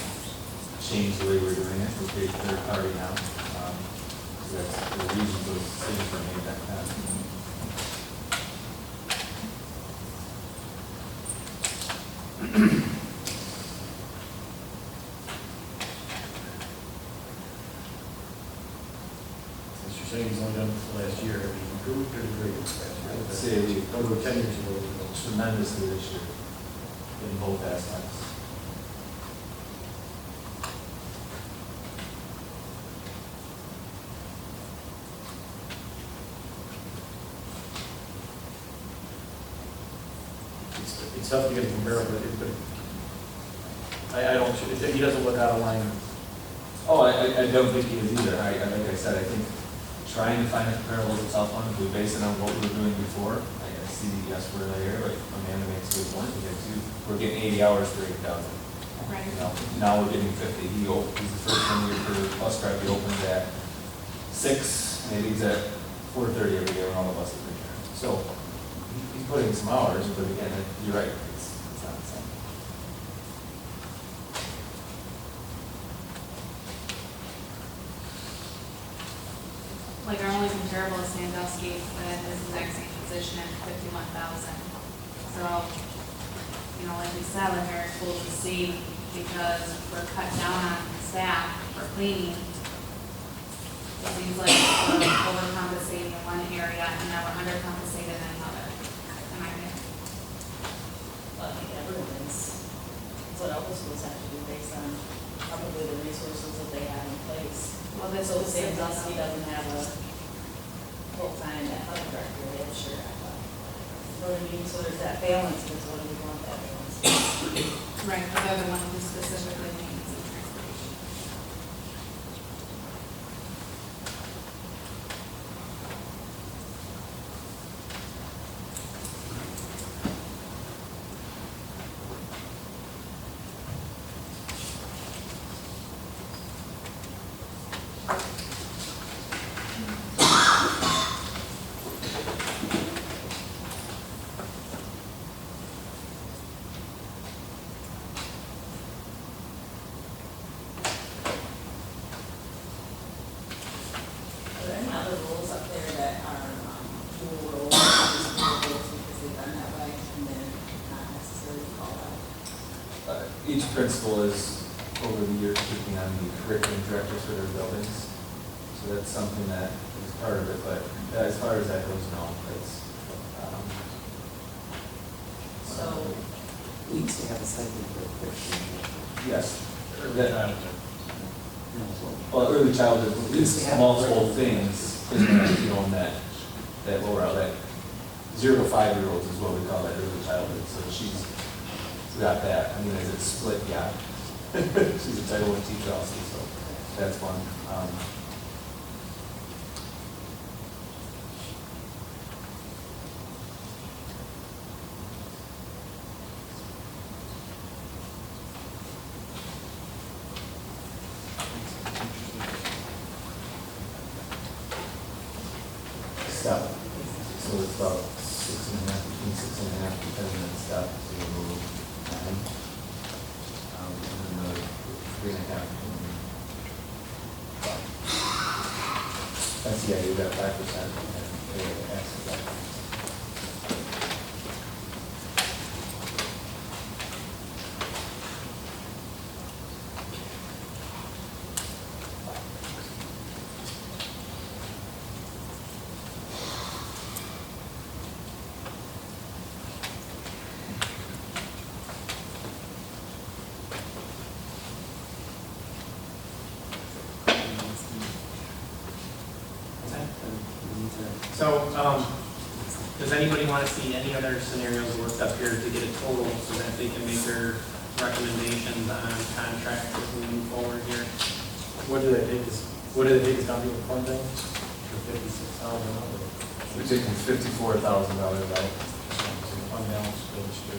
change the way we're doing it. We paid third party now. So that's the reason those decisions were made back then. Since you're saying he's only done it for the last year, have you improved or degraded last year? I would say we Over 10 years ago, tremendously this year in both aspects. it's tough to get a comparable, but I don't, he doesn't look out of line. Oh, I don't think he is either. Like I said, I think trying to find a comparable is a tough one. If we base it on what we were doing before, I see, yes, we're there, but Amanda makes a good point. We're getting 80 hours for 8,000. Right. You know, now we're getting 50. He's the first one year for bus drive. He opens at 6, maybe he's at 4:30 every day when all the buses return. So he's putting some hours, but again, you're right. It's not the same. Like our only comparable is Sandusky, that is the exact same position at 51,000. So, you know, like we said, like our schools to see, because we're cut down on staff for cleaning. It seems like we're overcompensating in one area and now we're undercompensated in another. Am I right? Well, I think everyone's, it's what all the schools have to do based on probably the resources that they have in place. Well, this So will say Sandusky doesn't have a full-time athletic director, they have a sure athletic. You know what I mean? So there's that balance, because what do we want that balance? right, the other one who's specifically maintenance and transportation. Are there any other rules up there that are dual roles, just dual roles because they've done that way, and then not necessarily called out? Each principal is, over the years, taking on the curriculum directors for their buildings. So that's something that is part of it, but as far as that goes, no, it's, So, We used to have a stipend for curriculum. yes. Early That- childhood. Well, early childhood, it's multiple things, in that, you know, in that lower out, that 0 to 5-year-olds is what we call that early childhood, so she's got that. I mean, is it split? Yeah. She's a Title I teacher also, so that's one. Step. So it's about 6.5, between 6.5 and 10 minutes step, so you move 9. And then another 3.5. That's, yeah, you got 5%. And they ask for that. So, does anybody want to see any other scenarios worked up here to get a total so that they can make their recommendations on contract as we move forward here? What do they take us down to with funding? For $56,000. We're taking $54,000 out. Unbalanced goes to.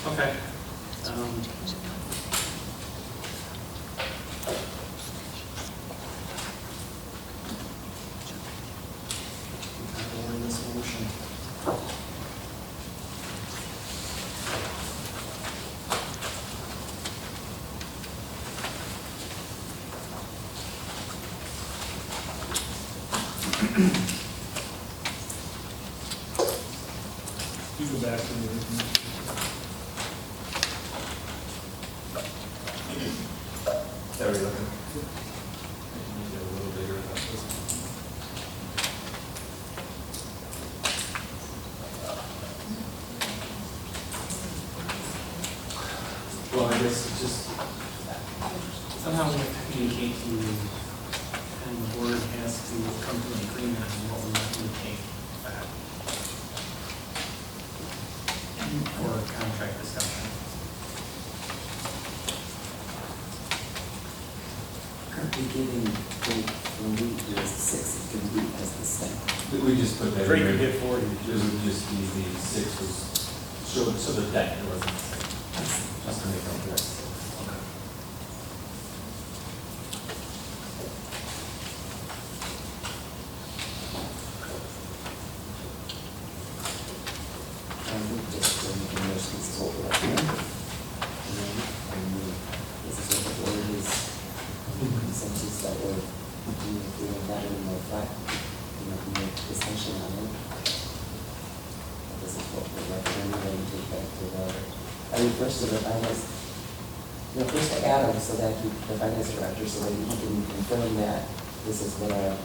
Okay. This motion. You go back to the. There we go. Get a little bigger about this. Well, I guess it's just somehow we have to communicate to, and the board has to come to an agreement on what we want to take back for contract discussion. Currently giving the week is 6 is going to be as the same. We just put that. Drake in could there. hit 40. It would just be the 6 was, so the deck, it wasn't, just to make it clear. I would just make a motion to hold it up here. And then, this is what the board is, consensus that we're doing that in more flat, more discussion on it. This is what we're recommending, and take back to the, first to the finance, first to Adam, so that he, the finance director, so that he can confirm that this is what our,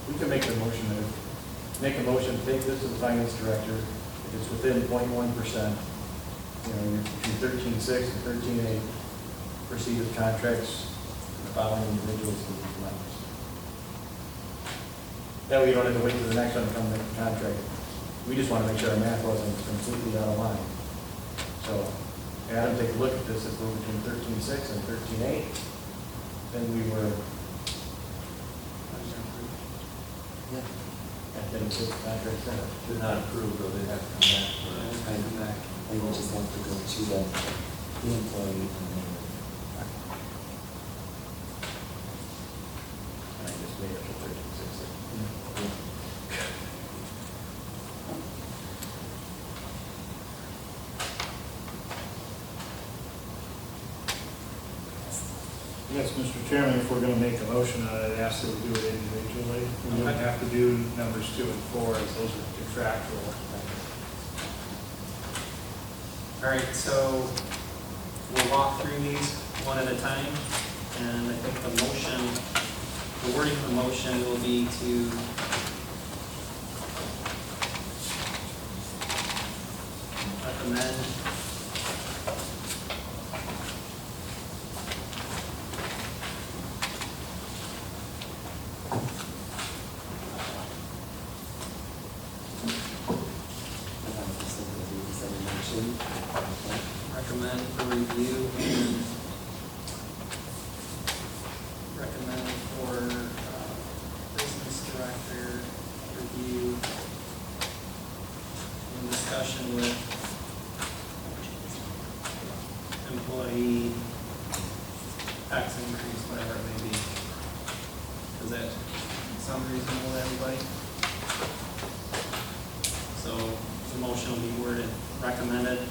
We can make a motion to take this to the finance director, if it's within 0.1%, you're between 13.6 and 13.8, proceed with contracts, the following individuals will be members. That way you don't have to wait for the next one to come make the contract. We just want to make sure our math wasn't completely out of line. So, Adam, take a look at this, if we're between 13.6 and 13.8, then we were getting 6 contracts in. They're not approved, though, they have to come back for it. I come back, and we'll just have to go to the employee and then. And I just made it to 13.6. Yes, Mr. Chairman, if we're going to make a motion on it, I'd ask that we do it individually. We don't have to do numbers 2 and 4, as those are contractual. All right, so we'll walk through these one at a time, and I think the motion, the wording of the motion will be to recommend for review and recommend for business director review in discussion with employee tax increase, whatever it may be. Does that sound reasonable to everybody? So the motion will be worded, recommend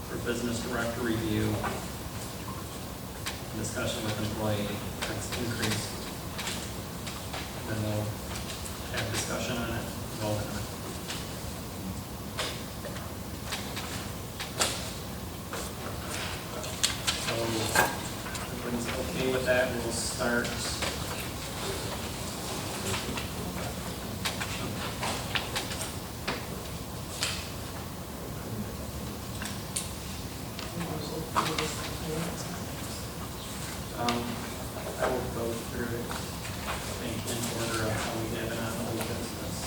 for business director review, discussion with employee tax increase. Then we'll have discussion on it, vote on it. So if everyone's okay with that, we'll start. I will go through it, I think, in order of how we have it on old business.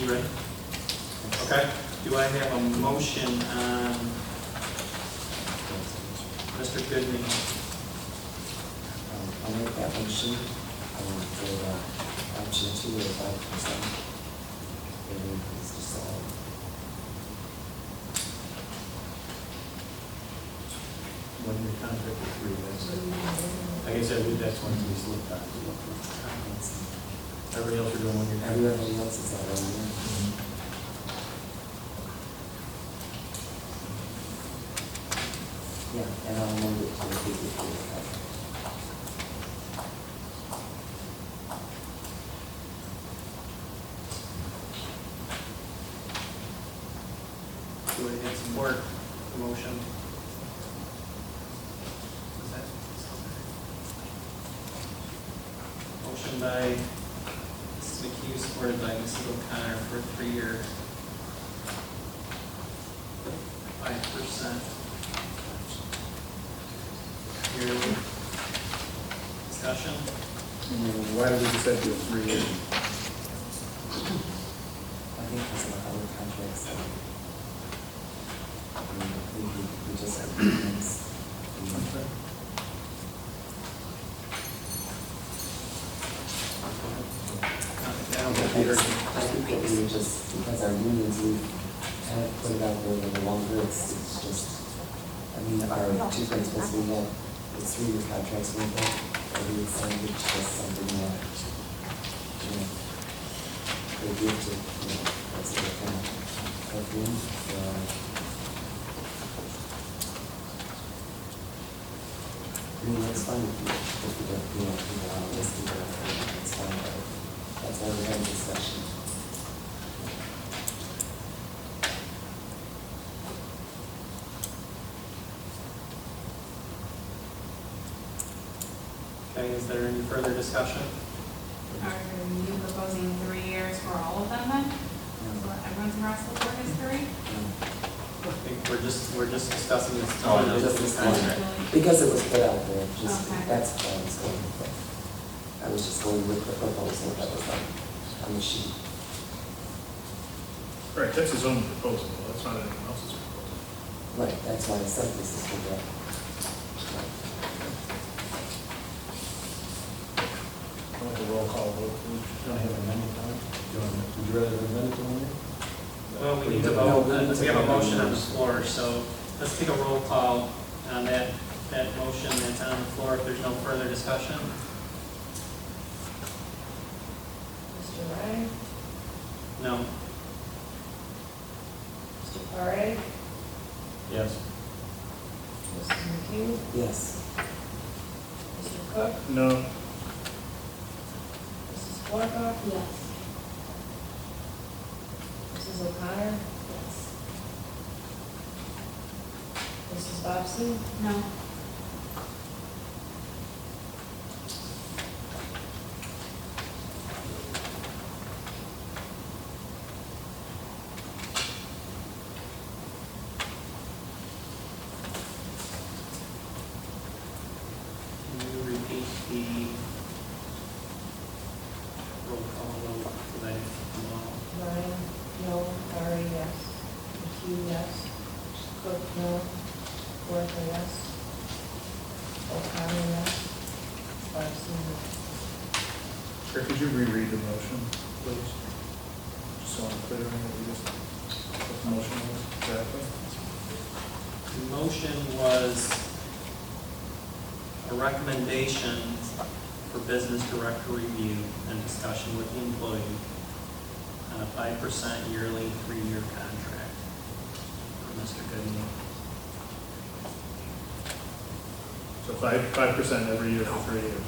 You ready? Okay. Do I have a motion on Mr. Goodman? I'll make that motion for option 2 or 5%. It increase to solve. When your contract is through, that's it. Like I said, that's when we look at. Everybody else are doing one year. Everybody else is out on there. Yeah, and I'll move it to the PPP. Do I get some work, the motion? Is that? Motion by Mrs. McHugh, supported by Mrs. O'Connor for a 3-year, 5% yearly. Discussion? Why did we decide to do 3 years? I think that's what other contracts are. We just have agreements. I think that we would just, because our unions, we kind of put it out there a little longer, it's just, I mean, our 2 principals, we have, it's 3-year contracts we have, and we decided it's just something that, they give to, that's what they're kind of doing, I mean, it's fine if you don't, people on this, it's fine, but that's why we're having discussion. Okay, is there any further discussion? Are you proposing 3 years for all of them then? For everyone's household work history? I think we're just discussing this. Just this contract, because it was put out there, just, Okay. that's what I was going with. I was just going with the proposal that was on the sheet. Right, that's his own proposal, that's not anyone else's proposal. Right, that's why I said this is for that. I want the roll call vote. We don't have an amendment on it. Would you rather amend it to 1 year? Well, we need to vote, we have a motion on the floor, so let's take a roll call on that motion that's on the floor if there's no further discussion. Mr. Ryan? No. Mr. Parre? Yes. Mrs. McHugh? Yes. Mr. Cook? No, Mrs. Florka? Yes. Mrs. O'Connor? Yes. Mrs. Bobbsey? No. the roll call vote today. Ryan, no. Carrie, yes. McHugh, yes. Cook, no. Porter, yes. O'Connor, yes. Parsons, yes. Or could you reread the motion, please? Just so I'm clear on what we just, what the motion was exactly. The motion was a recommendation for business director review and discussion with the employee on a 5% yearly 3-year contract for Mr. Goodney. So 5% every year for 3 years.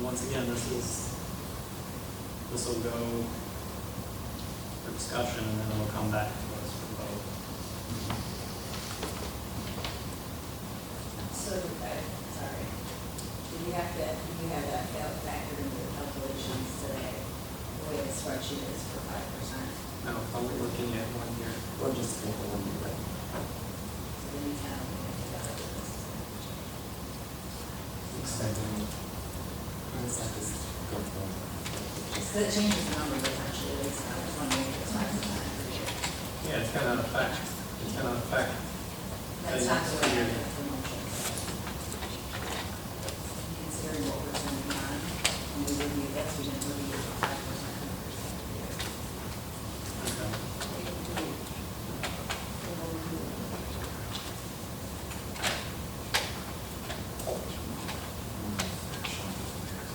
Once again, this will go for discussion and then it will come back to us for vote. So, sorry, did you have that factored into the calculations today, the way the spreadsheet is for 5%? Now, if I'm looking at 1 year, Or just pick a 1 year. So then you kind of put it together with this. Extending. How does that just go from? Because it changes the number potentially, it's not just 1 year, it's 5% every year. yeah, it's gonna affect. That's not the way I did the motion. Considering what we're spending on, and we would be, that's, we didn't really get a 5% increase every year. Okay.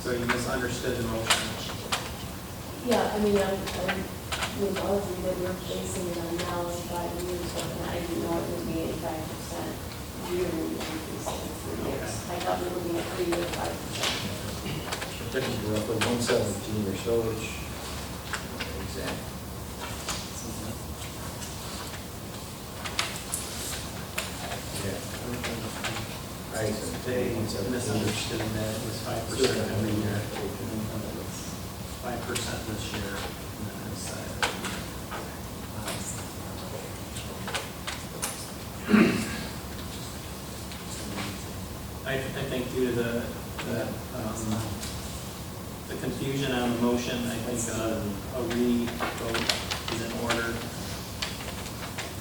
So you misunderstood the motion. Yeah, I mean, I'm with all of you that we're basing it on now in 5 years, but I didn't know it would be 85% yearly increase in 3 years. I thought we were looking at 3 years, 5%. I think it's roughly 117 or so, which, exact. Yeah. Right, they misunderstood that it was 5% every year. 5% this year, and then it's, I think due to the confusion on the motion, I think a re-vote is in order.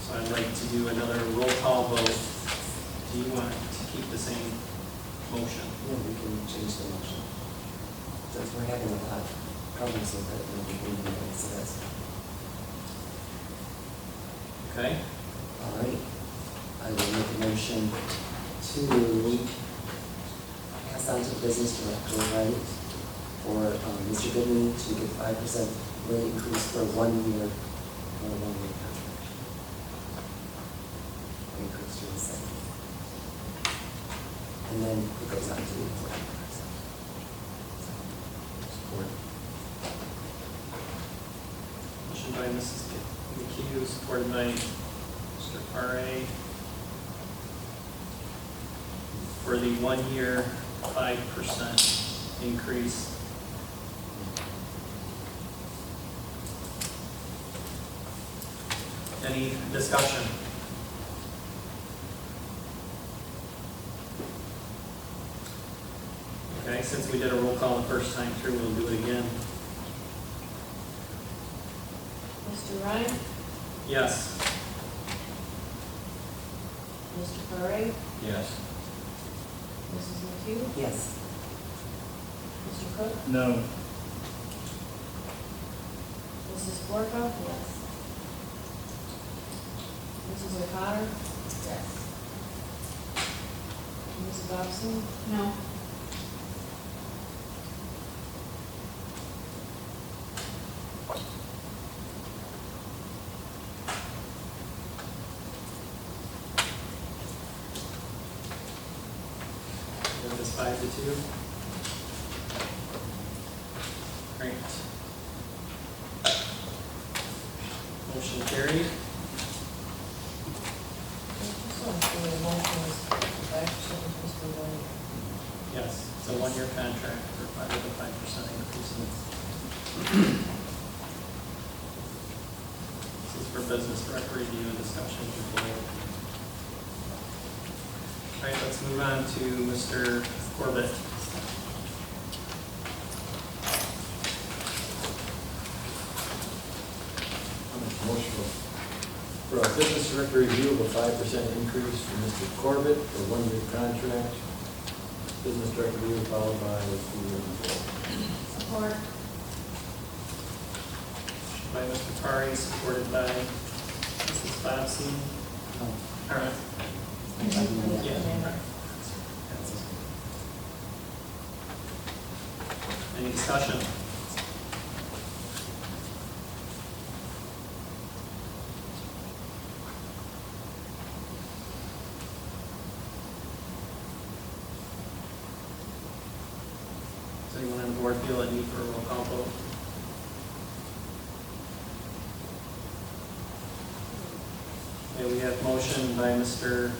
So I'd like to do another roll call vote. Do you want to keep the same motion? Yeah, we can change the motion. Since we're having a lot of problems with it, we can do it, so that's, Okay? all right. I will make a motion to pass on to business director, right, for Mr. Goodman to get 5% rate increase for 1 year, for a 1 year contract. Increase to the second. And then it goes on to the employee. Support. Motion by Mrs. McHugh, supported by Mr. Paré. For the 1 year, 5% increase. Any discussion? Okay, since we did a roll call the first time through, we'll do it again. Mr. Ryan? Yes. Mr. Perry? Yes. Mrs. McHugh? Yes. Mr. Cook? No. Mrs. Borka? Yes. Mrs. O'Connor? Yes. Mrs. Dobson? No. It was 5-2. Great. Motion carried. Yes, it's a 1 year contract for 5% increase. This is for business director review and discussion before. All right, let's move on to Mr. Corbett. Motion for a business director review of a 5% increase for Mr. Corbett for a 1-year contract. Business director review followed by a 2-year review. Support. By Mr. Pari, supported by Mrs. Bobbsey. All right. Yeah. Any discussion? Does anyone on the board feel a need for a roll call vote? Okay, we have motion by Mr.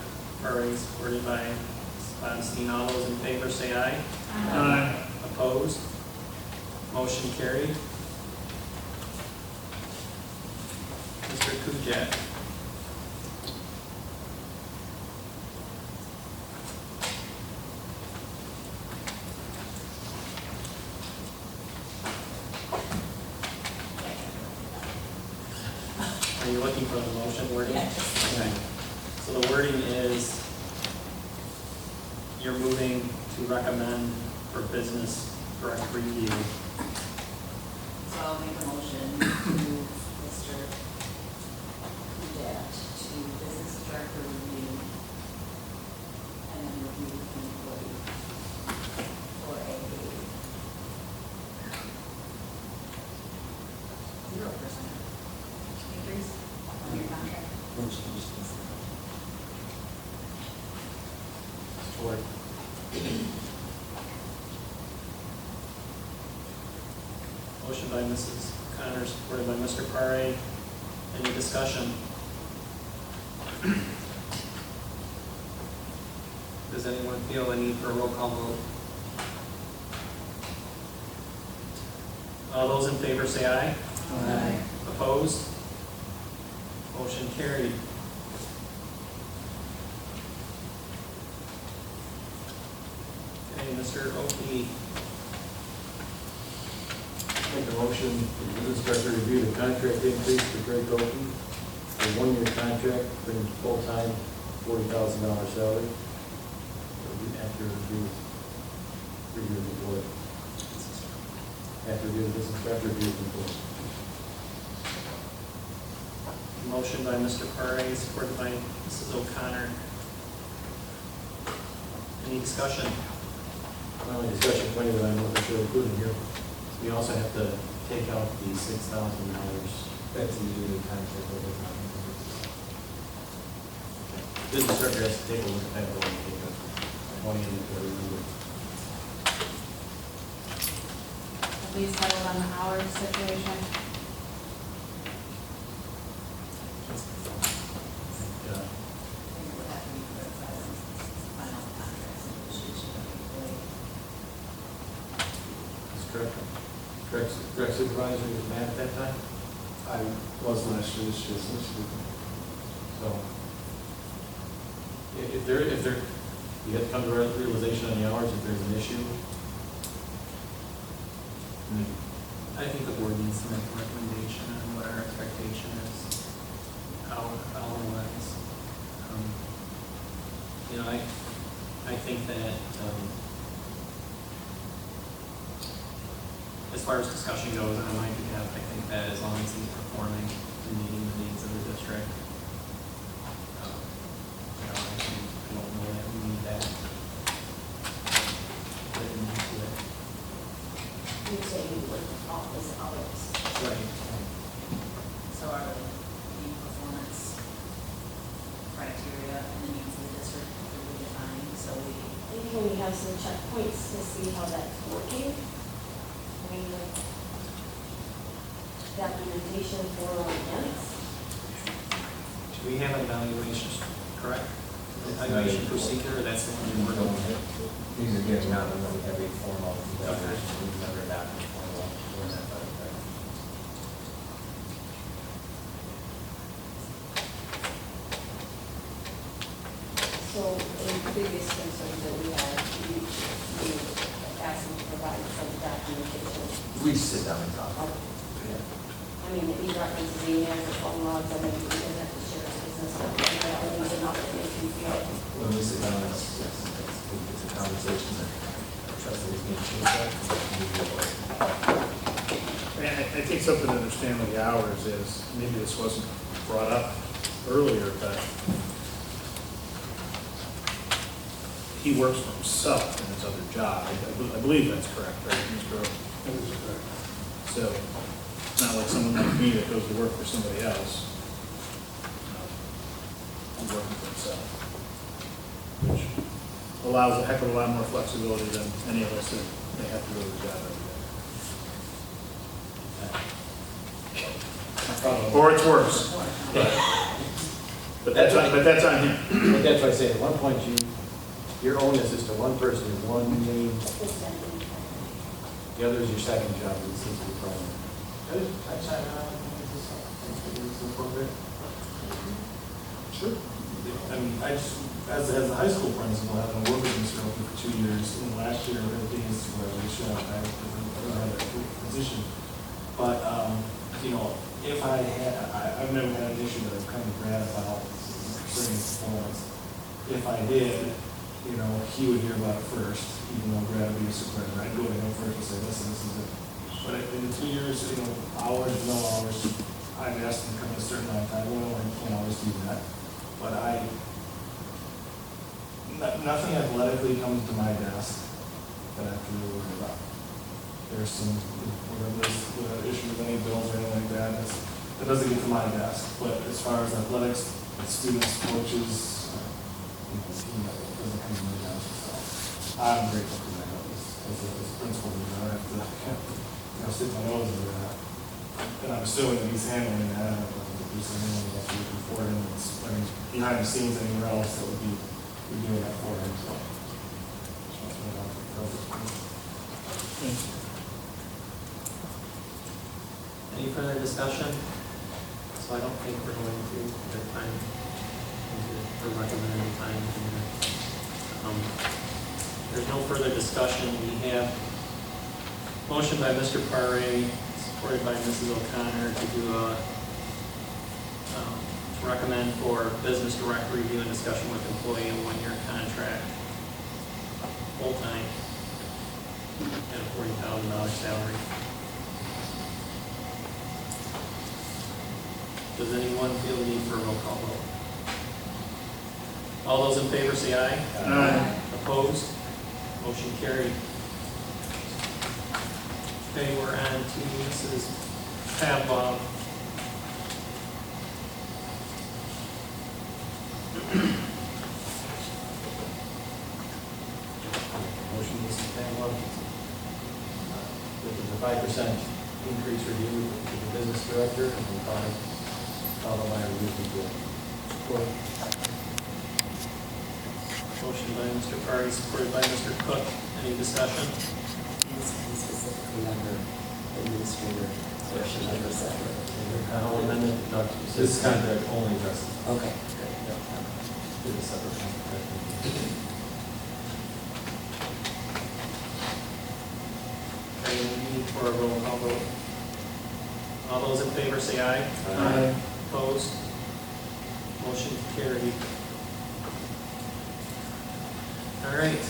Murray, supported by Ms. Bonstein. All those in favor say aye. Aye. Opposed? Motion carried. Mr. Kujat. Are you looking for the motion wording? Okay. So the wording is, you're moving to recommend for business direct review. So I'll make a motion to move Mr. Kudat to business director review and then review the employee for a 0% increase on your contract. Support. Motion by Mrs. Connor, supported by Mr. Pare. Any discussion? Does anyone feel a need for a roll call vote? All those in favor say aye. Aye. Opposed? Motion carried. Okay, Mr. Oki. Make a motion for business director review the contract increase for Greg Oakley for a 1-year contract, bringing full-time $40,000 salary. After review the board. After review the business director review the board. Motion by Mr. Pare, supported by Mrs. O'Connor. Any discussion? My only discussion point that I'm looking to include in here, we also have to take out the $6,000. That's usually the contract over time. Business director has to take a look at that, but take money in it to remove it. At least settled on the hours situation. Yeah. It would have to be put aside as final contract negotiation of the employee. That's correct. Correct supervisor was mad at that time? I was last year, this year, So, if there, you have to come to a realization on the hours if there's an issue. I think the board needs to make a recommendation on what our expectation is, hour-wise. You know, I think that, as far as discussion goes on my behalf, I think that as long as he's performing and meeting the needs of the district, you know, I don't know that we need that written into it. You say you would office hours, Right. so are the performance criteria and the needs of the district clearly defined, so Maybe when we have some checkpoints to see how that's working. I mean, like, documentation for or against. Do we have an evaluation, correct? Evaluation procedure, or that's the one we're going with? These are getting out, and then we have a formal evaluation, we've never adopted a formal for that, but We sit down and talk. I mean, if he references emails or phone logs, I mean, he doesn't have to share his business stuff, but that was enough to make you feel. When we sit down, it's a conversation that I trust that he's going to change that. And I think something to understand with the hours is, maybe this wasn't brought up earlier, but he works for himself in his other job. I believe that's correct, right, Mr. Earl? That is correct. So, it's not like someone like me that goes to work for somebody else. He's working for himself, which allows a heck of a lot more flexibility than any of us that may have to go to the job every day. Or it's worse. But that's on him. But that's why I say, at one point, your onus is to one person, one name. The other is your second job, and this is your primary. I chime in on this appropriate. Sure. I mean, I just, as a high school principal, having worked with Mr. Oakley for 2 years, and last year, I being his supervisor, I don't have that position. But, you know, if I had, I've never had an issue that I've kind of read about concerning performance. If I did, you know, he would hear about it first, even though Brad would be a supervisor. I'd go to him first and say, listen, this is it. But in the 2 years, you know, hours, no hours, I've asked him to come in a certain amount of time. Well, I can't always do that. But nothing athletically comes to my desk that I have to really worry about. There's some, whatever there's issue with any bills or anything like that, that doesn't get to my desk. But as far as athletics, students, coaches, you know, team, it doesn't come to my desk. So I'm grateful for that. As a principal, I don't have to stick my nose into that. And I'm assuming that he's handling that. I don't know if there's anyone else looking for him that's, I mean, behind the scenes anywhere else that would be doing that for him. So, just want to put it out there. Any further discussion? So I don't think we're going to the time, or recommend any time. There's no further discussion. We have motion by Mr. Paré, supported by Mrs. O'Connor to do to recommend for business direct review and discussion with employee a 1-year contract, full-time, at a $40,000 salary. Does anyone feel the need for a roll call vote? All those in favor say aye. Aye. Opposed? Motion carried. Okay, we're on to Mrs. Pavlov. Motion, Mrs. Pamela, with the 5% increase review to the business director, and we'll follow by a review people. Support. Motion by Mr. Party, supported by Mr. Cook. Any discussion? And specifically under administrator portion of the salary. I'll amend it. This contract only addresses. Okay, good. Is a separate contract. Okay, we need for a roll call vote. All those in favor say aye. Aye. Opposed? Motion carried. All right,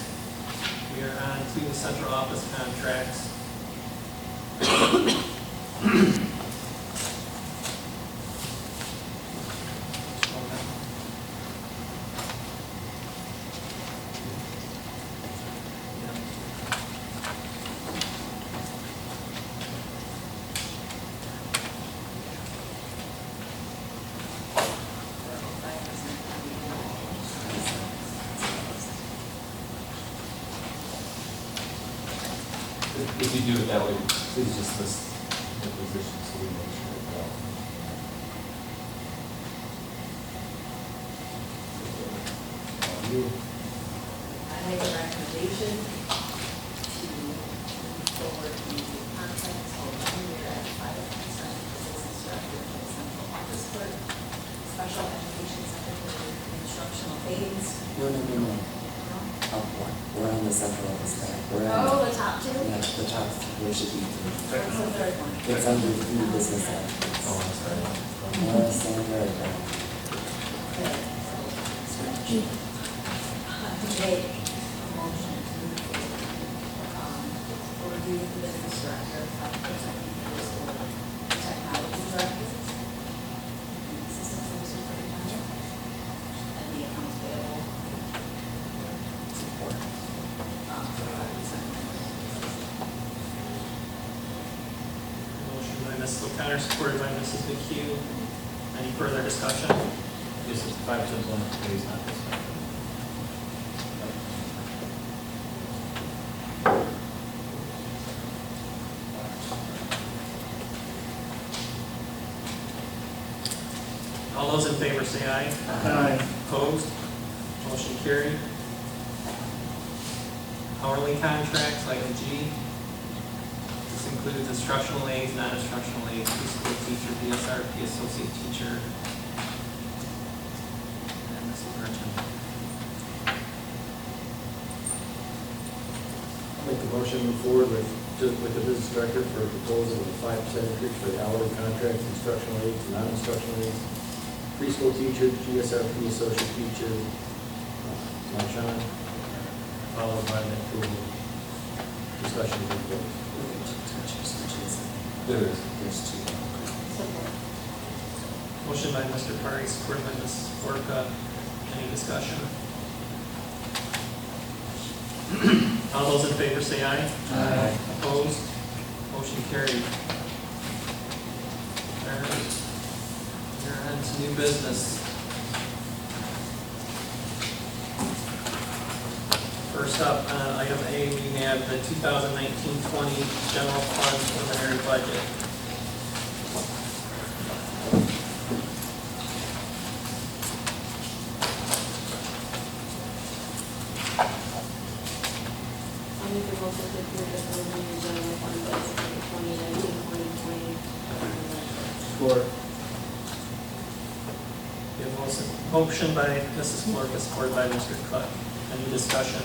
we are on to the central office contracts. If you do it that way, please just list the positions so we make sure that I make a recommendation to move forward the contracts for 1 year at 5% business director for the central office clerk, special education secretary, instructional aides. No. Up one. We're on the central office that. We're in, Oh, the top two? yeah, the top, there should be three. What's the third one? It's under new business act. Oh, I'm sorry. Morris and America. Okay. Make a motion to, review the business director, 5% increase for technology director, and assistant superintendent, and the accounts payable. Support. For 5%. Motion by Mrs. O'Connor, supported by Mrs. McHugh. Any further discussion? This is 5% on the pays, not this. All those in favor say aye. Aye. Opposed? Motion carried. Hourly contracts, item G. This includes instructional aides, non-instructional aides, preschool teacher, BSRP associate teacher, and Mrs. Merchant. I'll make the motion to move forward with the business director for a proposal of a 5% increase for the hourly contracts, instructional aides, non-instructional aides, preschool teacher, GSRP associate teacher, Marchand, followed by the approval. Discussion of the vote. There is. There's two. Support. Motion by Mr. Parry, supported by Mrs. Orca. Any discussion? All those in favor say aye. Aye. Opposed? Motion carried. All right. We're on to new business. First up, item A, we have the 2019-20 general fund preliminary budget. I'll make the motion to approve the preliminary general fund budget for 2019-2020. Support. We have motion by Mrs. Florka, supported by Mr. Cluck. Any discussion?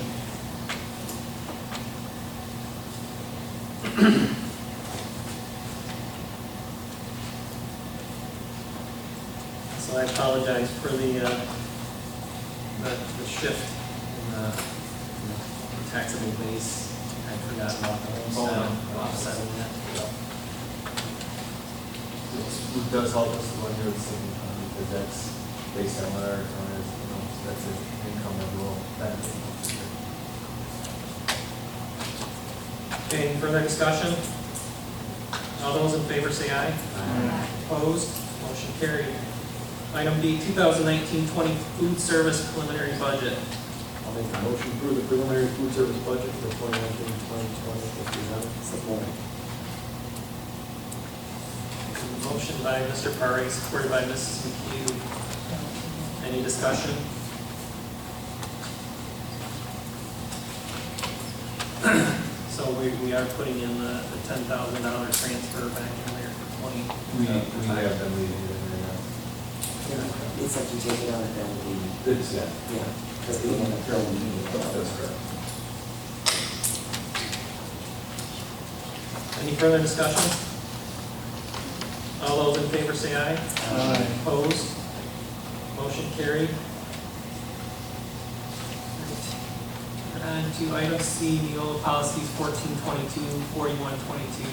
So I apologize for the shift in the taxable base. I forgot about the homestead offsetting that. It does help us when you're saving, because that's based on what our income is, that's an income that will benefit. Okay, any further discussion? All those in favor say aye. Aye. Opposed? Motion carried. Item B, 2019-20 food service preliminary budget. I'll make the motion to approve the preliminary food service budget for 2019-2020 as presented. Support. Motion by Mr. Parry, supported by Mrs. McHugh. Any discussion? So we are putting in the $10,000 transfer back in there for 20. We have them leaving it in there now. Yeah, it's like you take it out and then we, It's, yeah. yeah, because we want to throw them in. That's correct. Any further discussion? All those in favor say aye. Aye. Opposed? Motion carried. On to item C, Neola policies 1422, 4122,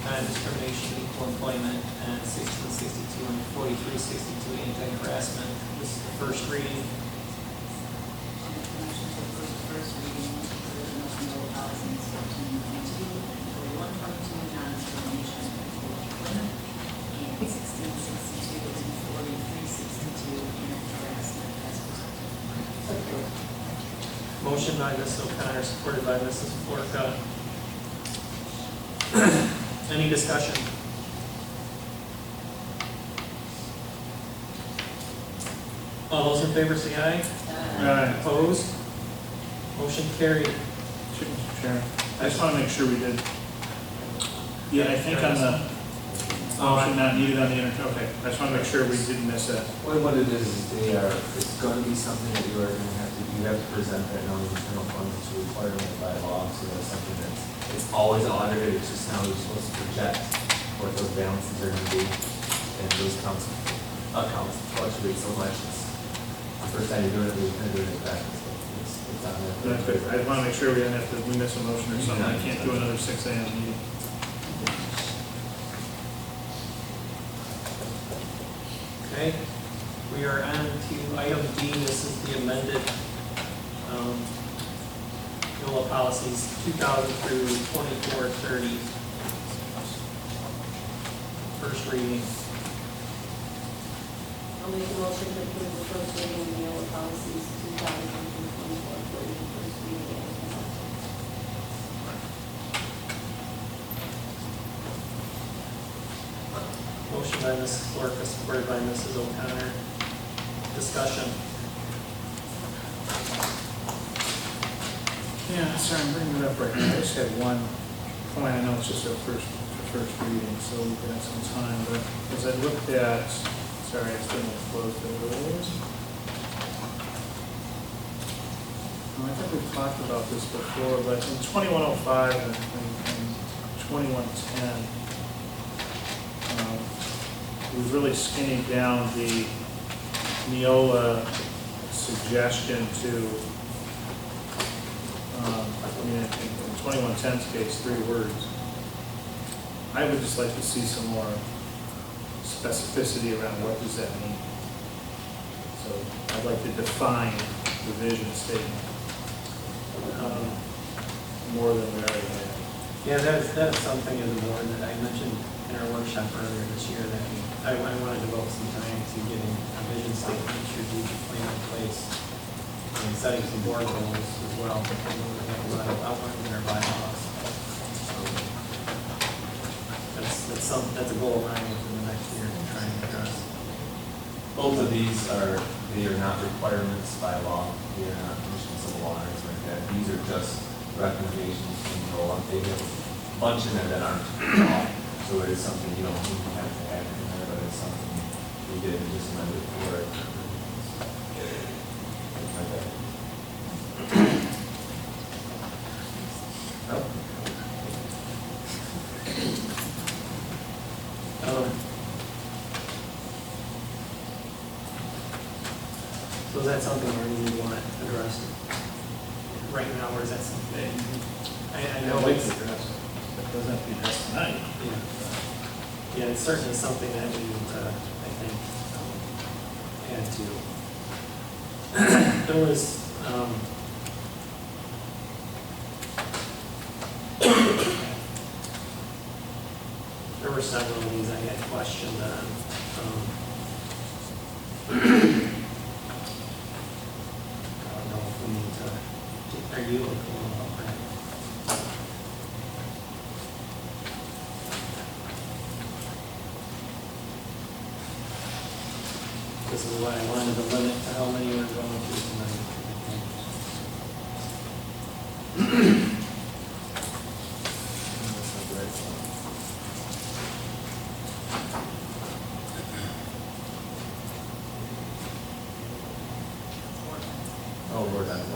non-discrimination, equal employment, and 1662 and 4362, anti-harassment. This is the first reading. I'll make the motion to approve the first reading of the original Neola policies 1422, 4122, non-discrimination, equal employment, and 1662 and 4362, anti-harassment as presented. Motion by Ms. O'Connor, supported by Mrs. Florka. Any discussion? All those in favor say aye. Aye. Opposed? Motion carried. Mr. Chairman, I just want to make sure we did. Yeah, I think on the motion not needed on the okay, I just want to make sure we didn't miss that. What it is they are, it's going to be something that you are going to have to be you have to present that now in internal funds, it's a requirement by law, so that's something that's, it's always audited, it's just now you're supposed to project what those balances are gonna be, and those accounts fluctuate so much, it's the first time you're doing it, we're gonna do it in practice, it's on there. That's good. I want to make sure we didn't have to, we miss a motion or something, I can't do another 6 AM meeting. Okay, we are on to item D. This is the amended NOLA policies 2000 through 2430. First reading. I'll make a motion to approve the first reading of the NOLA policies 2024, first reading. Motion by Mrs. Florka, supported by Mrs. O'Connor. Discussion. Yeah, sorry, I'm bringing it up right now. I just had one point. I know it's just our first reading, so we've got some time, but as I looked at, sorry, I still haven't closed it. I think we've talked about this before, but in 2105 and 2110, we've really skinnied down the Neola suggestion to, in 2110's case, 3 words. I would just like to see some more specificity around what does that mean. So I'd like to define the vision statement more than we already have. Yeah, that is something as a board that I mentioned in our workshop earlier this year that I want to devote some time to getting a vision statement, strategic plan in place, and setting some board goals as well. We have a lot of outlines in our bylaws. That's a goal of mine within the next year to try and address. Both of these they are not requirements by law, they are not commissions of law or anything like that. These are just recommendations from NOLA. They have a bunch in there that aren't law, so it is something you don't even have to add in there, but it's something we did and just amended for it. Like that. Oh. So is that something where you want addressed right now, or is that something? I know it's addressed. It doesn't have to be addressed tonight. Yeah, it's certainly something that we need to, I think, add to. There was, there were several of these I had questioned on. I don't know if we need to, are you okay about that? This is what I wanted to limit to how many we're going through tonight. Oh, Lord, that's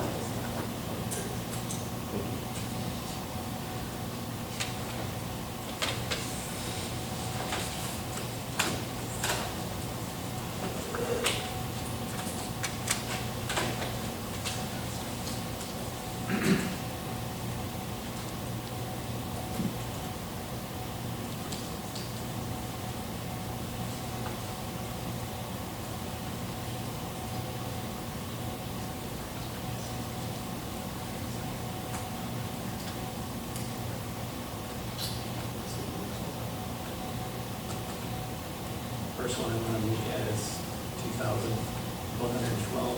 First one I want to look at is 2,112.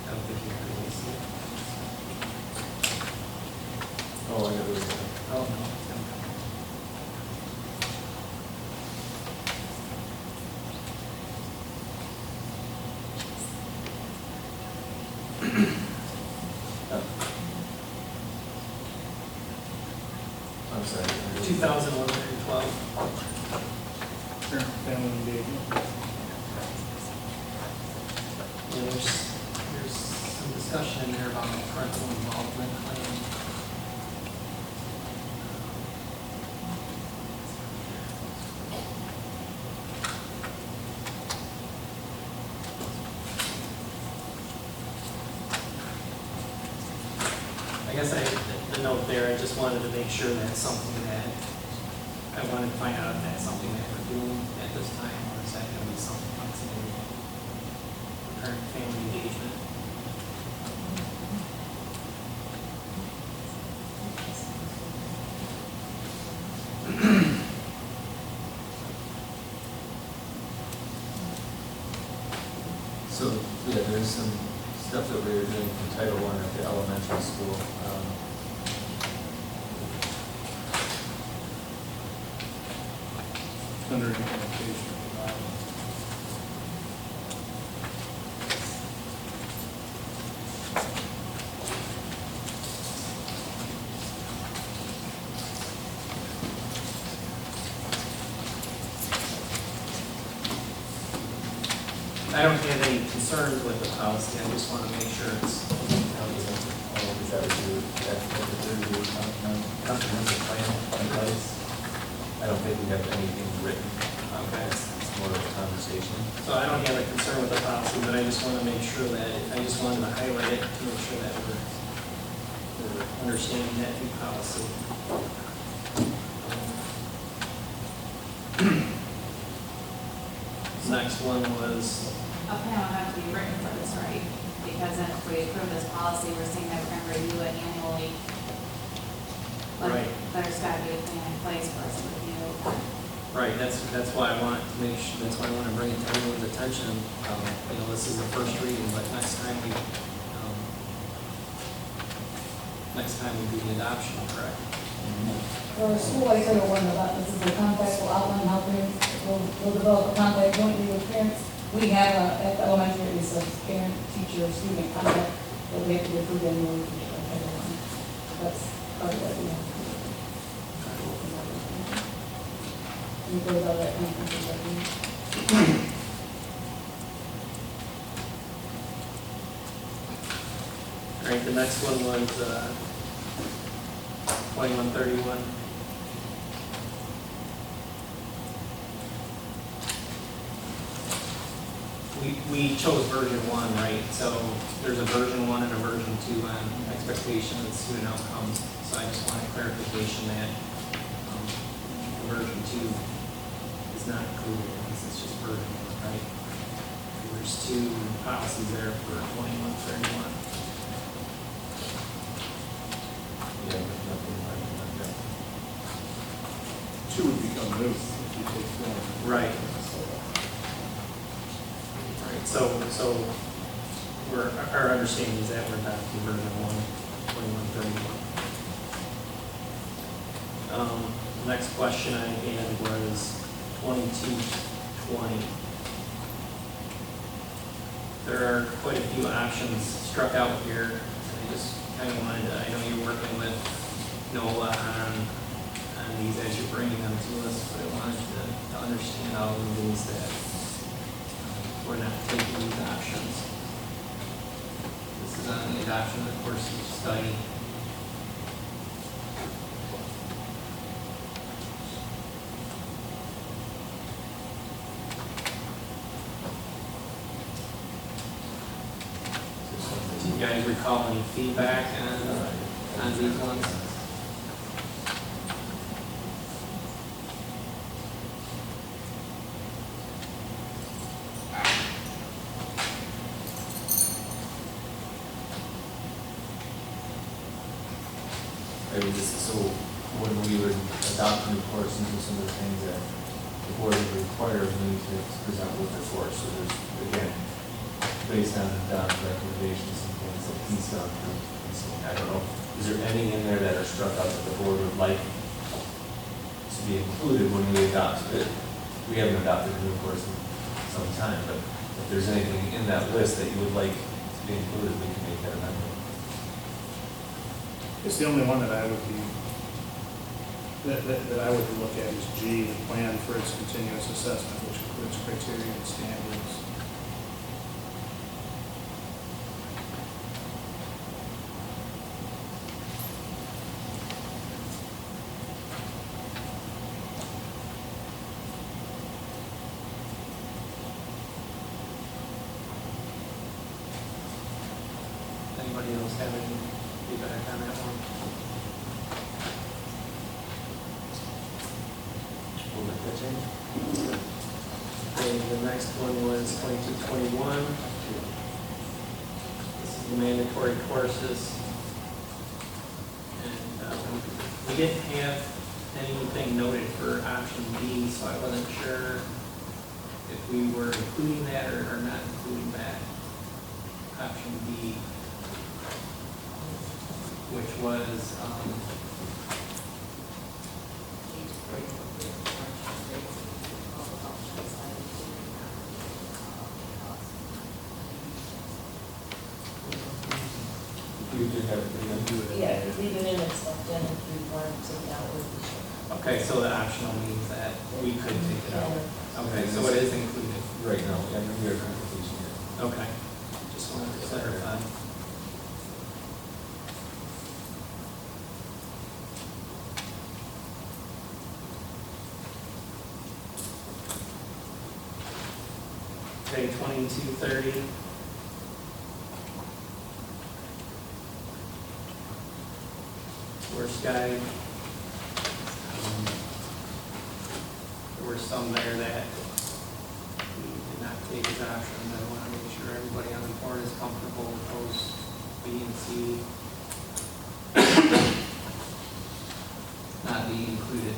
I don't think you can really see it. I'm sorry. 2,112. Parent family engagement. Yeah, there's some discussion in there about parental involvement claim. I guess the note there, I just wanted to make sure that's something that, I wanted to find out if that's something that we're doing at this time, or is that going to be something else in the parent family engagement? So, yeah, there's some stuff that we were doing from Title I at the elementary school. Under implementation of the bylaw. I don't have any concerns with the policy, I just want to make sure it's, Is that what you, that's what the comprehensive plan in place? I don't think we have anything written. okay. It's more of a conversation. So I don't have a concern with the policy, but I just want to make sure that, I just wanted to highlight it to make sure that we're understanding that new policy. Next one was, A plan will have to be written for this, right? Because then if we approve this policy, we're saying that we're gonna review it annually. But Right. there's gotta be a plan in place for us to review. right, that's why I want to make sure, that's why I want to bring it to everyone's attention. You know, this is the first reading, but next time we do the adoption, correct? For school, I said one about this is a contact will outline how parents will develop a contact jointly with parents. We have at the elementary, it's a parent, teacher, student contact that we have to approve annually. That's part of what we have. You go about that conference. All right, the next one was 2131. We chose version 1, right? So there's a version 1 and a version 2 on expectation of student outcomes. So I just wanted clarification that version 2 is not included in this, it's just version 1, right? There's 2 policies there for 2131. Yeah, there's nothing like that. Two would become new if you take one. Right. Right, so our understanding is that we're back to version 2131. Next question I had was 2220. There are quite a few options struck out here. I just kind of wanted to, I know you're working with NOLA on these as you're bringing them to us, but I wanted to understand all of these that we're not taking these options. This is on the adoption of the course of study. Do you guys recall any feedback on these ones? Maybe this is so when we would adopt new courses and some of the things that the board would require me to present with the course. So there's, again, based on Don's recommendations and things that he's gone through. And so I don't know, is there any in there that are struck out that the board would like to be included when we adopt it? We haven't adopted a new course in some time, but if there's anything in that list that you would like to be included, we can make that amendment. It's the only one that I would be that I would look at is G, the plan for its continuous assessment, which includes criteria and standards. Anybody else have any feedback on that one? We'll make that change. Okay, the next one was 2221. This is the mandatory courses. And we didn't have anything noted for option B, so I wasn't sure if we were including that or not including that. Option B, which was, You did have it. Yeah, leave it in, it's left in, if we want to take it out, we should. okay, so the optional means that we could take it out. Okay, so it is included. Right now, and we are conversation here. Okay, just wanted to clarify. Okay, 2230. Worst guide. There were some there that we did not take as options. I want to make sure everybody on the board is comfortable with those B and C not being included.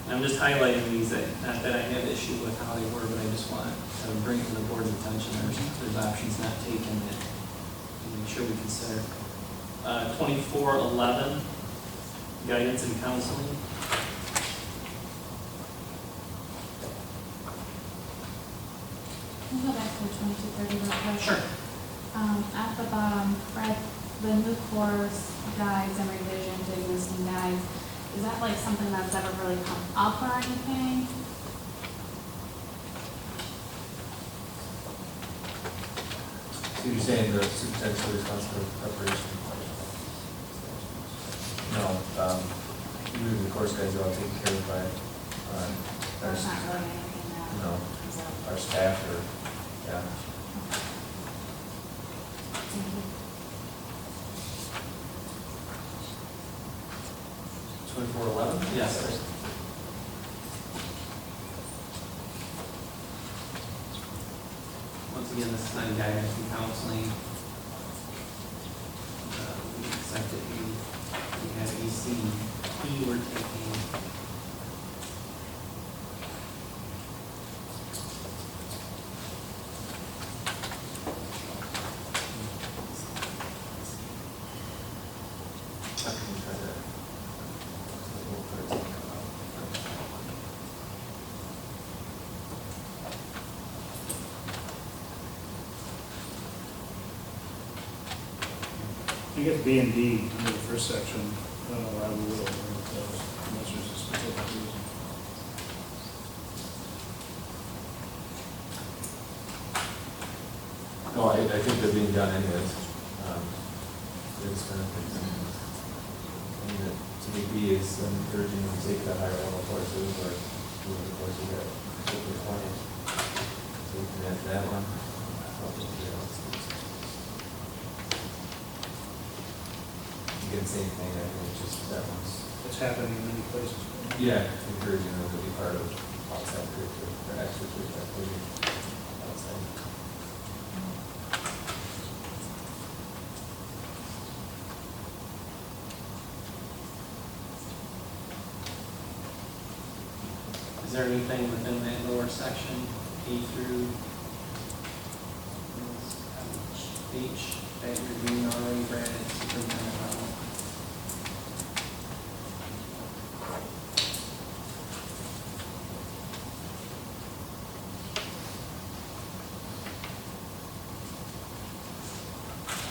And I'm just highlighting these, that, not that I have issue with how they were, but I just want to bring to the board's attention, there's options not taken that we make sure we consider. 2411, guidance and counseling. Can we go back to 2230 real quick? Sure. At the bottom, Fred, the new course guides and revision to existing guides, is that like something that's ever really come up or anything? So you're saying the superintendent's responsible for preparation? No, usually the course guides are all taken care of by, There's not really anything that. no, Is that- our staff or, yeah. Thank you. 2411? Yes, sir. Once again, this is on guidance and counseling. We accepted we had EC, we're taking. How can we try that? You get B and D under the first section, I don't know why we would overlook those, unless there's a specific reason. No, I think they're being done anyways. It's kind of things. And that to me, B is encouraging them to take the higher level courses or do the courses that fit their clients. So we can add that one. Again, same thing, I think it's just that one's. It's happening in many places. Yeah, encouraging them to be part of outside curriculum, or extracurricular activity outside. Is there anything within that lower section, E through H, that you're doing already, Brad?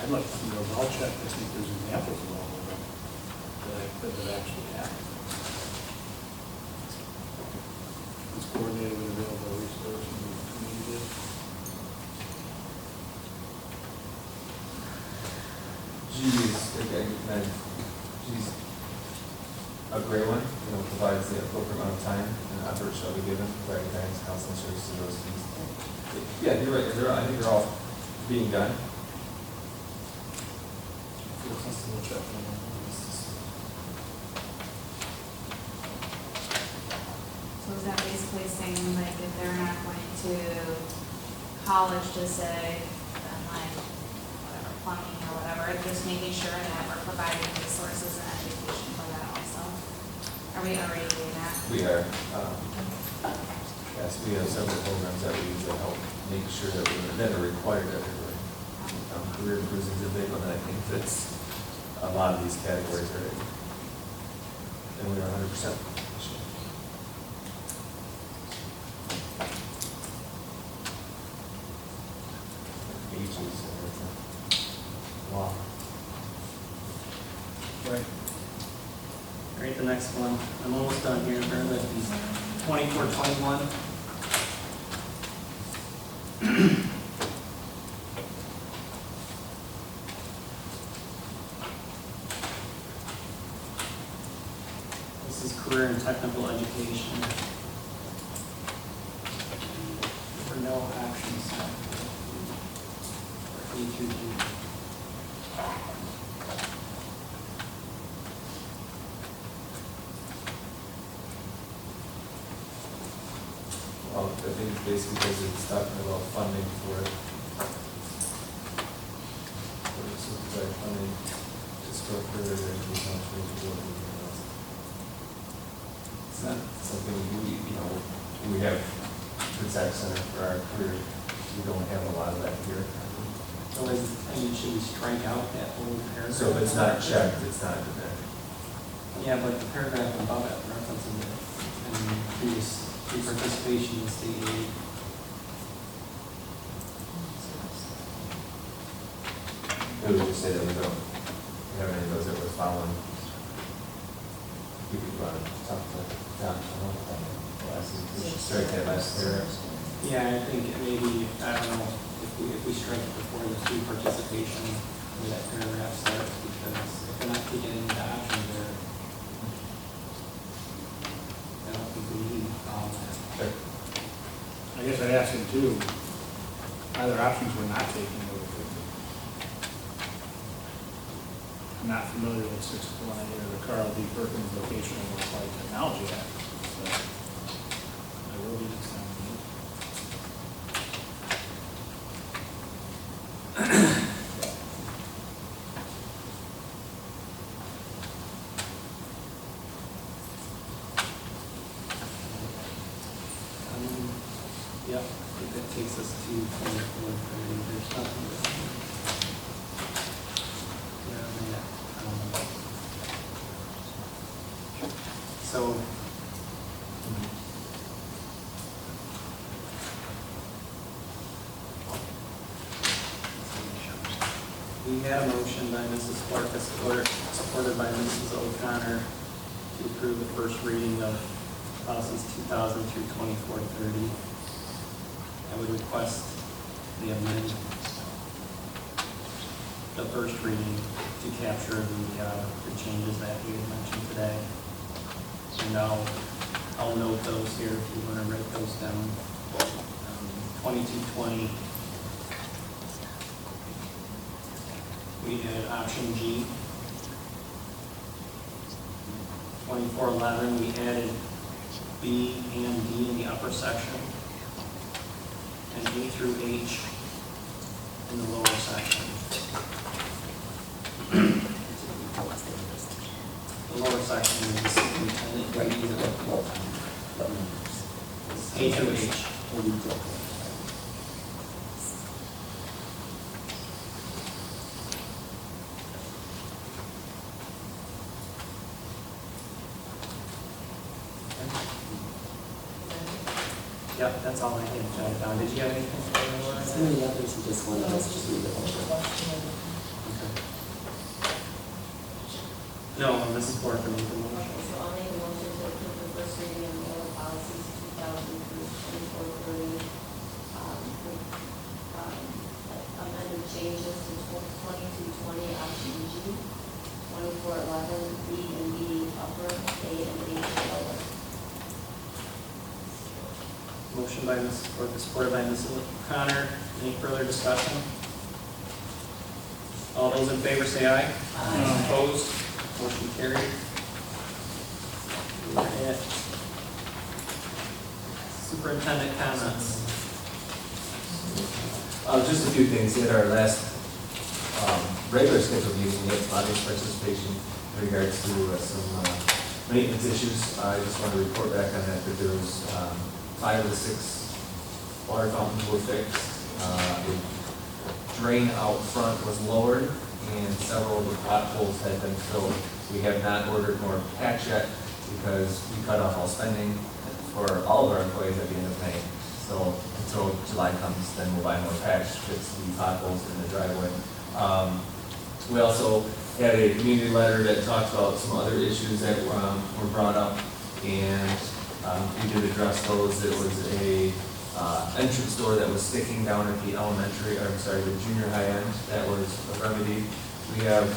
I'd like to see those all checked, I think there's examples of all of them that actually happen. It's coordinated with available resources and community. G's a gray one, provides the appropriate amount of time and effort shall be given, providing guidance, counseling services to those students. Yeah, you're right, I think they're all being done. Feel comfortable checking them. So is that basically saying like if they're not going to college to say, then like whatever, plumbing or whatever, just making sure that we're providing resources and education for that also? Are we already doing that? We are, yes, we have several programs that we use that help make sure that are required everywhere. Career cruising is a big one that I think fits a lot of these categories already. And we are 100%. Ages and everything. Wow. Right. All right, the next one, I'm almost done here, bear with me. 2421. This is career and technical education. For no action set. For A through G. Well, I think it's basically because it's talking about funding for it. Funding just for further education. It's not something we have Contact Center for our career. We don't have a lot of that here. So should we strike out that whole paragraph? So if it's not checked, it's not in there. Yeah, but the paragraph above it references it. And previous participation in state aid. It would just say that we don't have any of those that we're following. We could talk to John. Strike that last paragraph. Yeah, I think maybe, I don't know, if we strike it before the student participation, where that paragraph starts, because if they're not taking any action there, I don't think we need to follow that. Okay. I guess I'd ask him too, other options we're not taking over. I'm not familiar with 620 or the Carl D. Perkins Vocational and Applied Technology Act, but I will be next time. Yep, I think that takes us to 24, 30, there's nothing missing. So, we had a motion by Mrs. Clark, supported by Mrs. O'Connor, to approve the first reading of policies 2000 through 2430. I would request the amendment, the first reading, to capture the changes that we had mentioned today. And I'll note those here if you want to write those down. 2220, we had option G. 2411, we added B and D in the upper section, and A through H in the lower section. The lower section is right either A through H. Yep, that's all I had jotted down. Did you have anything? Some of the others, you just want us to read the whole thing. No, Mrs. Porter made the motion. Okay, so I'll make a motion to approve the first reading of the order policies 2000 through 2430. Amended changes to 2220 option G, 2411 B and B upper, A and H lower. Motion by Mrs. Porter, supported by Mrs. O'Connor. Any further discussion? All those in favor say aye. Aye. Opposed? Motion carried. We're at superintendent comments. Just a few things. At our last regular scheduled meeting, we had audience participation in regards to some maintenance issues. I just want to report back on that there was 5 of the 6 water fountains were fixed. The drain out front was lowered, and several of the potholes had been filled. We have not ordered more patch yet because we cut off all spending for all of our employees at the end of May. So until July comes, then we'll buy more patch, fix the potholes in the driveway. We also had a community letter that talked about some other issues that were brought up, and we did address those. There was a entrance door that was sticking down at the the junior high end. That was remedied. We have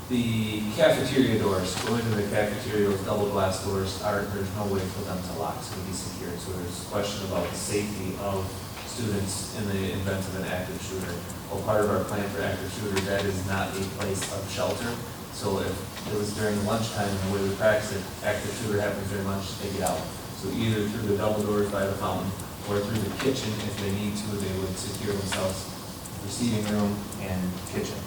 the cafeteria doors. Going to the cafeteria, those double glass doors, there's no way for them to lock, so to be secured. So there's a question about the safety of students in the event of an active shooter. Well, part of our plan for active shooters, that is not a place of shelter. So if it was during lunchtime and where we practice it, active shooter happens during lunch, they get out. So either through the double doors by the fountain or through the kitchen, if they need to, they would secure themselves, receiving room and kitchen.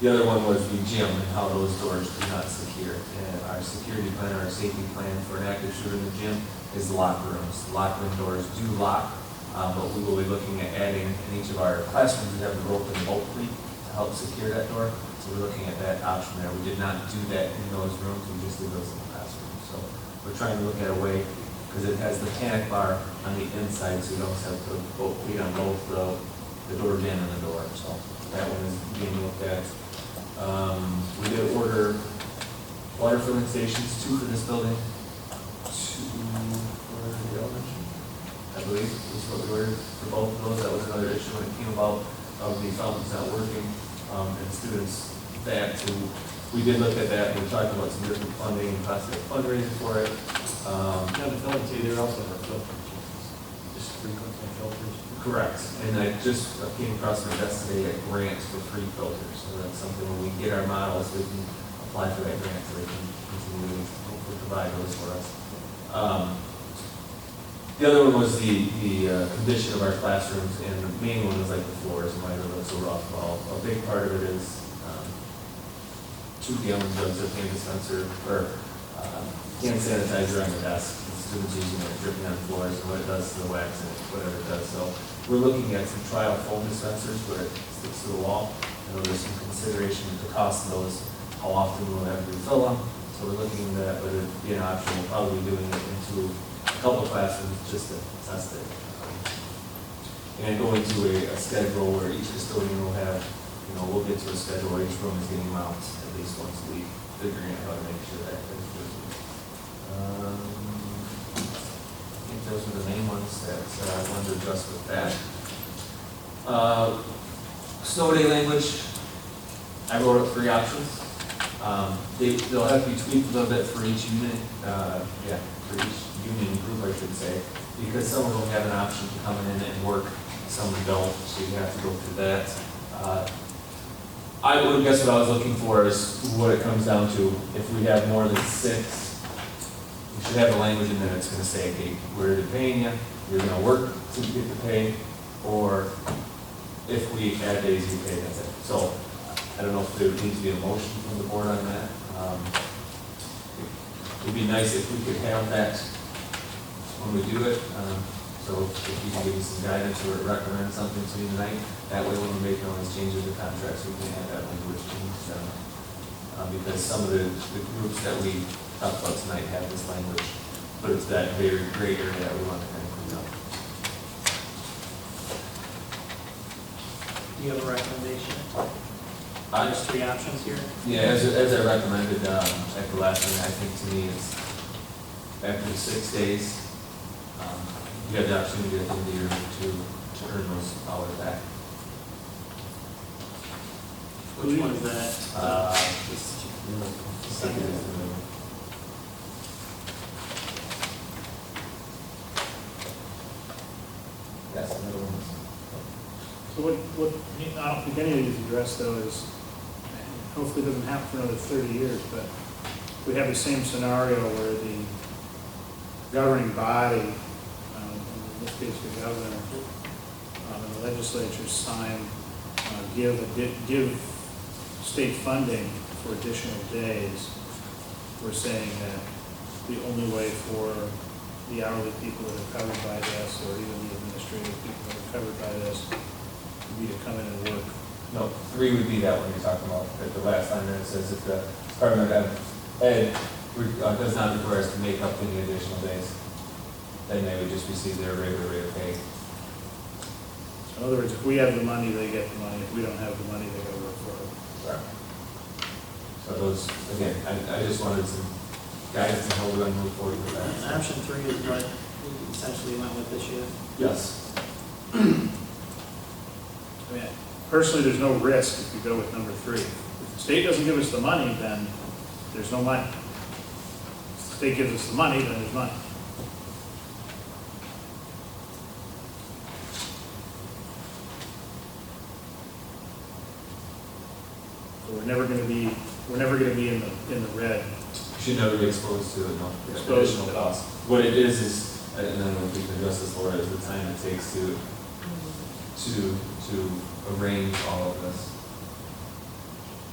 The other one was the gym and how those doors do not secure. And our security plan, our safety plan for an active shooter in the gym is the locker rooms. The locker room doors do lock, but we will be looking at adding in each of our classrooms, we have the rope and the bolt cleat to help secure that door. So we're looking at that option there. We did not do that in those rooms, we just did those in the classroom. So we're trying to look at a way, because it has the panic bar on the inside, so you don't have to bolt cleat on both the door jam and the door. So that one is being looked at. We did order water filling stations, 2 for this building, 2 for the elementary, I believe, is what we ordered for both of those. That was another issue when it came about of the fountains not working, and students that. So we did look at that, and we're talking about some different funding and possible fundraising for it. Yeah, the filling too, there also are filters, just sprinklers and filters. Correct, and I just came across my desk today a grant for free filters, so that's something when we get our models, we can apply for that grant, so they can continue to hopefully provide those for us. The other one was the condition of our classrooms, and the main one was like the floors and why they look so rough. Well, a big part of it is 2 gallon jugs of hand dispenser, or hand sanitizer on the desk. Students using it, dripping on floors, and what it does to the wax and whatever it does. So we're looking at some trial foam dispensers where it sticks to the wall. I know there's some consideration to the cost of those, how often we'll have to refill them. So we're looking into that, but it'd be an option. We'll probably be doing it into a couple classrooms just to test it. And going to a schedule where each custodian will have, we'll get to a schedule where each room is getting mounts at least once a week, figuring out how to make sure that is good. I think those are the main ones that I wanted to address with that. Snow day language, I wrote up 3 options. They'll have to be tweaked a little bit for each unit, for each union group, I should say, because some of them have an option to come in and work, some don't, so you have to go through that. I would guess what I was looking for is what it comes down to. If we have more than 6, we should have the language in there that's going to say, okay, we're paying you, you're going to work to get the pay, or if we add days, you pay, that's it. So I don't know if there needs to be a motion from the board on that. It'd be nice if we could have that when we do it. So if you can give me some guidance or recommend something to me tonight, that way when we're making all these changes to contracts, we can add that language to them. Because some of the groups that we talked about tonight have this language, but it's that very gray area that we want to kind of clean up. Do you have a recommendation? There's three options here. Yeah, as I recommended at the last meeting, I think to me it's after the 6 days, you have the opportunity at the end of the year to earn those hours back. Which one is that? Second is the middle. That's the middle one. So what, I don't think any of these address though is, and hopefully it doesn't happen for another 30 years, but we have the same scenario where the governing body, in this case the governor, and the legislature sign, give state funding for additional days. We're saying that the only way for the hourly people that are covered by this, or even the administrative people that are covered by this, would be to come in and work. No, 3 would be that one you're talking about, at the last line there it says if the Department of Ed does not require us to make up any additional days, then they would just receive their regular rate of pay. So in other words, if we have the money, they get the money. If we don't have the money, they go work for it. Right. So those, again, I just wanted some guidance on how we're going to move forward with that. Option 3 is what we essentially went with this year. Yes. I mean, personally, there's no risk if you go with number 3. If the state doesn't give us the money, then there's no money. If the state gives us the money, then there's money. So we're never going to be in the red. You should never be exposed to it, no. Exposed Additional to it. costs. What it is, and then if we can address this, Laura, is the time it takes to arrange all of this.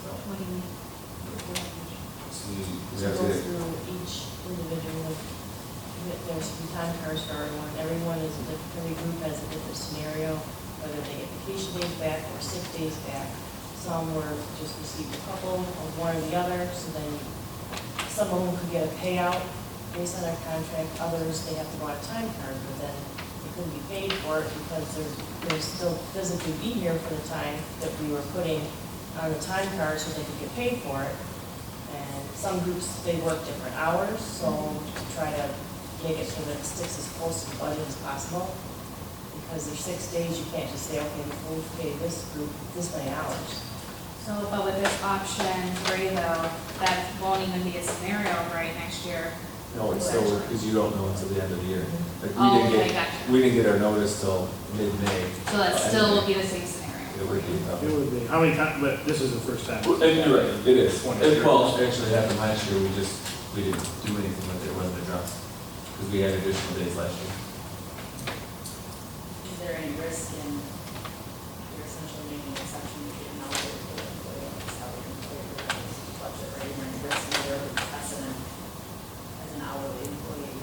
So, What do you mean? so we To have go to, through each individual, there should be time cards for everyone. Everyone is, every group has a different scenario, whether they get vacation days back or sick days back. Some were just received a couple of one or the other, so then some of them could get a payout based on their contract. Others, they have to go on a time card, but then they couldn't be paid for it because they're still physically be here for the time that we were putting on the time card so they could get paid for it. And some groups, they work different hours, so to try to make it so that it sticks as close to the budget as possible. Because there's 6 days, you can't just say, okay, we'll pay this group this many hours. So, but with this option 3 though, that won't even be a scenario right next year. no, it's still, because you don't know until the end of the year. Like, Oh, okay, gotcha. we didn't get our notice till mid-May. So that still will be the same scenario. It would be tough. It would be. How many times, but this is the first time. And you're right, it is. 20 It, years. well, actually happened last year, we didn't do anything with it, it wasn't addressed, because we had additional days last year. Is there any risk in you're essentially making an exception if you didn't allocate it for the employee on the salary employee budget, right? Is there any risk in there with precedent as an hourly employee?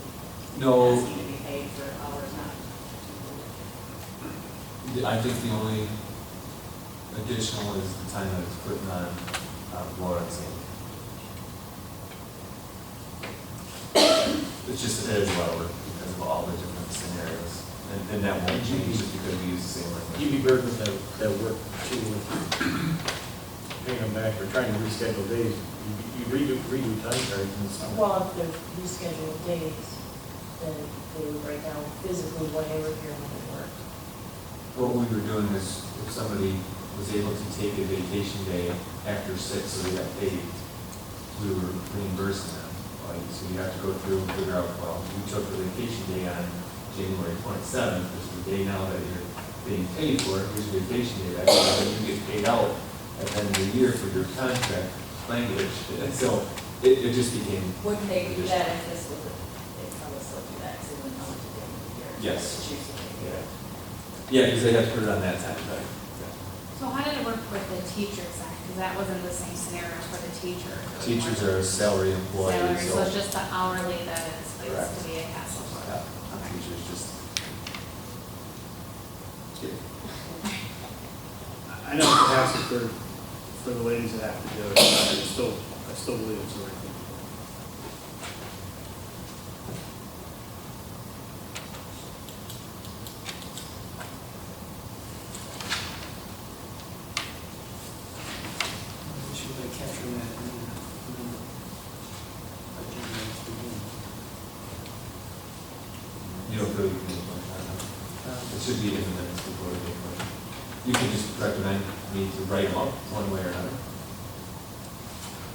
No, Asking to be paid for hours not. I think the only additional is the time that it's putting on Lawrence. It's just, it is a lot of work because of all the different scenarios. And that won't change just because we use the same language. You'd be burdened with that work too, with paying them back or trying to reschedule days. You redo time cards and stuff. Well, if they're rescheduled days, then they would break down physically when they were here and when they weren't. What we were doing is if somebody was able to take a vacation day after 6 so they got paid, we were reimbursing them. Like, so you have to go through and figure out, well, you took the vacation day on January 27th, which is the day now that you're being paid for, here's your vacation day, that then you get paid out at the end of the year for your contract language. And so it just became. Wouldn't they do that if this was, they'd probably still do that, because they wouldn't know what to do in the year. Yes. It's usually- Yeah, because they have to put it on that time, right? So how did it work with the teachers then? Because that wasn't the same scenario for the teacher. Teachers are salary employees, Salary, so so. it's just the hourly that is placed Correct. to be a hassle for. Yeah, Okay. teachers just. I know it's a hassle for the ladies that have to do it, but I still believe it's the right thing. should be in the minutes before we make a motion. You can just recommend me to write them up one way or another.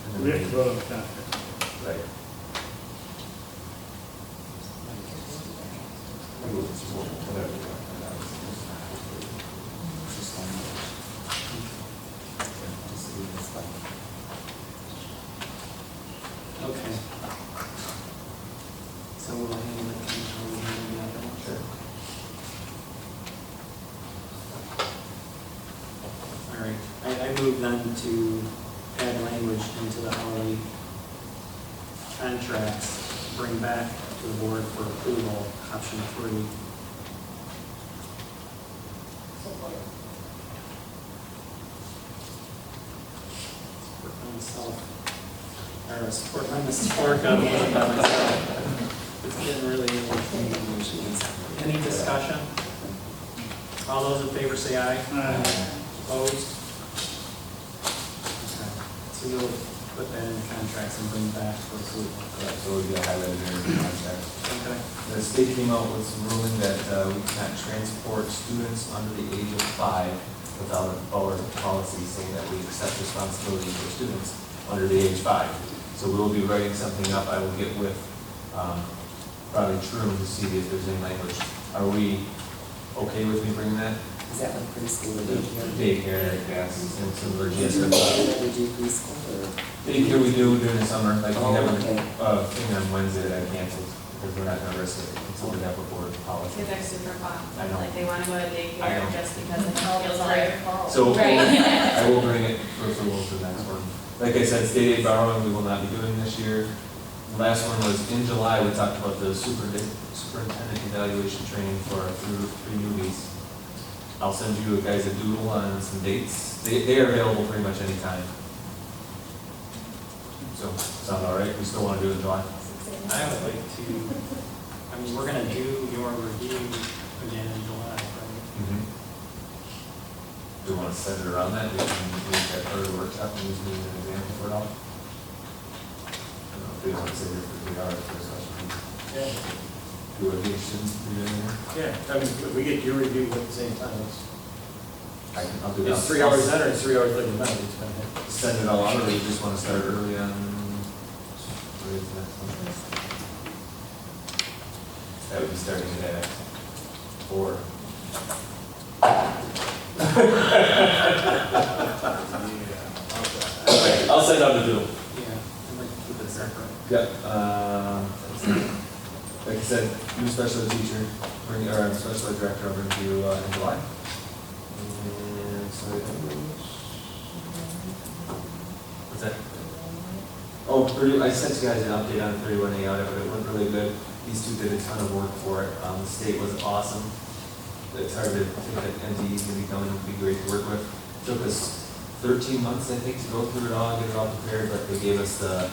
And then We have to vote on the contract. Right. Whatever. Okay. So we'll handle it, we'll handle the other one. Sure. All right, I move then to add language into the hourly contracts, bring back to the board for approval, option 3. Support. Support by myself. Or support by Mrs. Florka, vote by myself. It's getting really late. Any discussion? All those in favor say aye. Opposed? Okay. So you'll put that in the contracts and bring it back for approval. Correct, so we'll get highlighted there in the contract. Okay. The state came out with some ruling that we cannot transport students under the age of 5 without a board policy saying that we accept responsibility for students under the age 5. So we will be writing something up. I will get with probably Truman to see if there's any language. Are we okay with me bringing that? Is that like preschool or daycare? Daycare, yes, and some of our Do you GSM. ever do preschool or? Daycare we do during the summer, like we Oh, have okay. a thing on Wednesday that I canceled because we're not gonna risk it until we have a board policy. Kids are super fun. I know. Like they want to go to I know. daycare just because it Oh, feels it's all your great. fault. So Right. I will bring it for approval for the next one. Like I said, state aid borrowing, we will not be doing this year. The last one was in July, we talked about the superintendent evaluation training for our three newbies. I'll send you guys a doodle on some dates. They are available pretty much anytime. So, sound all right? We still want to do it in July? I would like to, I mean, we're gonna do your review again in July, right? Do you want to set it around that? We can make that part of the workshop and use it as an example for it all? I don't know if you want to sit here for 3 hours for a session. Yeah, Do a vacation, do anything? yeah, I mean, if we get your review at the same time, I'll do that. it's 3 hours then or it's 3 hours later, no, it's gonna happen. Send it all out, or you just want to start early on? What is the next one? That would be starting at 4. Okay, I'll send out the doodle. Yeah, I'd like to keep it separate. Yep, like I said, new special ed teacher, or special ed director, I'll bring to you in July. And so, what's that? Oh, Purdue, I sent you guys an update on 31A audit, but it went really good. These two did a ton of work for it. The state was awesome. It's hard to think that NTE is going to be coming, it would be great to work with. Took us 13 months, I think, to go through it all, get it all prepared, but they gave us the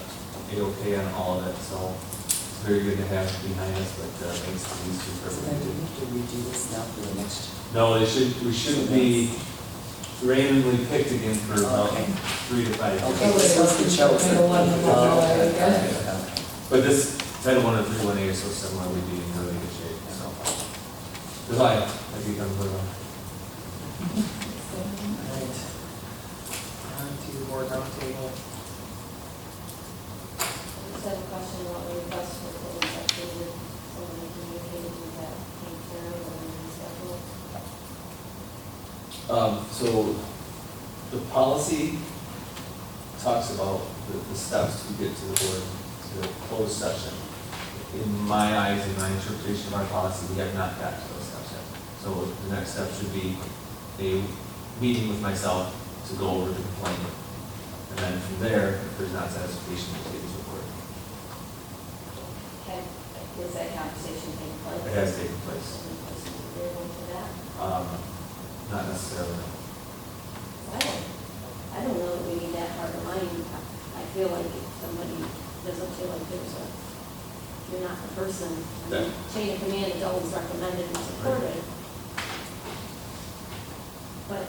A-OK on all of it, so it's very good to have behind us, but thanks to these two for So then do everything. we have to redo this now for the next? No, we shouldn't be randomly picked again for about Okay. 3 to 5 years. Okay, this was the chosen. Title I. Oh, okay, okay. But this Title I and 31A are so similar, we'd be in really good shape, so. July, if you come through. All right. On to board roundtable. I just have a question about the request for closed session. Someone communicated with that came through or rescheduled. So the policy talks about the steps to get to the board, to the closed session. In my eyes, in my interpretation of our policy, we have not got to those steps yet. So the next step should be a meeting with myself to go over the complaint. And then from there, if there's not satisfaction, we'll take this report. Okay, is that conversation taking place? It has taken place. Agreeable to that? Not necessarily. I don't know that we need that hard of line. I feel like if somebody doesn't feel like you're not the person, I mean, chain of command is always recommended and supported. But,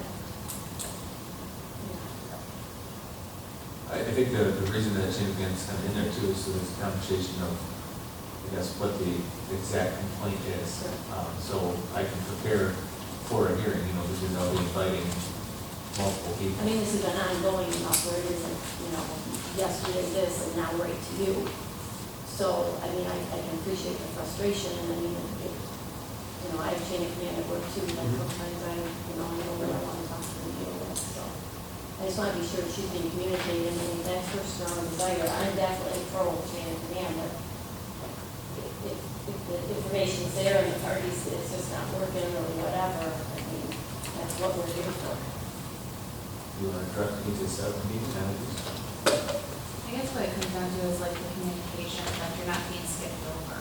I think the reason that chain of command is kind of in there too is so there's a conversation of, I guess, what the exact complaint is. So I can prepare for a hearing, you know, because we're now inviting multiple people. I mean, this has been ongoing enough where it isn't, yesterday this and now right to you. So, I mean, I can appreciate the frustration, and I mean, I have chain of command at work too, but sometimes I know where I want to talk to and deal with, so. I just want to be sure she's being communicated, and I mean, that's her strong desire. I'm definitely pro chain of command, but if the information's there and the parties, it's just not working or whatever, I mean, that's what we're here for. You want to direct me to 17 managers? I guess what it comes down to is like the communication, that you're not being skipped over.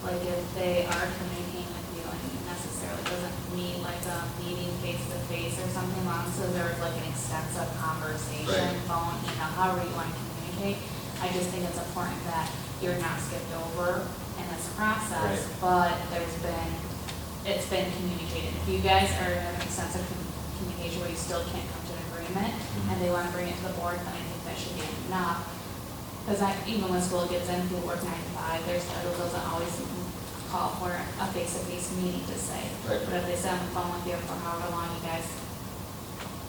Like if they are communicating with you and necessarily doesn't need like a meeting face to face or something long, so there's like an extensive conversation, Right. phone, email, however you want to communicate. I just think it's important that you're not skipped over in this process, Right. but it's been communicated. If you guys are having extensive communication where you still can't come to an agreement and they want to bring it to the board, then I think that should be enough. Because even when school gets in, people work 9 to 5, their schedule doesn't always call for a face-to-face meeting to say. Right. But if they sit on the phone with you for however long you guys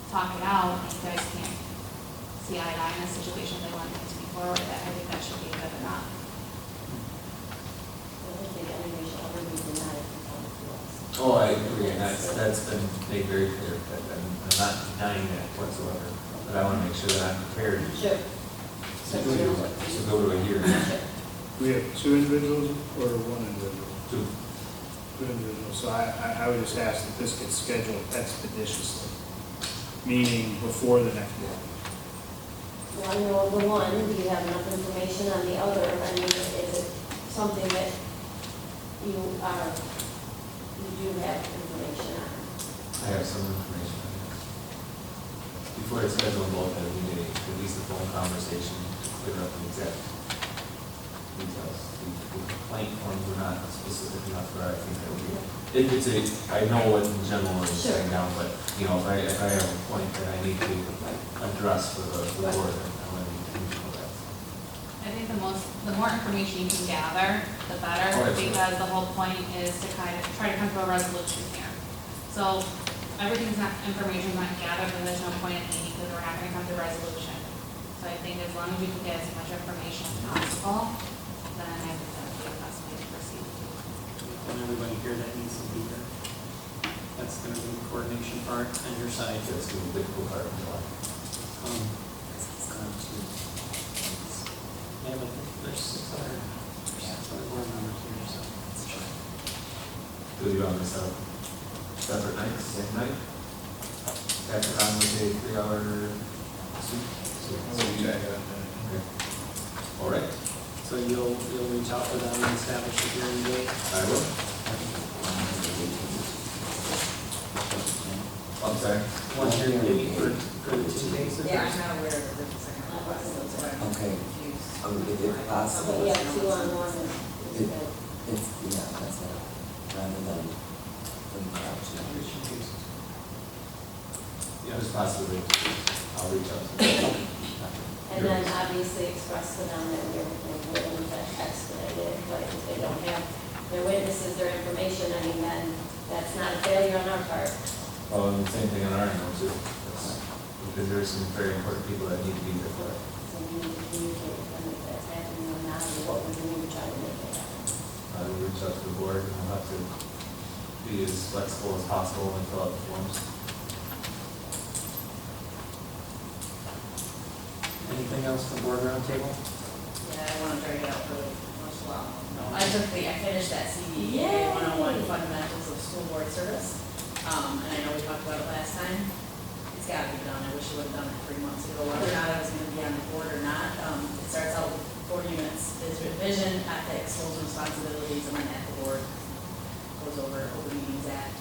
talk it out, and you guys can't see eye to eye in a situation they want things to be forward, I think that should be good enough. I don't think anybody should ever be denied from coming to us. Oh, I agree, and that's been made very clear, that I'm not denying that whatsoever, but I want to make sure that I'm prepared Sure. to go to a hearing. We have 2 individuals or 1 individual? To 2 individuals. So I would just ask that this gets scheduled expeditiously, meaning before the next board. Well, I know of the one, do you have enough information on the other? I mean, is it something that you do have information on? I have some information on this. Before I schedule both, I need at least a phone conversation to clear up the exact details. The complaint forms were not specific enough where I think that would be, I know what in general is Sure. going down, but, if I have a point that I need to address for the board, then I want to know that. I think the more information you can gather, the better, Oh, absolutely. because the whole point is to kind of try to come to a resolution here. So information's not gathered, then there's no point in meeting, because we're not gonna come to a resolution. So I think as long as you can get as much information as possible, then I think that would be the best way to proceed. And everybody here that needs to be here. That's gonna be the coordination part on your side. That's the difficult part of the life. Yeah, but there's 6 other board members here, so. Do you want this up separate nights, same night? After on with a 3-hour sleep? Okay. All right, So you'll reach out to them and establish a hearing date? I will. I'm sorry. One hearing date for the 2 cases? Yeah, I'm not aware of the second one, that's why I'm Okay. confused. If possible, Yeah, 2 on 1 is It- good. that's it, rather than putting it out to Yeah, just possibly, I'll reach out to them. And then obviously express to them that we're willing to expedite it, but if they don't have their witnesses, their information, I mean, then that's not a failure on our part. Oh, and the same thing on our end, too. Because there's some very important people that need to be there for it. So we need to communicate with them if that's happening or not, or what we're doing to try to make it happen. I will reach out to the board, and we'll have to be as flexible as possible and fill out the forms. Anything else for board roundtable? Yeah, I don't want to drag it out really much long. No, I finished that CBA Yay! 101 fundamentals of school board service. And I know we talked about it last time. It's got to be done. I wish I would have done it 3 months ago, whether or not I was going to be on the board or not. It starts out with 4 units, vision, ethics, roles and responsibilities, and then at the board goes over Open Meetings Act.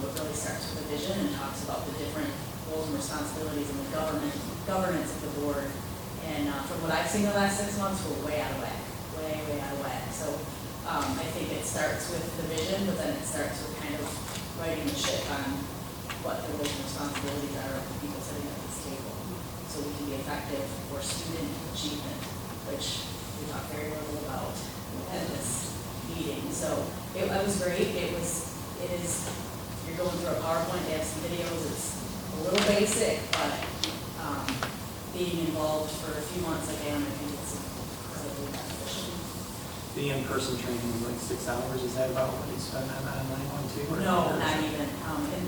But really starts with the vision and talks about the different roles and responsibilities and the governance of the board. And from what I've seen the last 6 months, we're way out of whack, way out of whack. So I think it starts with the vision, but then it starts with kind of writing the ship on what the roles and responsibilities are of the people sitting at this table, so we can be effective for student achievement, which we talked very little about at this meeting. So it was great. It is you're going through a PowerPoint, they have some videos, it's a little basic, but, being involved for a few months again, I think it's incredibly beneficial. The in-person training is like 6 hours, is that about what you spend on that online one too? or- No, not even, and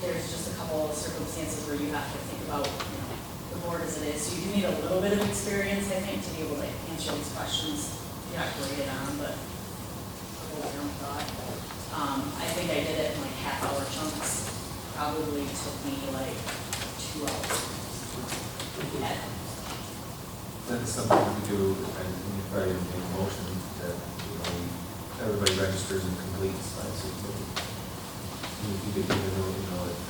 there's just a couple of circumstances where you have to think about, you know, the board as it is, so you do need a little bit of experience, I think, to be able to answer these questions. You're not graded on, but hold your own thought. I think I did it in like half-hour chunks, probably took me like 2 hours. That is something we do, and we probably make a motion that, everybody registers and completes, right? So you can get,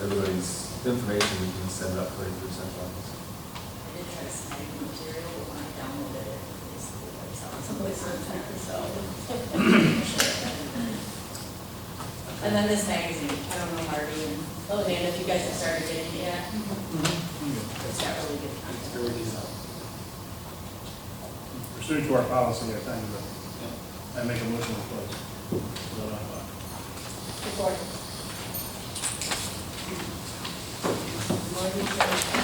everybody's information, we can send it up for the central office. I did try to snag the material, but when I downloaded it, basically, I saw someplace on there, so. And then this magazine, I don't know, Marty and Lillian, if you guys have started getting it yet. It's got really good content. Really good stuff. Pursuant to our policy, I think, I make a motion to close. Report. Marty,